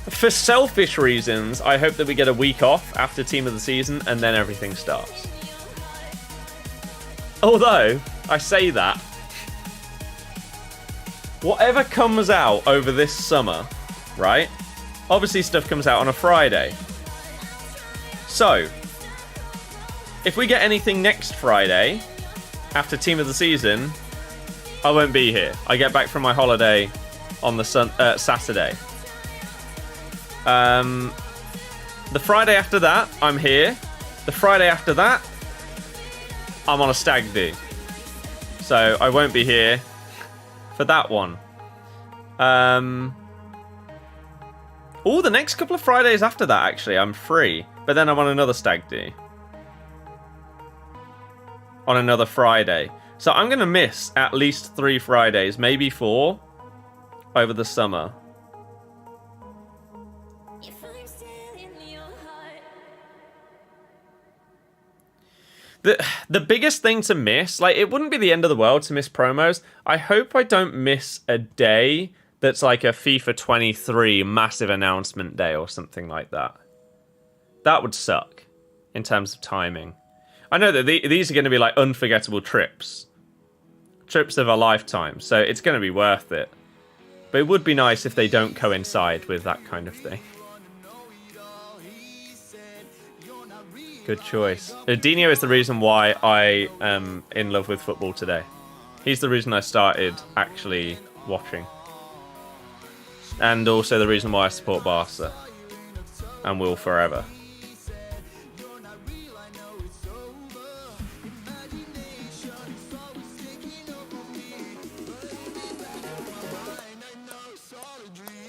For selfish reasons, I hope that we get a week off after Team of the Season and then everything starts. Although, I say that, whatever comes out over this summer, right? Obviously stuff comes out on a Friday. So, if we get anything next Friday, after Team of the Season, I won't be here. I get back from my holiday on the Saturday. The Friday after that, I'm here. The Friday after that, I'm on a stag do. So I won't be here for that one. The next couple of Fridays after that, actually, I'm free. But then I'm on another stag do. On another Friday. So I'm going to miss at least 3 Fridays, maybe 4, over the summer. The biggest thing to miss, like, it wouldn't be the end of the world to miss promos. I hope I don't miss a day that's like a FIFA 23 massive announcement day or something like that. That would suck in terms of timing. I know that these are going to be like unforgettable trips. Trips of a lifetime, so it's going to be worth it. But it would be nice if they don't coincide with that kind of thing. Good choice. Dino is the reason why I am in love with football today. He's the reason I started actually watching. And also the reason why I support Barca. And will forever.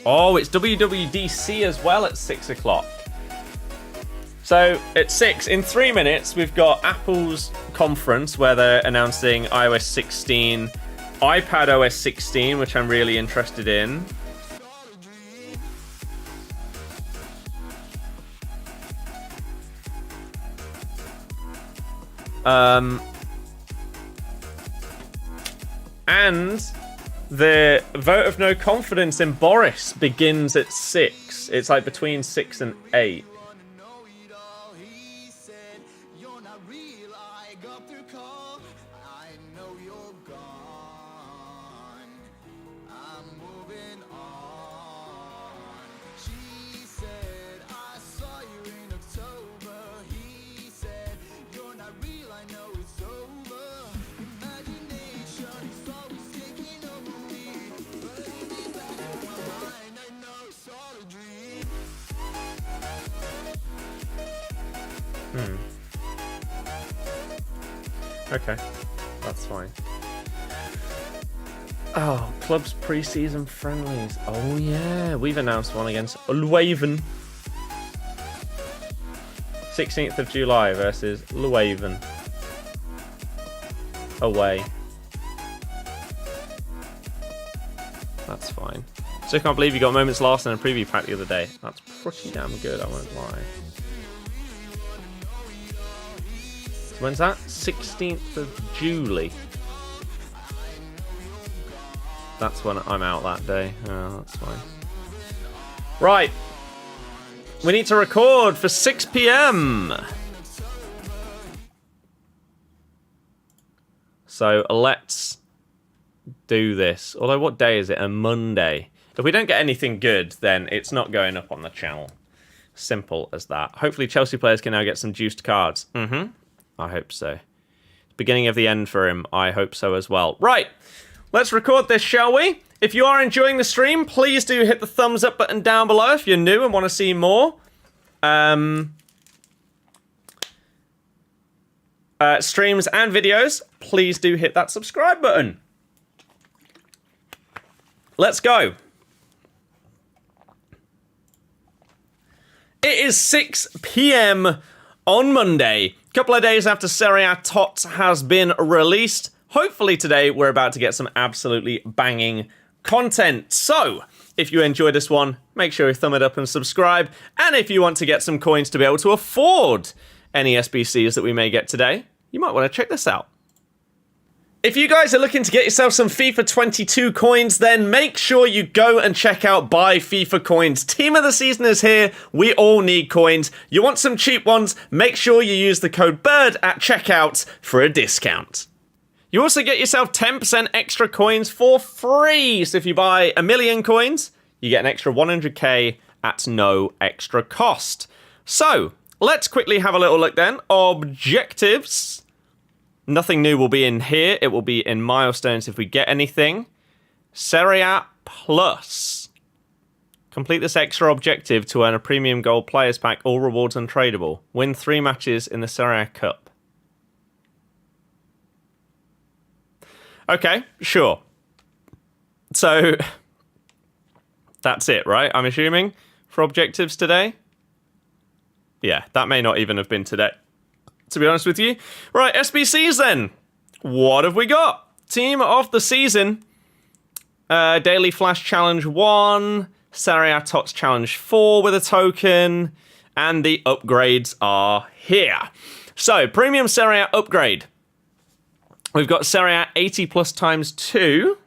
Oh, it's WWDC as well at 6 o'clock. So at 6, in 3 minutes, we've got Apple's conference where they're announcing iOS 16, iPad OS 16, which I'm really interested in. And the vote of no confidence in Boris begins at 6. It's like between 6 and 8. Okay, that's fine. Oh, club's pre-season friendlies. Oh yeah, we've announced one against Leuven. 16th of July versus Leuven. Away. That's fine. So I can't believe you got moments last in a preview pack the other day. That's pretty damn good, I won't lie. When's that? 16th of July. That's when I'm out that day. Oh, that's fine. Right. We need to record for 6 p.m. So let's do this. Although, what day is it? A Monday. If we don't get anything good, then it's not going up on the channel. Simple as that. Hopefully Chelsea players can now get some juiced cards. I hope so. Beginning of the end for him. I hope so as well. Right. Let's record this, shall we? If you are enjoying the stream, please do hit the thumbs up button down below if you're new and want to see more. Streams and videos, please do hit that subscribe button. Let's go. It is 6 p.m. on Monday. A couple of days after Serie TOTS has been released. Hopefully today we're about to get some absolutely banging content. So, if you enjoyed this one, make sure you thumb it up and subscribe. And if you want to get some coins to be able to afford any SBCs that we may get today, you might want to check this out. If you guys are looking to get yourself some FIFA 22 coins, then make sure you go and check out Buy FIFA Coins. Team of the season is here. We all need coins. You want some cheap ones? Make sure you use the code BIRD at checkout for a discount. You also get yourself 10% extra coins for free. So if you buy 1 million coins, you get an extra 100k at no extra cost. So let's quickly have a little look then. Objectives. Nothing new will be in here. It will be in milestones if we get anything. Serie Plus. Complete this extra objective to earn a premium gold players pack. All rewards untradeable. Win 3 matches in the Serie Cup. Okay, sure. So, that's it, right? I'm assuming, for objectives today? Yeah, that may not even have been today, to be honest with you. Right, SBCs then. What have we got? Team of the season. Daily Flash Challenge 1. Serie TOTS Challenge 4 with a token. And the upgrades are here. So, Premium Serie upgrade. We've got Serie 80 plus times 2.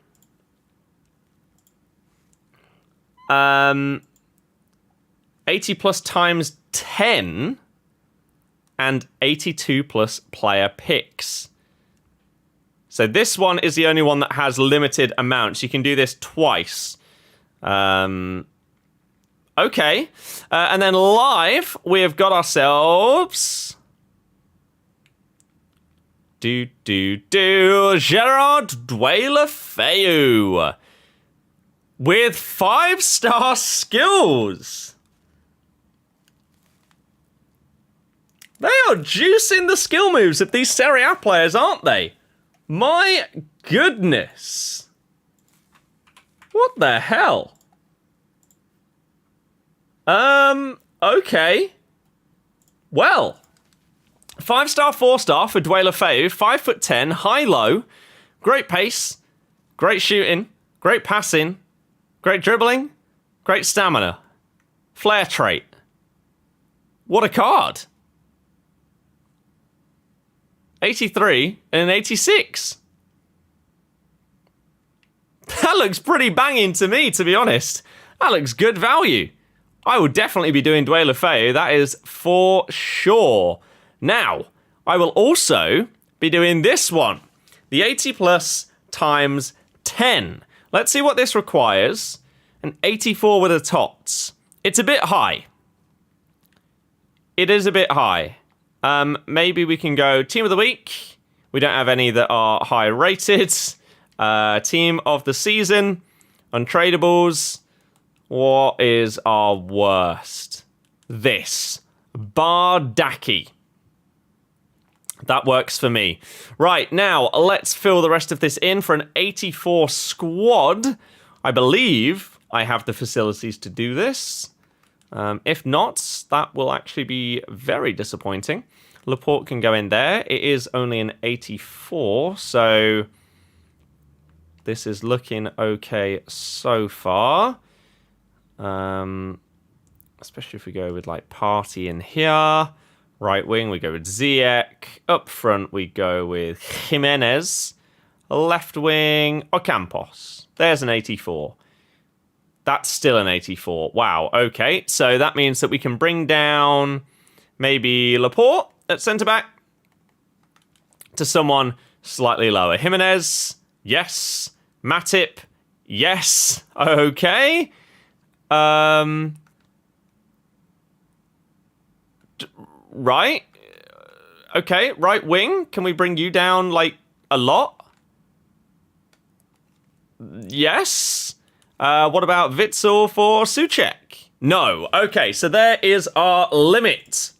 80 plus times 10. And 82 plus player picks. So this one is the only one that has limited amounts. You can do this twice. Okay. And then live, we have got ourselves Gerard Deulofeu with 5-star skills. They are juicing the skill moves of these Serie A players, aren't they? My goodness. What the hell? Okay. Well, 5-star, 4-star for Deulofeu, 5'10", high-low, great pace, great shooting, great passing, great dribbling, great stamina, flair trait. What a card. 83 and an 86. That looks pretty banging to me, to be honest. That looks good value. I will definitely be doing Deulofeu, that is for sure. Now, I will also be doing this one. The 80 plus times 10. Let's see what this requires. An 84 with a TOTS. It's a bit high. It is a bit high. Maybe we can go Team of the Week. We don't have any that are high rated. Team of the Season. Untradables. What is our worst? This. Bardaki. That works for me. Right, now, let's fill the rest of this in for an 84 squad. I believe I have the facilities to do this. If not, that will actually be very disappointing. Laporte can go in there. It is only an 84, so this is looking okay so far. Especially if we go with, like, Partey in here. Right wing, we go with Ziyech. Up front, we go with Jimenez. Left wing, Ocampos. There's an 84. That's still an 84. Wow, okay. So that means that we can bring down maybe Laporte at centre-back to someone slightly lower. Jimenez, yes. Matip, yes. Okay. Right. Okay, right wing. Can we bring you down, like, a lot? Yes. What about Witsel for Souček? No. Okay, so there is our limit.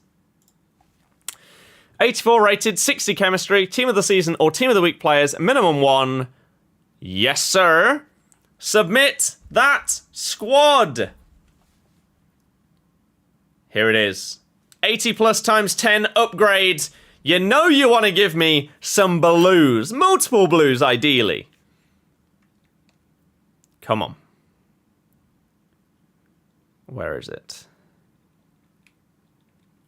84 rated, 60 chemistry, Team of the Season or Team of the Week players, minimum 1. Yes, sir. Submit that squad. Here it is. 80 plus times 10 upgrade. You know you want to give me some blues. Multiple blues, ideally. Come on. Where is it?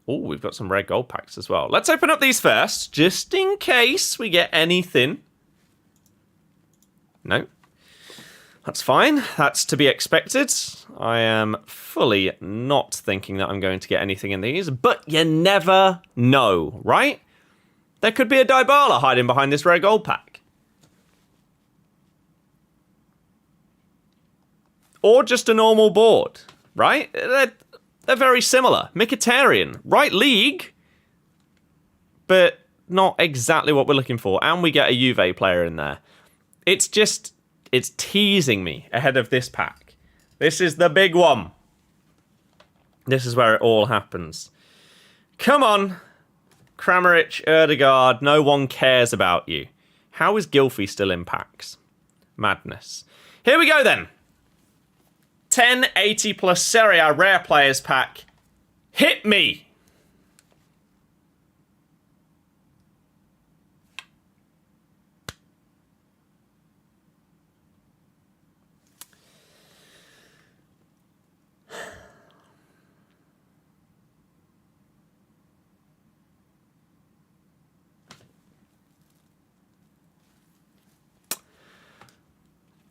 Oh, we've got some red gold packs as well. Let's open up these first, just in case we get anything. No. That's fine. That's to be expected. I am fully not thinking that I'm going to get anything in these, but you never know, right? There could be a Dybala hiding behind this rare gold pack. Or just a normal board, right? They're very similar. Mkhitaryan, right league, but not exactly what we're looking for. And we get a Juve player in there. It's teasing me ahead of this pack. This is the big one. This is where it all happens. Come on. Kramaric, Erdegaard, no one cares about you. How is Gylfi still in packs? Madness. Here we go then. 1080 plus Serie A rare players pack. Hit me.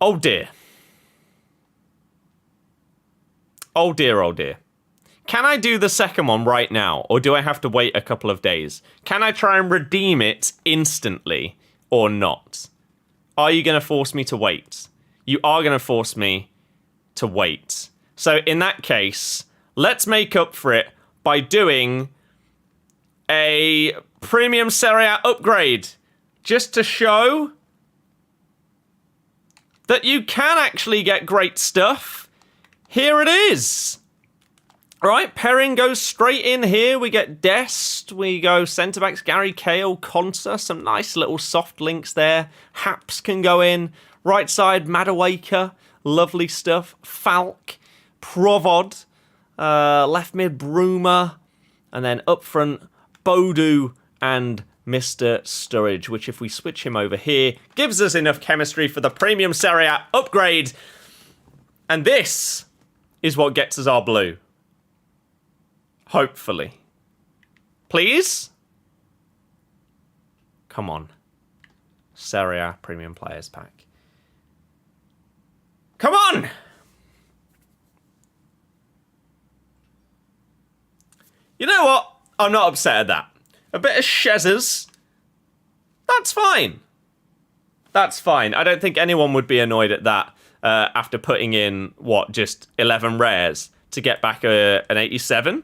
Oh dear. Oh dear, oh dear. Can I do the second one right now, or do I have to wait a couple of days? Can I try and redeem it instantly, or not? Are you going to force me to wait? You are going to force me to wait. So in that case, let's make up for it by doing a premium Serie A upgrade just to show that you can actually get great stuff. Here it is. All right, Perrin goes straight in here. We get Dest. We go centre-backs, Gary Cahill, Consa. Some nice little soft links there. Haps can go in. Right side, Madueke. Lovely stuff. Falk. Provod. Left mid, Bruma. And then up front, Bodu and Mr. Sturridge, which if we switch him over here, gives us enough chemistry for the premium Serie A upgrade. And this is what gets us our blue. Hopefully. Please? Come on. Serie A Premium Players Pack. Come on! You know what? I'm not upset at that. A bit of Shezers. That's fine. That's fine. I don't think anyone would be annoyed at that after putting in, what, just 11 rares to get back an 87?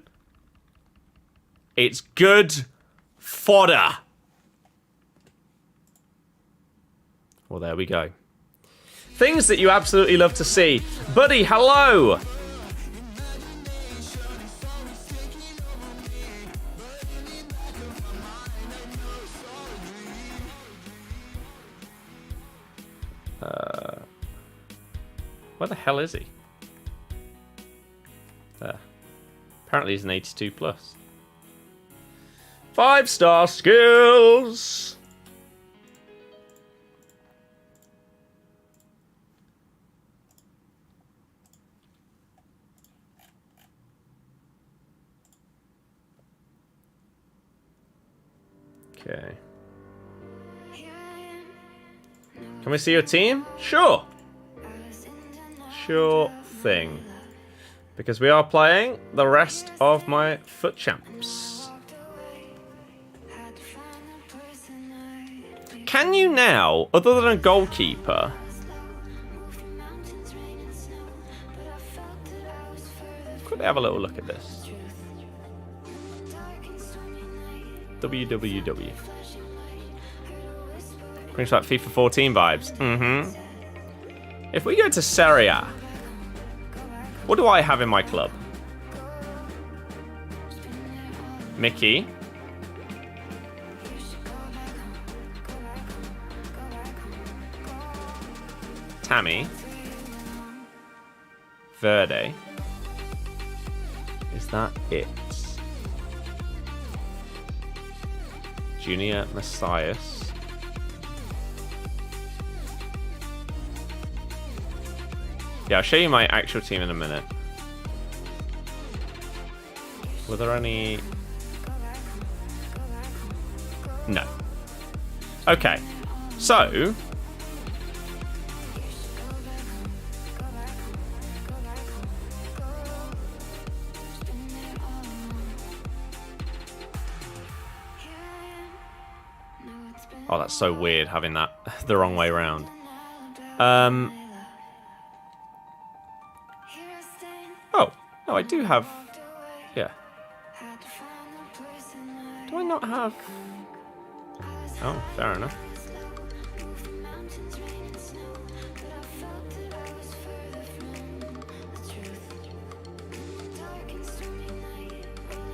It's good fodder. Well, there we go. Things that you absolutely love to see. Buddy, hello. Where the hell is he? There. Apparently he's an 82 plus. 5-star skills. Okay. Can we see your team? Sure. Sure thing. Because we are playing the rest of my FUT champs. Can you now, other than a goalkeeper, quickly have a little look at this. www. Brings back FIFA 14 vibes. If we go to Serie A, what do I have in my club? Mickey. Tammy. Verde. Is that it? Junior Messias. Yeah, I'll show you my actual team in a minute. Were there any... No. Okay. So... Oh, that's so weird having that the wrong way around. Oh, no, I do have... Yeah. Do I not have... Oh, fair enough.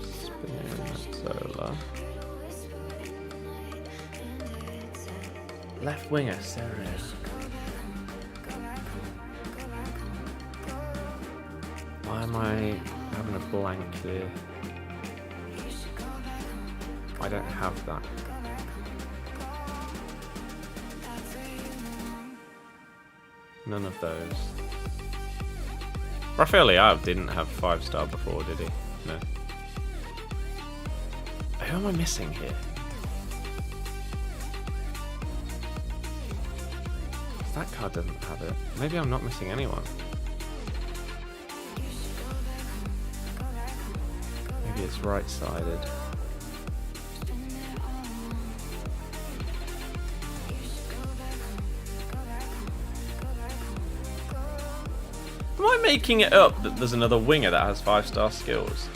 Spinazzola. Left winger, Serie. Why am I having a blank here? I don't have that. None of those. Rafael Leao didn't have 5-star before, did he? No. Who am I missing here? That card doesn't have it. Maybe I'm not missing anyone. Maybe it's right-sided. Am I making it up that there's another winger that has 5-star skills?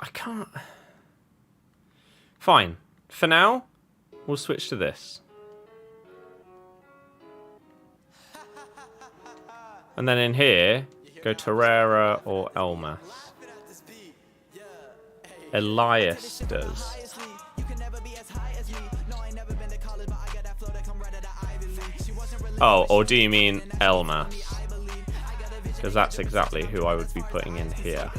I can't. Fine. For now, we'll switch to this. And then in here, go Torreira or Elmas. Elias does. Oh, or do you mean Elmas? Because that's exactly who I would be putting in here.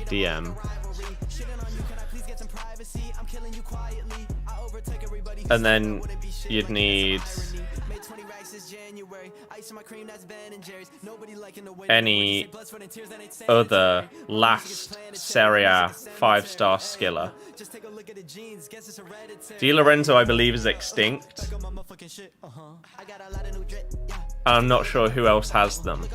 DM. And then you'd need any other last Serie 5-star skiller. Di Lorenzo, I believe, is extinct. I'm not sure who else has them.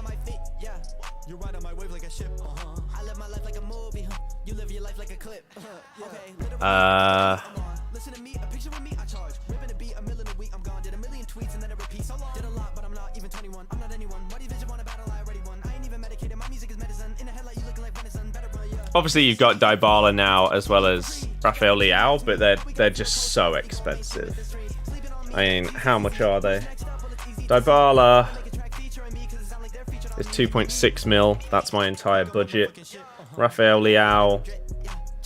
Obviously, you've got Dybala now as well as Rafael Leao, but they're just so expensive. I mean, how much are they? Dybala is 2.6 mil. That's my entire budget. Rafael Leao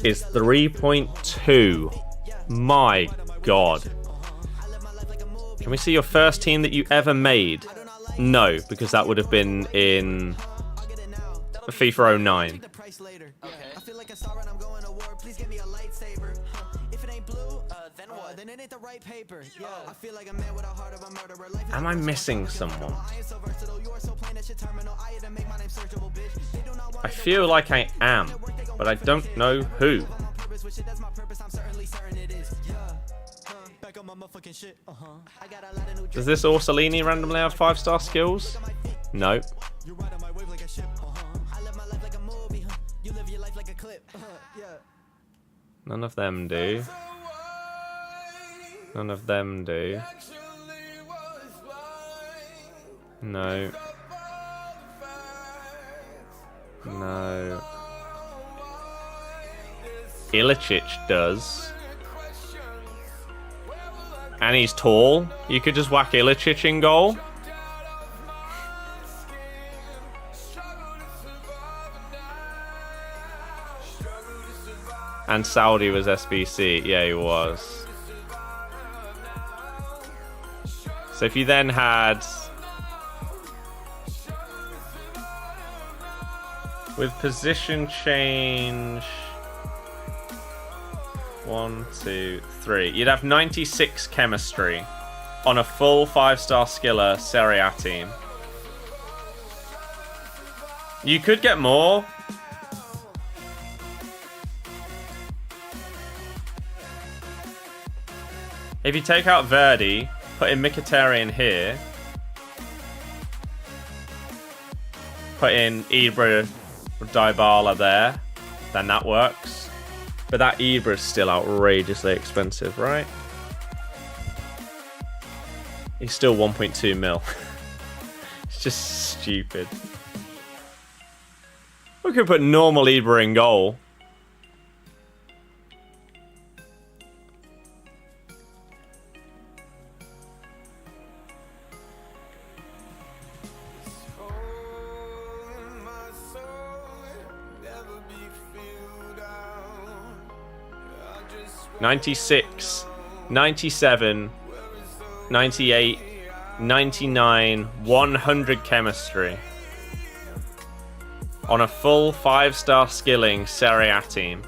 is 3.2. My God. Can we see your first team that you ever made? No, because that would have been in FIFA 09. Am I missing someone? I feel like I am, but I don't know who. Does this Orsolini randomly have 5-star skills? No. None of them do. None of them do. No. No. Ilicic does. And he's tall. You could just whack Ilicic in goal. And Saudi was SBC. Yeah, he was. So if you then had... with position change... 1, 2, 3. You'd have 96 chemistry on a full 5-star skiller Serie A team. You could get more. If you take out Birdie, put in Mkhitaryan here, put in Ibra or Dybala there, then that works. But that Ibra is still outrageously expensive, right? He's still 1.2 mil. It's just stupid. We could put normal Ibra in goal. '96, 97, 98, 99, 100 chemistry on a full 5-star skilling Serie A team.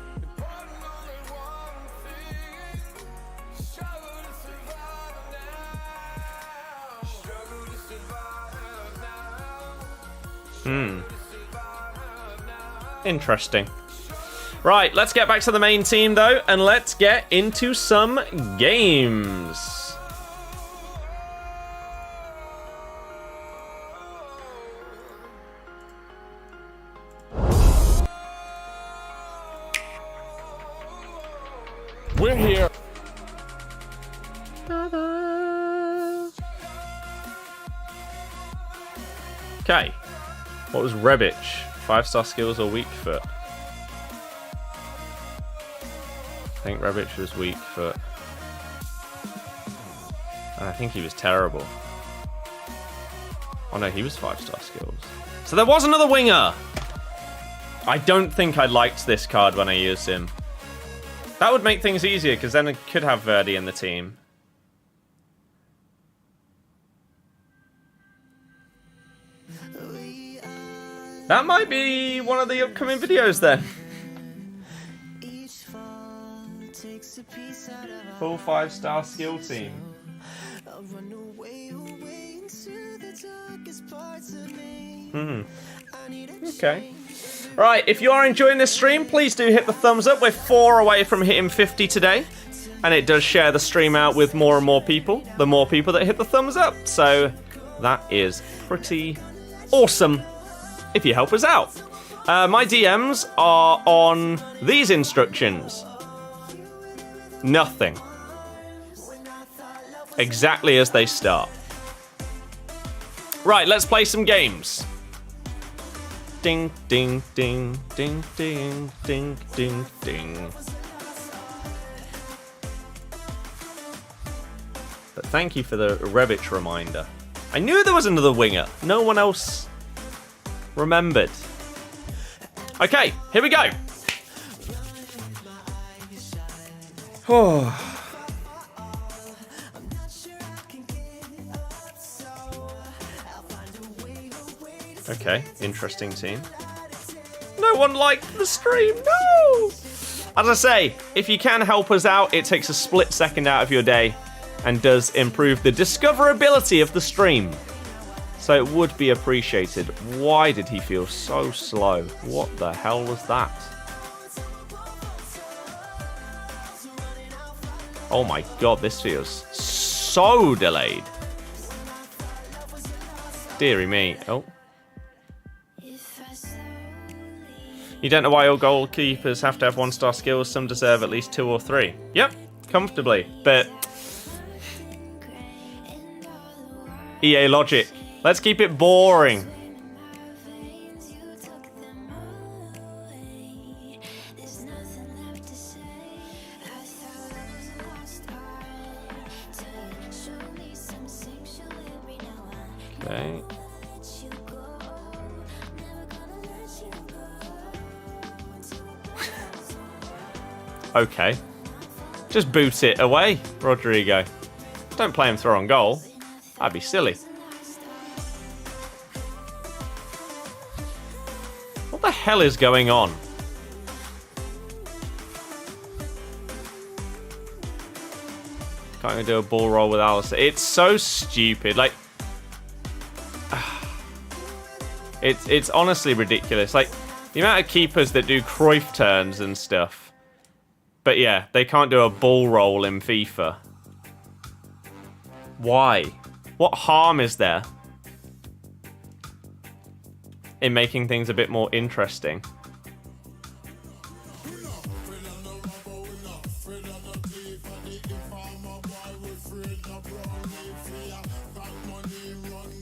Interesting. Right, let's get back to the main team, though, and let's get into some games. We're here. Okay. What was Rebic? 5-star skills or weak foot? I think Rebic was weak foot. And I think he was terrible. Oh no, he was 5-star skills. So there was another winger! I don't think I liked this card when I used him. That would make things easier, because then I could have Birdie in the team. That might be one of the upcoming videos then. Full 5-star skill team. Okay. Right, if you are enjoying this stream, please do hit the thumbs up. We're 4 away from hitting 50 today. And it does share the stream out with more and more people. The more people that hit the thumbs up. So that is pretty awesome if you help us out. My DMs are on these instructions. Nothing. Exactly as they start. Right, let's play some games. Ding, ding, ding, ding, ding, ding, ding, ding. But thank you for the Rebic reminder. I knew there was another winger. No one else remembered. Okay, here we go. Okay, interesting team. No one liked the stream, no! As I say, if you can help us out, it takes a split second out of your day and does improve the discoverability of the stream. So it would be appreciated. Why did he feel so slow? What the hell was that? Oh my god, this feels so delayed. Deary me. Oh. You don't know why all goalkeepers have to have 1-star skills. Some deserve at least 2 or 3. Yep, comfortably. But EA logic. Let's keep it boring. Okay. Okay. Just boot it away, Rodrigo. Don't play him throw on goal. That'd be silly. What the hell is going on? Can't even do a ball roll with Alistair. It's so stupid. Like, it's honestly ridiculous. Like, the amount of keepers that do Cruyff turns and stuff. But yeah, they can't do a ball roll in FIFA. Why? What harm is there in making things a bit more interesting?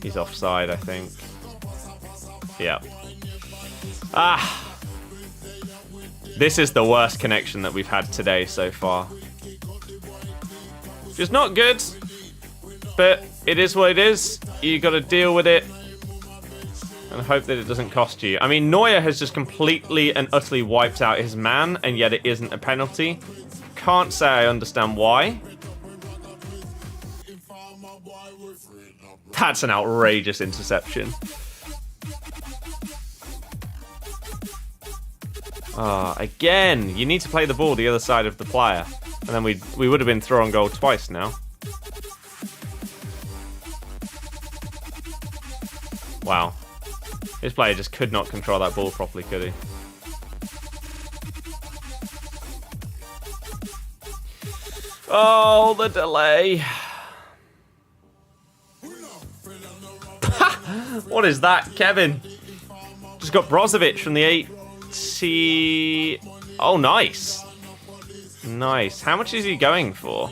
He's offside, I think. Yeah. Ah! This is the worst connection that we've had today so far. Just not good, but it is what it is. You got to deal with it and hope that it doesn't cost you. I mean, Neuer has just completely and utterly wiped out his man, and yet it isn't a penalty. Can't say I understand why. That's an outrageous interception. Again, you need to play the ball the other side of the player. And then we would have been thrown on goal twice now. Wow. This player just could not control that ball properly, could he? Oh, the delay. What is that, Kevin? Just got Brozovic from the 80... Oh, nice. Nice. How much is he going for?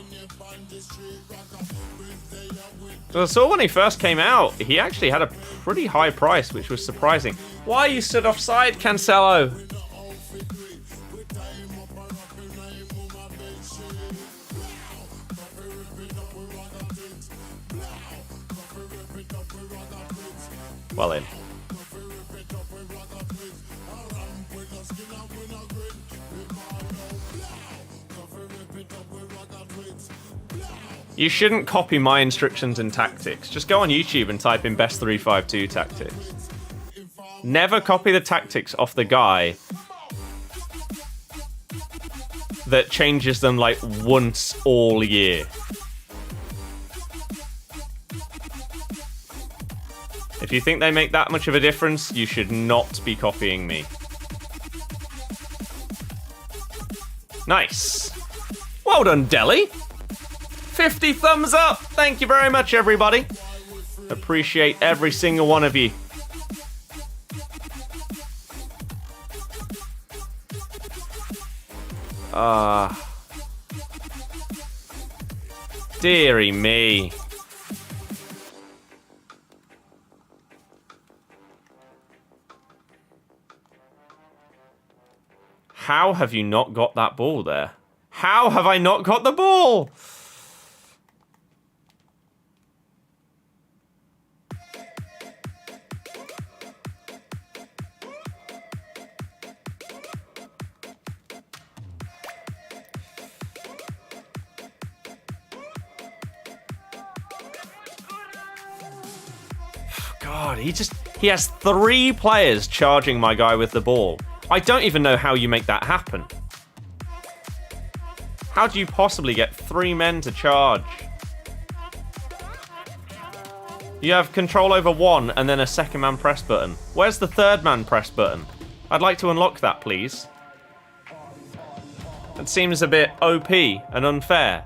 I saw when he first came out, he actually had a pretty high price, which was surprising. Why you stood offside, Cancelo? Well in. You shouldn't copy my instructions and tactics. Just go on YouTube and type in best 3-5-2 tactics. Never copy the tactics off the guy that changes them like once all year. If you think they make that much of a difference, you should not be copying me. Nice. Well done, Delhi. 50 thumbs up. Thank you very much, everybody. Appreciate every single one of you. Dearie me. How have you not got that ball there? How have I not got the ball? God, he has 3 players charging my guy with the ball. I don't even know how you make that happen. How do you possibly get 3 men to charge? You have control over 1 and then a second man press button. Where's the third man press button? I'd like to unlock that, please. It seems a bit OP and unfair.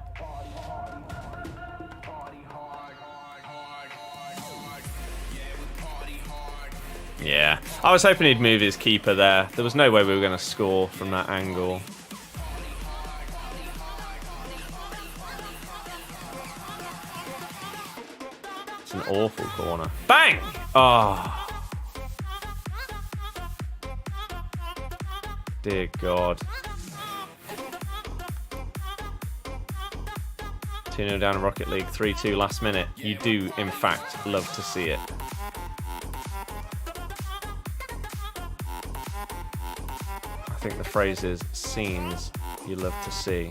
Yeah, I was hoping he'd move his keeper there. There was no way we were going to score from that angle. It's an awful corner. Bang! Oh. Dear God. 2-0 down in Rocket League, 3-2 last minute. You do, in fact, love to see it. I think the phrase is scenes you love to see.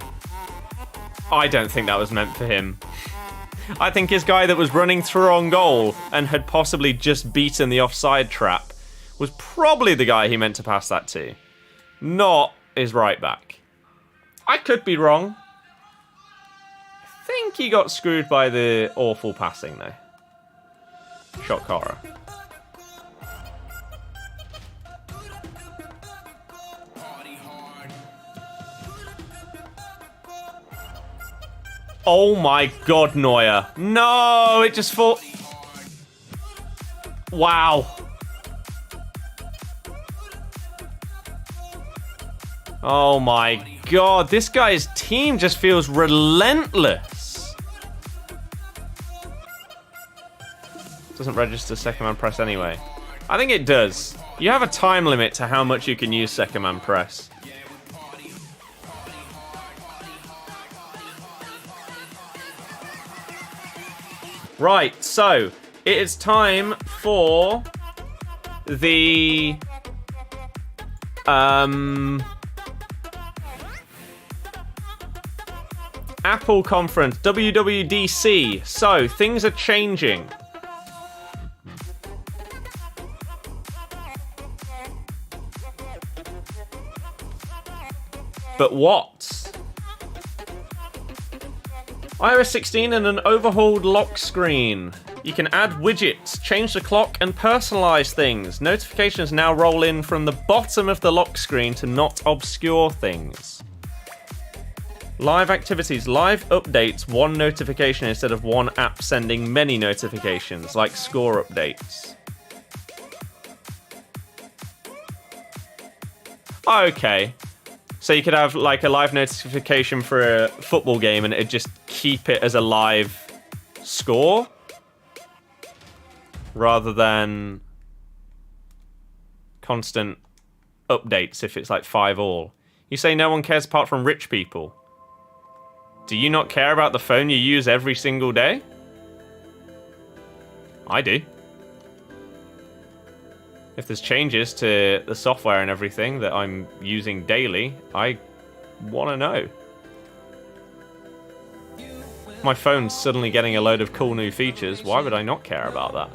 I don't think that was meant for him. I think his guy that was running through on goal and had possibly just beaten the offside trap was probably the guy he meant to pass that to, not his right back. I could be wrong. I think he got screwed by the awful passing though. Shock horror. Oh my God, Neuer. No, it just fall. Wow. Oh my God, this guy's team just feels relentless. Doesn't register second man press anyway. I think it does. You have a time limit to how much you can use second man press. Right, so it is time for the Apple conference, WWDC. So things are changing. But what? iOS 16 and an overhauled lock screen. You can add widgets, change the clock, and personalize things. Notifications now roll in from the bottom of the lock screen to not obscure things. Live activities, live updates, one notification instead of one app sending many notifications, like score updates. Okay. So you could have like a live notification for a football game and it'd just keep it as a live score. rather than constant updates if it's like 5 all. You say no one cares apart from rich people. Do you not care about the phone you use every single day? I do. If there's changes to the software and everything that I'm using daily, I want to know. My phone's suddenly getting a load of cool new features. Why would I not care about that?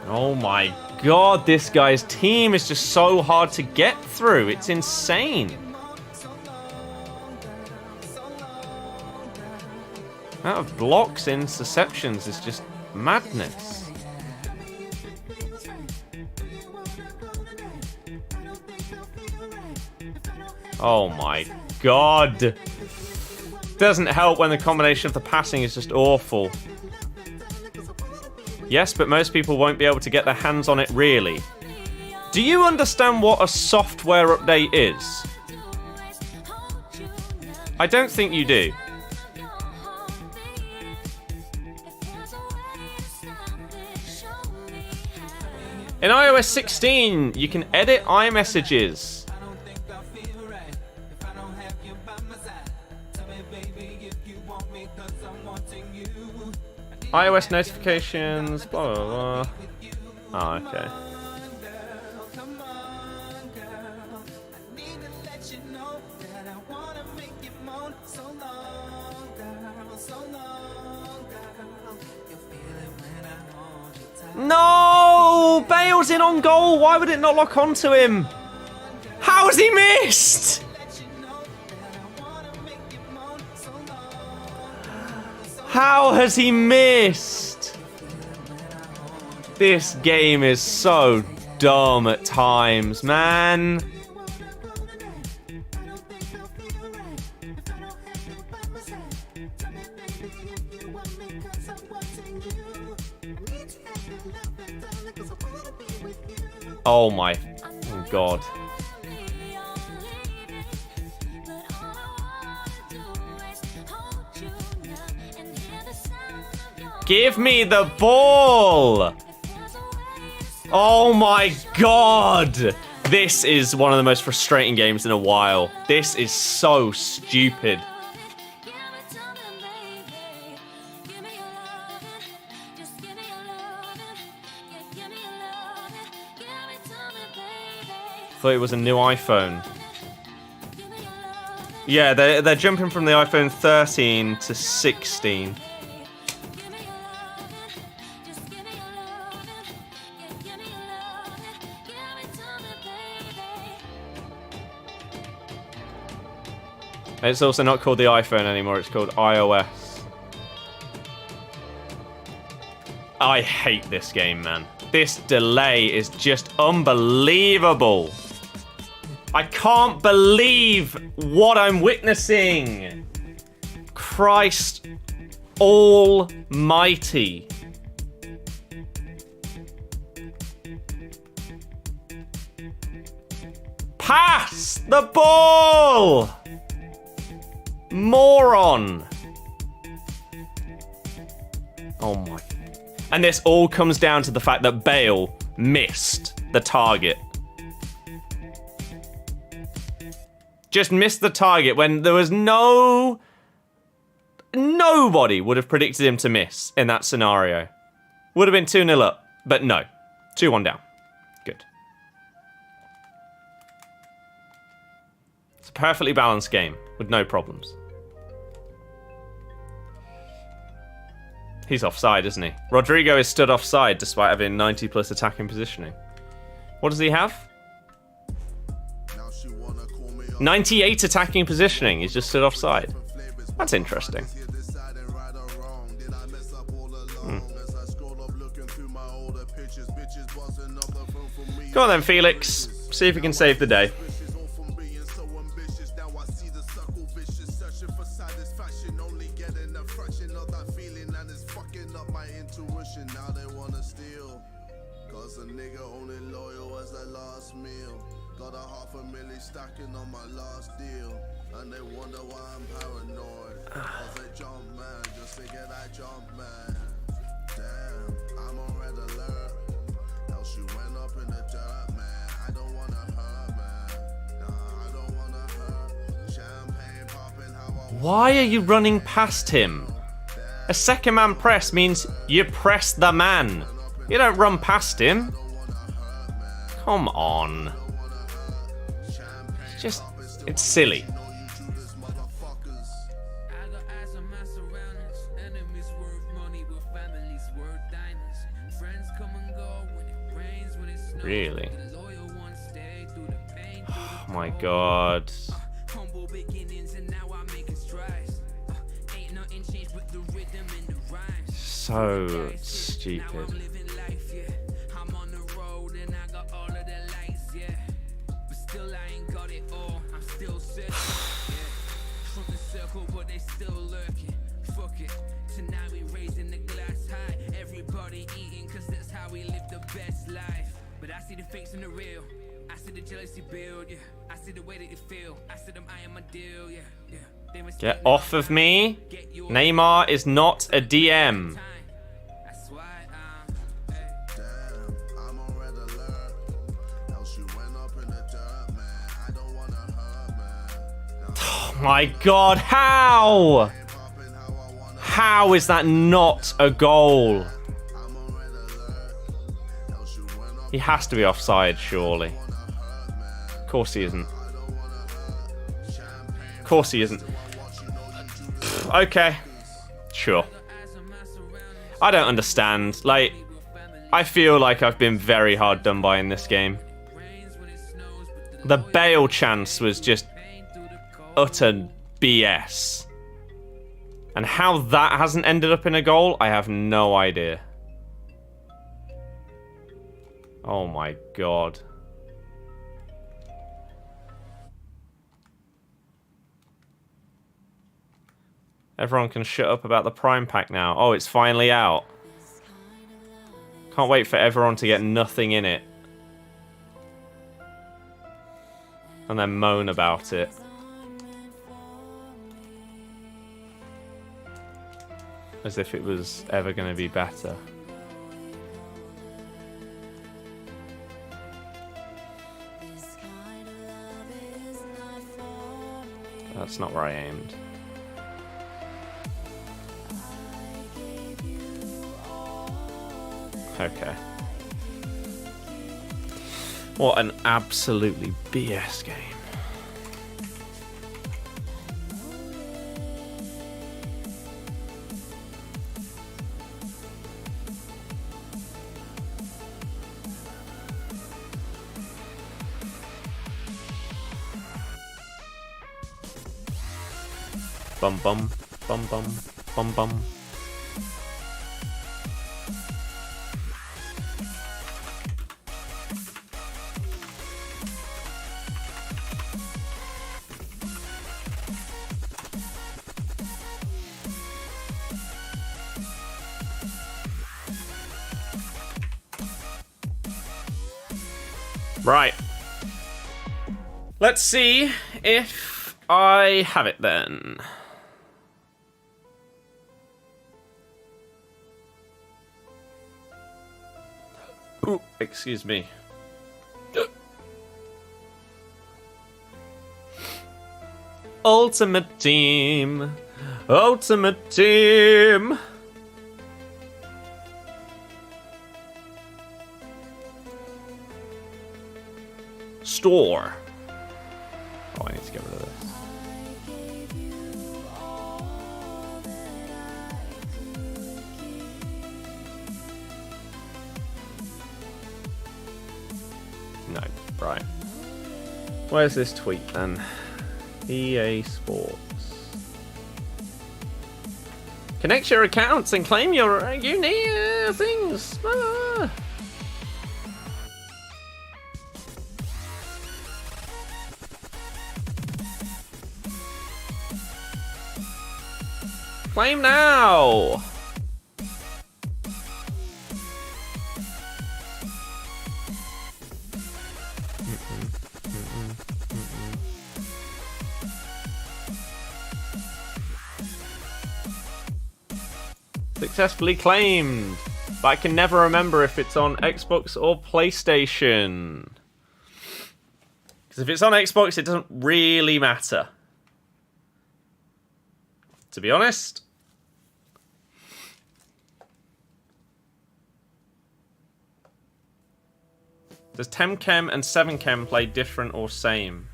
Oh my god, this guy's team is just so hard to get through. It's insane. Amount of blocks, interceptions is just madness. Oh my god. Doesn't help when the combination of the passing is just awful. Yes, but most people won't be able to get their hands on it, really. Do you understand what a software update is? I don't think you do. In iOS 16, you can edit iMessages. iOS notifications, blah, blah, blah. Oh, okay. No! Bale's in on goal. Why would it not lock onto him? How has he missed? How has he missed? This game is so dumb at times, man. Oh my god. Give me the ball! Oh my god! This is one of the most frustrating games in a while. This is so stupid. Thought it was a new iPhone. Yeah, they're jumping from the iPhone 13 to 16. It's also not called the iPhone anymore, it's called iOS. I hate this game, man. This delay is just unbelievable. I can't believe what I'm witnessing. Christ almighty. Pass the ball! Moron. Oh my. And this all comes down to the fact that Bale missed the target. Just missed the target when there was nobody would have predicted him to miss in that scenario. Would have been 2-0 up, but no. 2-1 down. Good. It's a perfectly balanced game with no problems. He's offside, isn't he? Rodrigo is stood offside despite having 90+ attacking positioning. What does he have? 98 attacking positioning. He's just stood offside. That's interesting. Go on then, Felix. See if you can save the day. Cause a nigga only loyal as that last meal. Got a $500,000 stacking on my last deal, and they wonder why I'm paranoid. Of a jump man, just to get that jump man. Damn, I'm on red alert. Else you went up in the dirt, man. I don't wanna hurt, man. Nah, I don't wanna hurt. Champagne popping, how I Why are you running past him? A second man press means you press the man. You don't run past him. Come on. It's silly. Really? Oh my god. So stupid. But I see the fakes and the real. I see the jealousy build, yeah. I see the way that you feel. I see them eyeing my deal, yeah, yeah. Get off of me. Neymar is not a DM. That's why damn, I'm on red alert. Else you went up in the dirt, man. I don't wanna hurt, man. Oh my god, how? How is that not a goal? He has to be offside, surely. Of course he isn't. Of course he isn't. Okay. Sure. I don't understand. Like, I feel like I've been very hard done by in this game. The Bale chance was just utter BS. And how that hasn't ended up in a goal, I have no idea. Oh my god. Everyone can shut up about the Prime Pack now. Oh, it's finally out. Can't wait for everyone to get nothing in it. And then moan about it. As if it was ever going to be better. That's not where I aimed. Okay. What an absolutely BS game. Bum bum, bum bum, bum bum. Right. Let's see if I have it then. Ooh, excuse me. Ultimate Team. Ultimate Team. Store. Oh, I need to get rid of this. No, right. Where's this tweet then? EA Sports. Connect your accounts and claim your unique things. Ah. Claim now! Successfully claimed. But I can never remember if it's on Xbox or PlayStation. Because if it's on Xbox, it doesn't really matter. To be honest. Does 10 chem and 7 chem play different or same?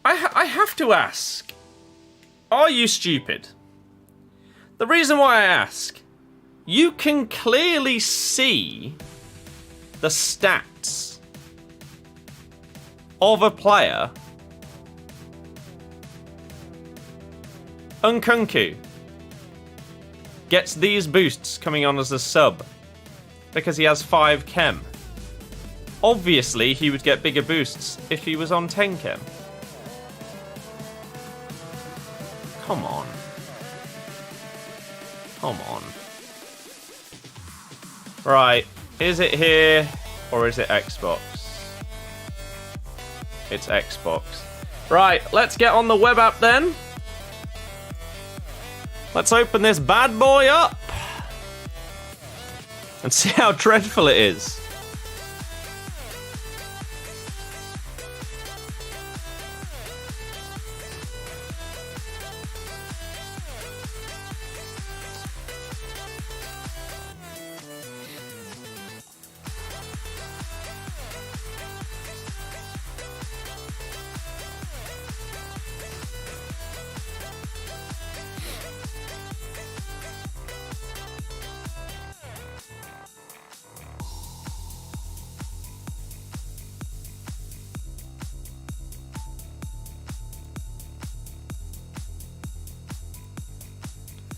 I have to ask. Are you stupid? The reason why I ask, you can clearly see the stats of a player. Nkunku gets these boosts coming on as a sub because he has 5 chem. Obviously, he would get bigger boosts if he was on 10 chem. Come on. Come on. Right. Is it here or is it Xbox? It's Xbox. Right. Let's get on the web app then. Let's open this bad boy up and see how dreadful it is.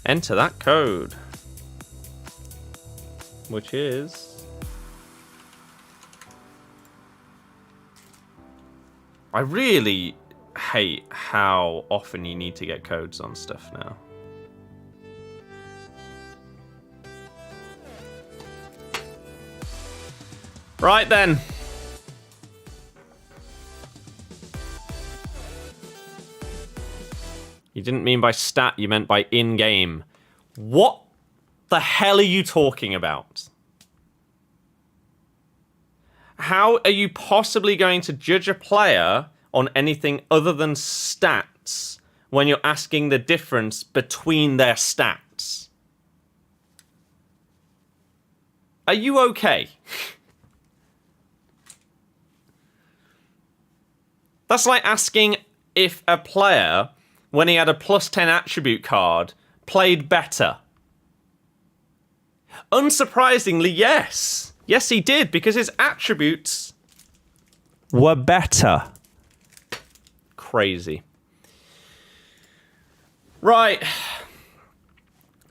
Enter that code, which is... I really hate how often you need to get codes on stuff now. Right then. You didn't mean by stat, you meant by in-game. What the hell are you talking about? How are you possibly going to judge a player on anything other than stats when you're asking the difference between their stats? Are you okay? That's like asking if a player, when he had a +10 attribute card, played better. Unsurprisingly, yes. Yes, he did, because his attributes were better. Crazy. Right.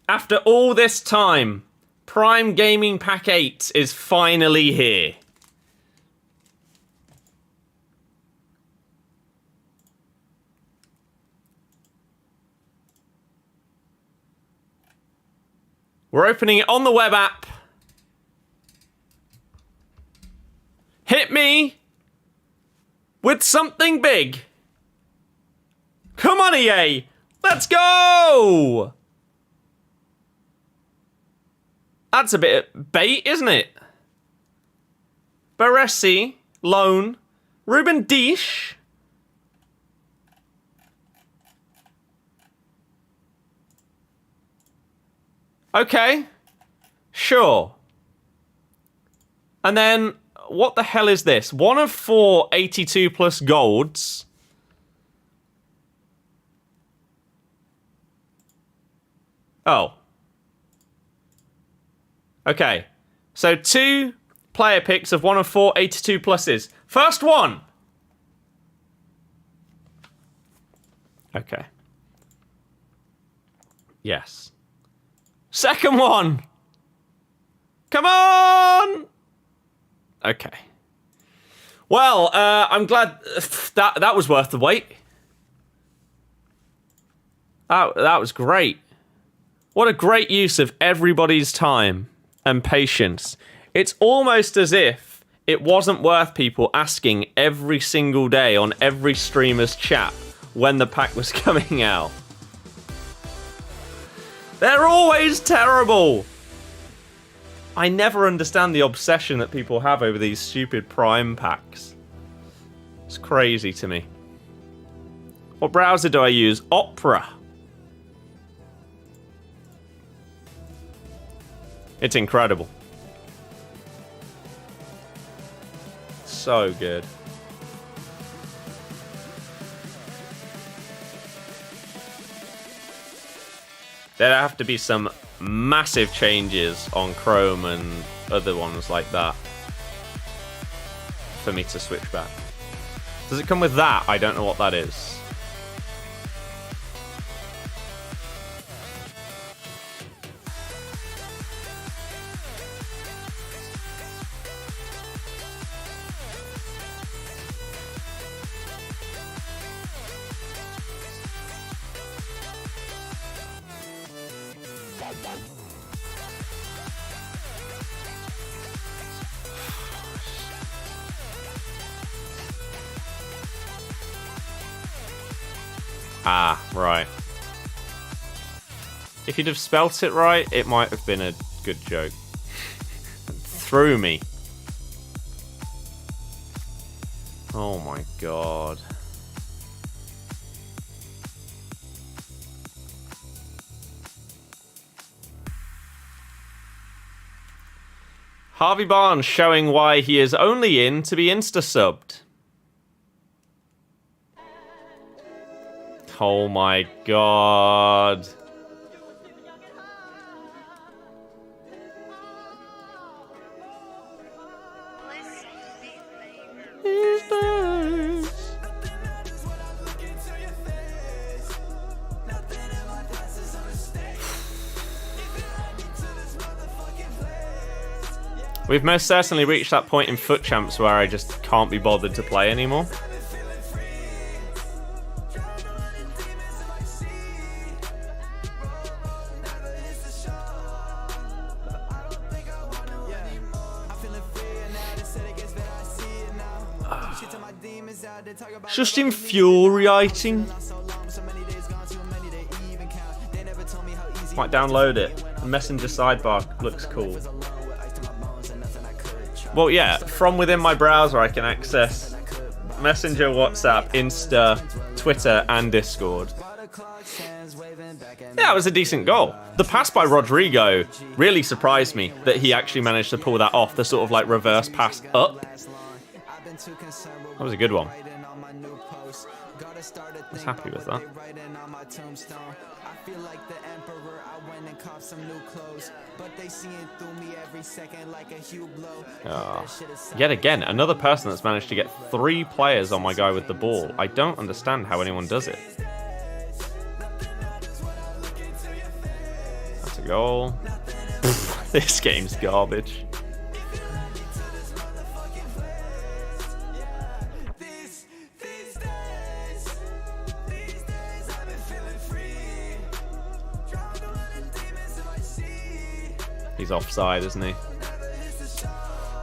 After all this time, Prime Gaming Pack 8 is finally here. We're opening it on the web app. Hit me with something big. Come on, EA. Let's go. That's a bit of bait, isn't it? Baresi, loan. Ruben Dish. Okay, sure. And then, what the hell is this? 1 of 4 82 plus golds. Oh. Okay, so 2 player picks of 1 of 4 82 pluses. First one. Okay. Yes. Second one. Come on. Okay. Well, I'm glad that was worth the wait. That was great. What a great use of everybody's time and patience. It's almost as if it wasn't worth people asking every single day on every streamer's chat when the pack was coming out. They're always terrible. I never understand the obsession that people have over these stupid Prime packs. It's crazy to me. What browser do I use? Opera. It's incredible. So good. There have to be some massive changes on Chrome and other ones like that for me to switch back. Does it come with that? I don't know what that is. Ah, right. If you'd have spelt it right, it might have been a good joke. Through me. Oh my god. Harvey Barnes showing why he is only in to be insta-subbed. Oh my god. We've most certainly reached that point in FUT Champs where I just can't be bothered to play anymore. It's just infuriating. Might download it. The Messenger sidebar looks cool. Well, yeah, from within my browser I can access Messenger, WhatsApp, Insta, Twitter, and Discord. Yeah, it was a decent goal. The pass by Rodrigo really surprised me that he actually managed to pull that off, the sort of like reverse pass up. That was a good one. I was happy with that. Yet again, another person that's managed to get 3 players on my guy with the ball. I don't understand how anyone does it. That's a goal. This game's garbage. He's offside, isn't he?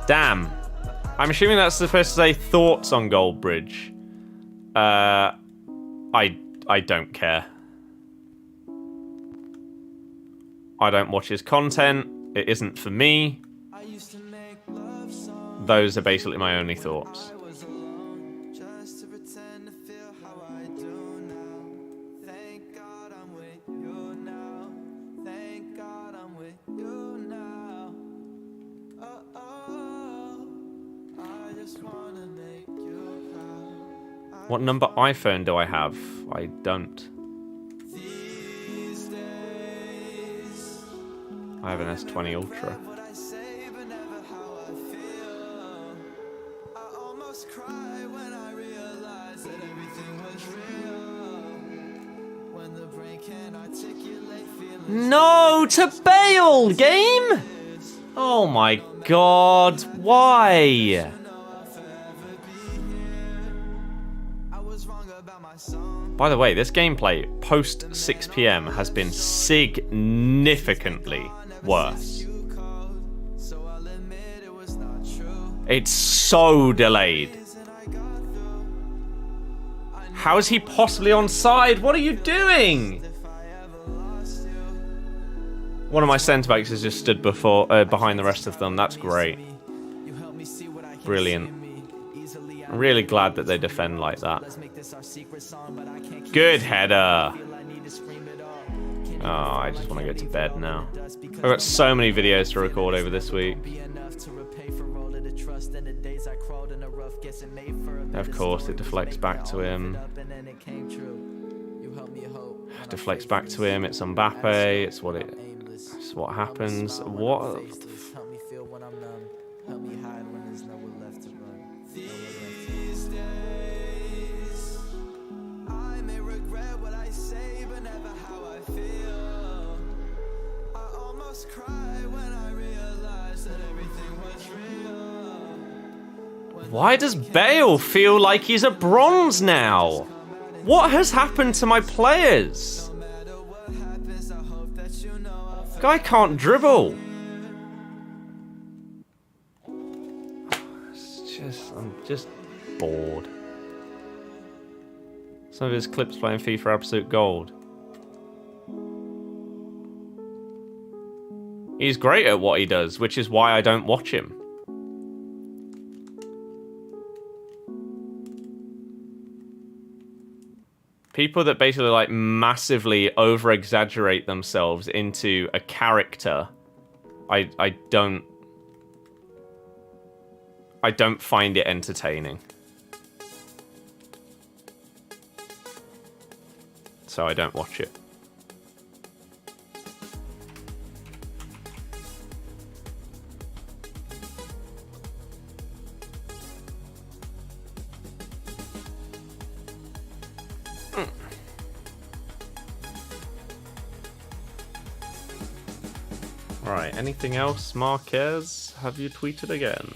Damn. I'm assuming that's supposed to say thoughts on Goldbridge. I don't care. I don't watch his content. It isn't for me. Those are basically my only thoughts. What number iPhone do I have? I don't. I have an S20 Ultra. No, to Bale, game? Oh my god, why? By the way, this gameplay post 6 PM has been significantly worse. It's so delayed. How is he possibly onside? What are you doing? One of my centre backs has just stood behind the rest of them. That's great. Brilliant. I'm really glad that they defend like that. Good header. Oh, I just want to go to bed now. I've got so many videos to record over this week. Of course, it deflects back to him. Deflects back to him. It's Mbappe. It's what happens. What? Why does Bale feel like he's a bronze now? What has happened to my players? Guy can't dribble. I'm just bored. Some of his clips playing FIFA Absolute Gold. He's great at what he does, which is why I don't watch him. People that basically like massively over-exaggerate themselves into a character, I don't find it entertaining. So I don't watch it. Alright, anything else, Marquez? Have you tweeted again?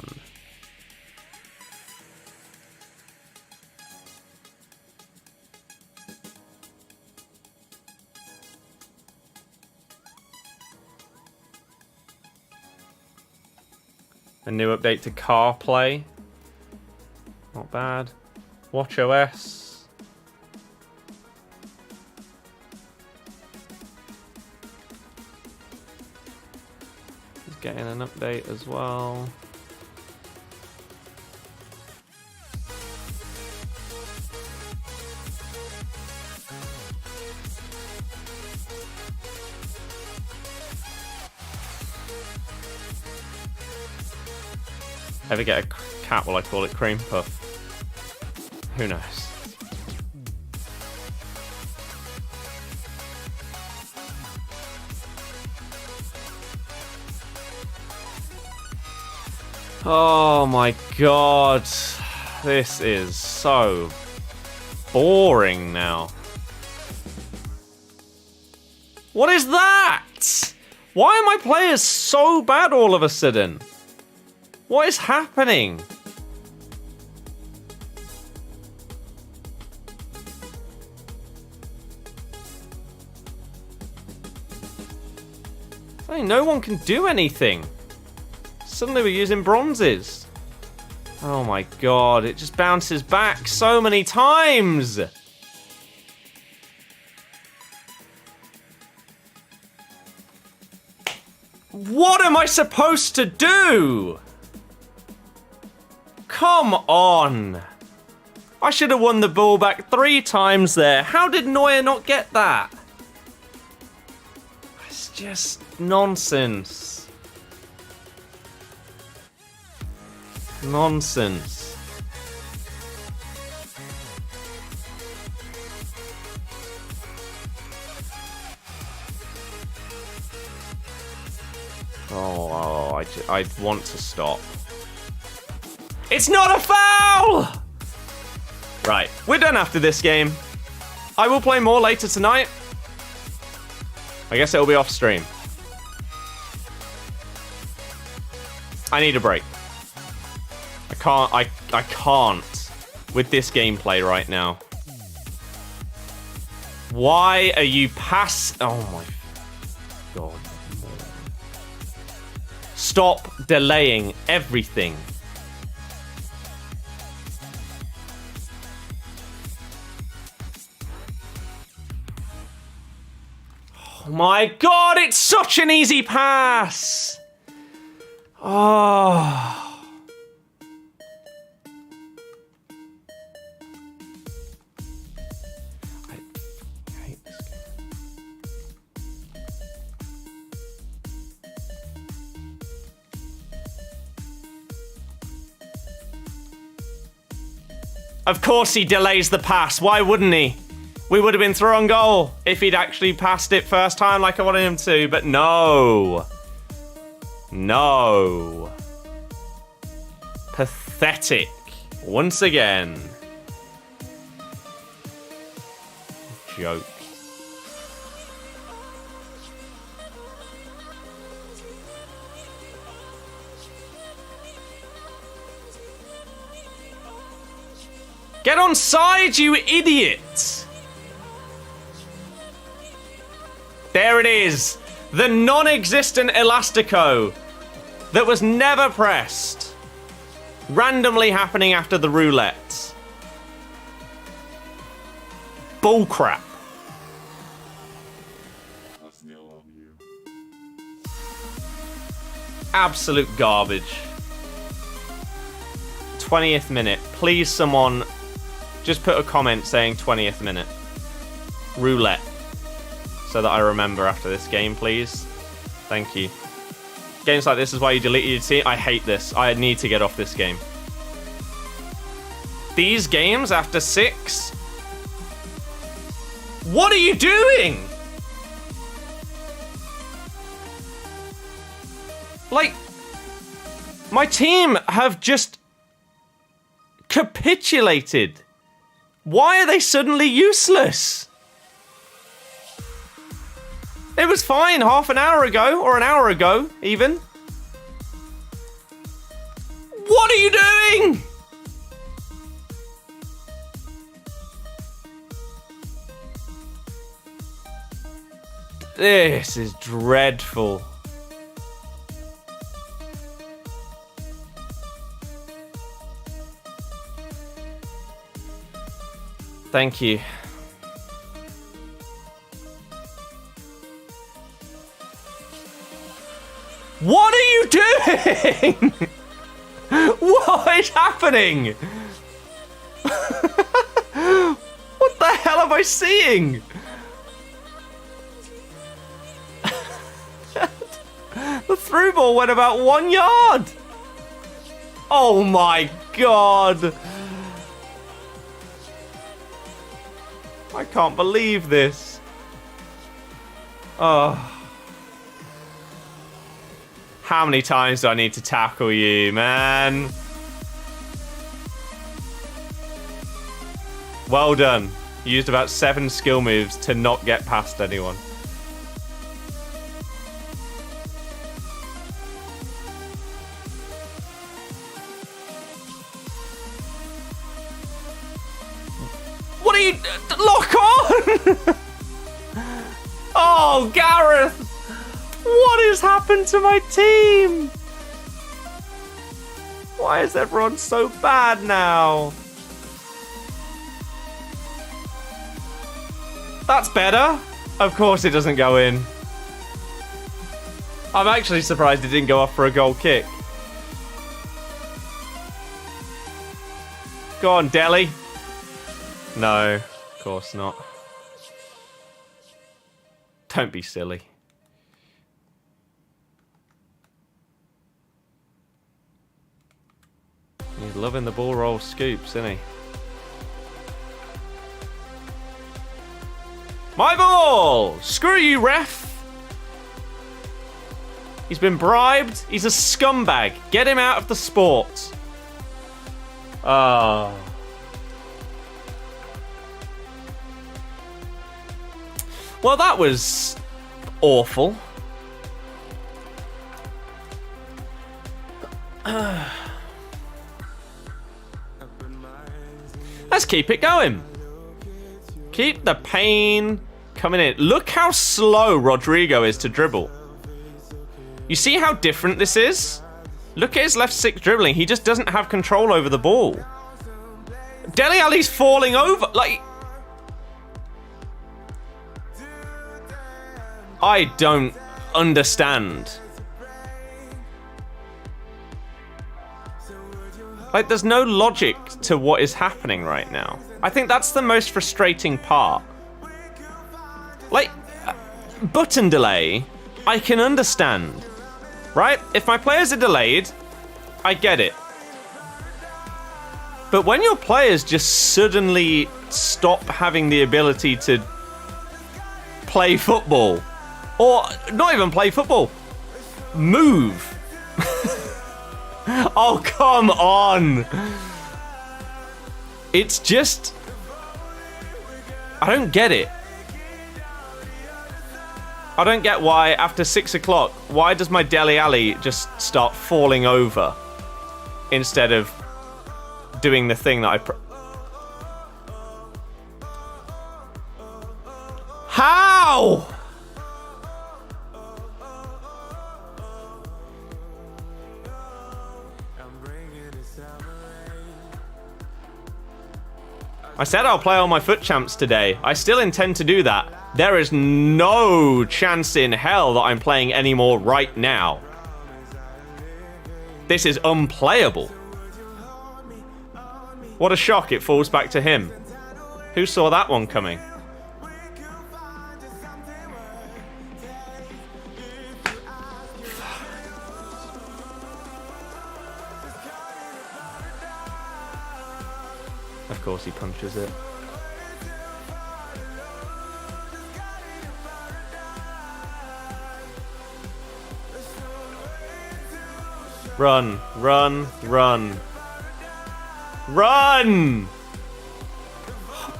A new update to CarPlay. Not bad. WatchOS. Getting an update as well. Ever get a cat while I call it cream puff? Who knows? Oh my god. This is so boring now. What is that? Why are my players so bad all of a sudden? What is happening? I mean, no one can do anything. Suddenly we're using bronzes. Oh my god, it just bounces back so many times. What am I supposed to do? Come on. I should have won the ball back 3 times there. How did Neuer not get that? It's just nonsense. Nonsense. Oh, I want to stop. It's not a foul! Right, we're done after this game. I will play more later tonight. I guess it'll be off stream. I need a break. I can't with this gameplay right now. Why are you oh my god. Stop delaying everything. Oh my god, it's such an easy pass. Oh. I hate this game. Of course he delays the pass. Why wouldn't he? We would have been through on goal if he'd actually passed it first time like I wanted him to, but no. No. Pathetic. Once again. Joke. Get on side, you idiot! There it is. The non-existent Elastico that was never pressed. Randomly happening after the roulette. Bullcrap. Absolute garbage. 20th minute. Please, someone just put a comment saying 20th minute. Roulette. So that I remember after this game, please. Thank you. Games like this is why you delete your team. I hate this. I need to get off this game. These games after 6? What are you doing? Like, my team have just capitulated. Why are they suddenly useless? It was fine half an hour ago, or an hour ago, even. What are you doing? This is dreadful. Thank you. What are you doing? What is happening? What the hell am I seeing? The through ball went about 1 yard. Oh my god. I can't believe this. Oh. How many times do I need to tackle you, man? Well done. You used about 7 skill moves to not get past anyone. What are you... Lock on! Oh, Gareth! What has happened to my team? Why is everyone so bad now? That's better. Of course it doesn't go in. I'm actually surprised it didn't go off for a goal kick. Go on, Delhi. No, of course not. Don't be silly. He's loving the ball roll scoops, isn't he? My ball! Screw you, ref! He's been bribed. He's a scumbag. Get him out of the sport. Oh. Well, that was awful. Let's keep it going. Keep the pain coming in. Look how slow Rodrigo is to dribble. You see how different this is? Look at his left stick dribbling. He just doesn't have control over the ball. Dele Alli's falling over. Like... I don't understand. Like, there's no logic to what is happening right now. I think that's the most frustrating part. Like, button delay, I can understand. Right? If my players are delayed, I get it. But when your players just suddenly stop having the ability to play football, or not even play football, move. Oh, come on. It's just, I don't get it. I don't get why after 6 o'clock, why does my Dele Alli just start falling over instead of doing the thing that I... How? I said I'll play all my FUT champs today. I still intend to do that. There is no chance in hell that I'm playing anymore right now. This is unplayable. What a shock, it falls back to him. Who saw that one coming? Of course he punches it. Run, run, run. Run!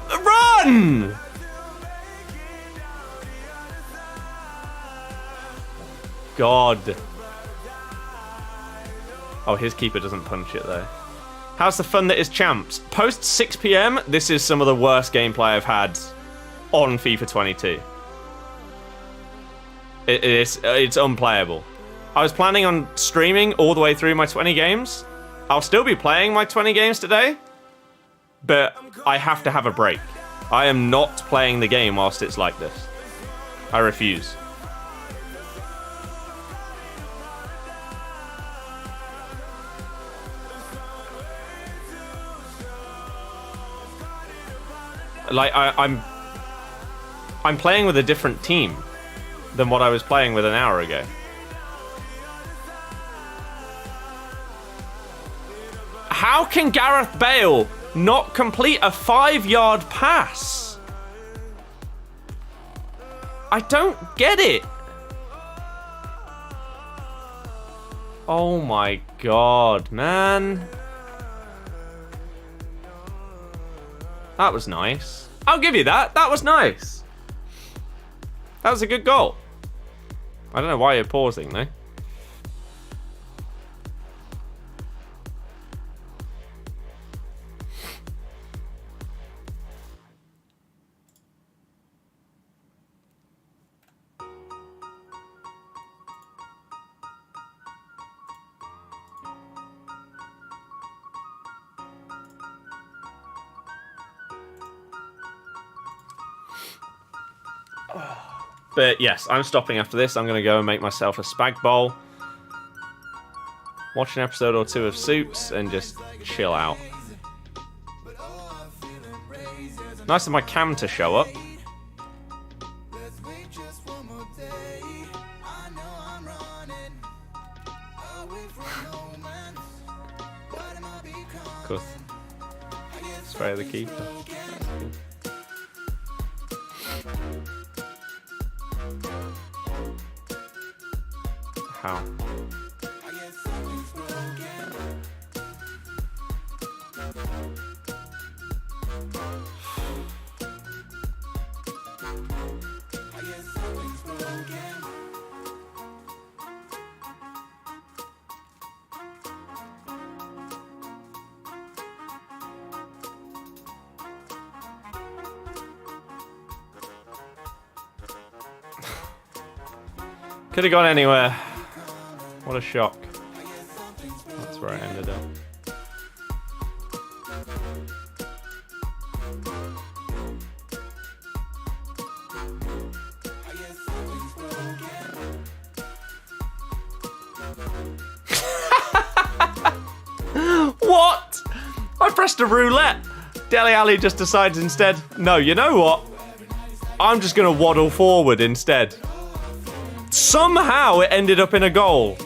Run! God. Oh, his keeper doesn't punch it though. How's the fun that is champs? Post 6 PM, this is some of the worst gameplay I've had on FIFA 22. It's unplayable. I was planning on streaming all the way through my 20 games. I'll still be playing my 20 games today, but I have to have a break. I am not playing the game whilst it's like this. I refuse. Like, I'm playing with a different team than what I was playing with an hour ago. How can Gareth Bale not complete a 5-yard pass? I don't get it. Oh my God, man. That was nice. I'll give you that. That was nice. That was a good goal. I don't know why you're pausing, though. But yes, I'm stopping after this. I'm going to go and make myself a spag bowl. Watch an episode or two of Suits and just chill out. Nice of my cam to show up. Cool. Spray the keeper. How? Could have gone anywhere. What a shock. That's where I ended up. Mr. Roulette. Dele Alli just decides instead, no, you know what? I'm just going to waddle forward instead. Somehow it ended up in a goal.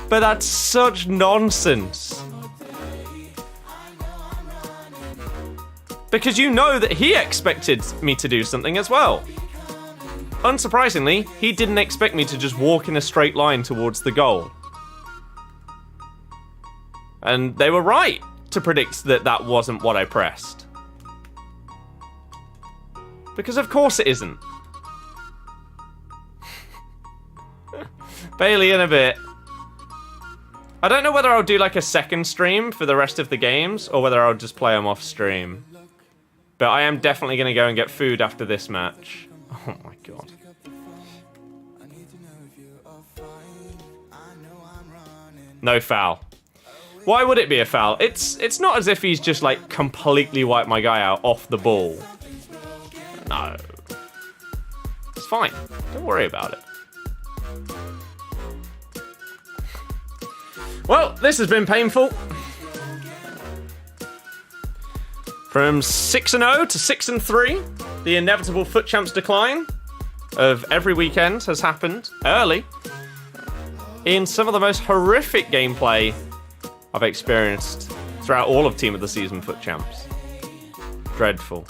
But that's such nonsense. Because you know that he expected me to do something as well. Unsurprisingly, he didn't expect me to just walk in a straight line towards the goal. And they were right to predict that that wasn't what I pressed. Because of course it isn't. Bailey in a bit. I don't know whether I'll do like a second stream for the rest of the games or whether I'll just play them off stream. But I am definitely going to go and get food after this match. Oh my god. No foul. Why would it be a foul? It's not as if he's just like completely wiped my guy out off the ball. No. It's fine. Don't worry about it. Well, this has been painful. From 6-0 to 6-3, the inevitable FUT Champs decline of every weekend has happened early in some of the most horrific gameplay I've experienced throughout all of Team of the Season FUT Champs. Dreadful.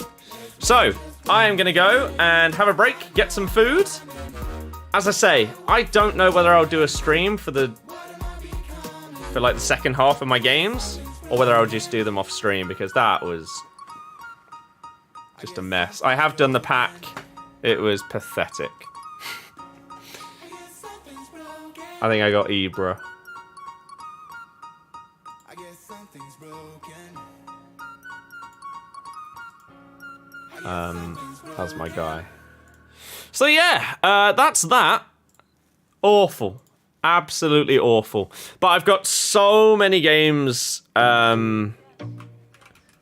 So, I am going to go and have a break, get some food. As I say, I don't know whether I'll do a stream for like the second half of my games, or whether I'll just do them off stream, because that was just a mess. I have done the pack. It was pathetic. I think I got Ibra. That's my guy. So yeah, that's that. Awful. Absolutely awful. But I've got so many games to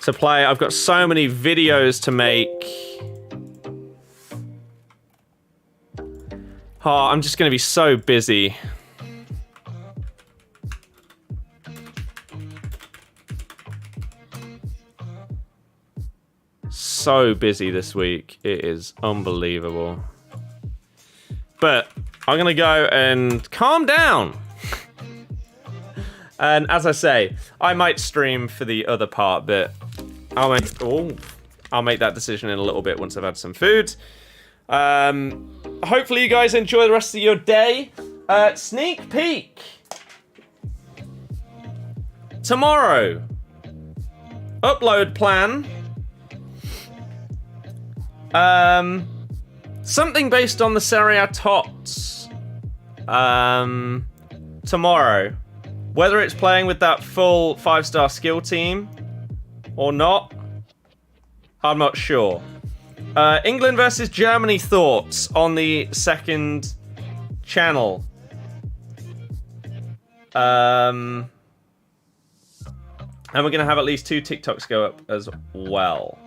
play. I've got so many videos to make. Oh, I'm just going to be so busy. So busy this week. It is unbelievable. But I'm going to go and calm down. And as I say, I might stream for the other part, but I'll make that decision in a little bit once I've had some food. Hopefully you guys enjoy the rest of your day. Sneak peek. Tomorrow. Upload plan. Something based on the Serie TOTS. Tomorrow. Whether it's playing with that full 5-star skill team or not, I'm not sure. England versus Germany thoughts on the second channel. And we're going to have at least 2 TikToks go up as well.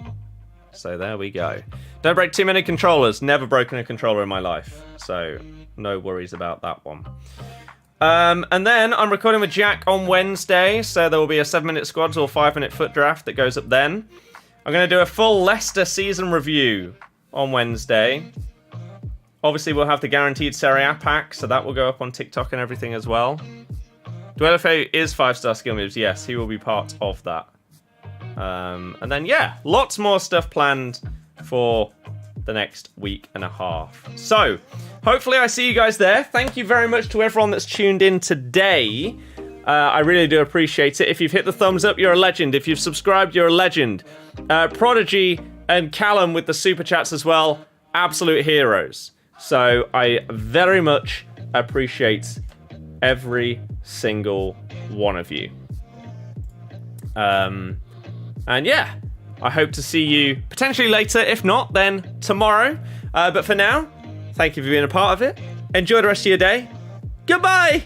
So there we go. Don't break too many controllers. Never broken a controller in my life. So no worries about that one. And then I'm recording with Jack on Wednesday. So there will be a 7-minute squads or 5-minute foot draft that goes up then. I'm going to do a full Leicester season review on Wednesday. Obviously, we'll have the guaranteed Serie A pack. So that will go up on TikTok and everything as well. Duelofeo is 5-star skill moves. Yes, he will be part of that. And then, yeah, lots more stuff planned for the next week and a half. So, hopefully I see you guys there. Thank you very much to everyone that's tuned in today. I really do appreciate it. If you've hit the thumbs up, you're a legend. If you've subscribed, you're a legend. Prodigy and Callum with the super chats as well. Absolute heroes. So, I very much appreciate every single one of you. And yeah, I hope to see you potentially later. If not, then tomorrow. But for now, thank you for being a part of it. Enjoy the rest of your day. Goodbye!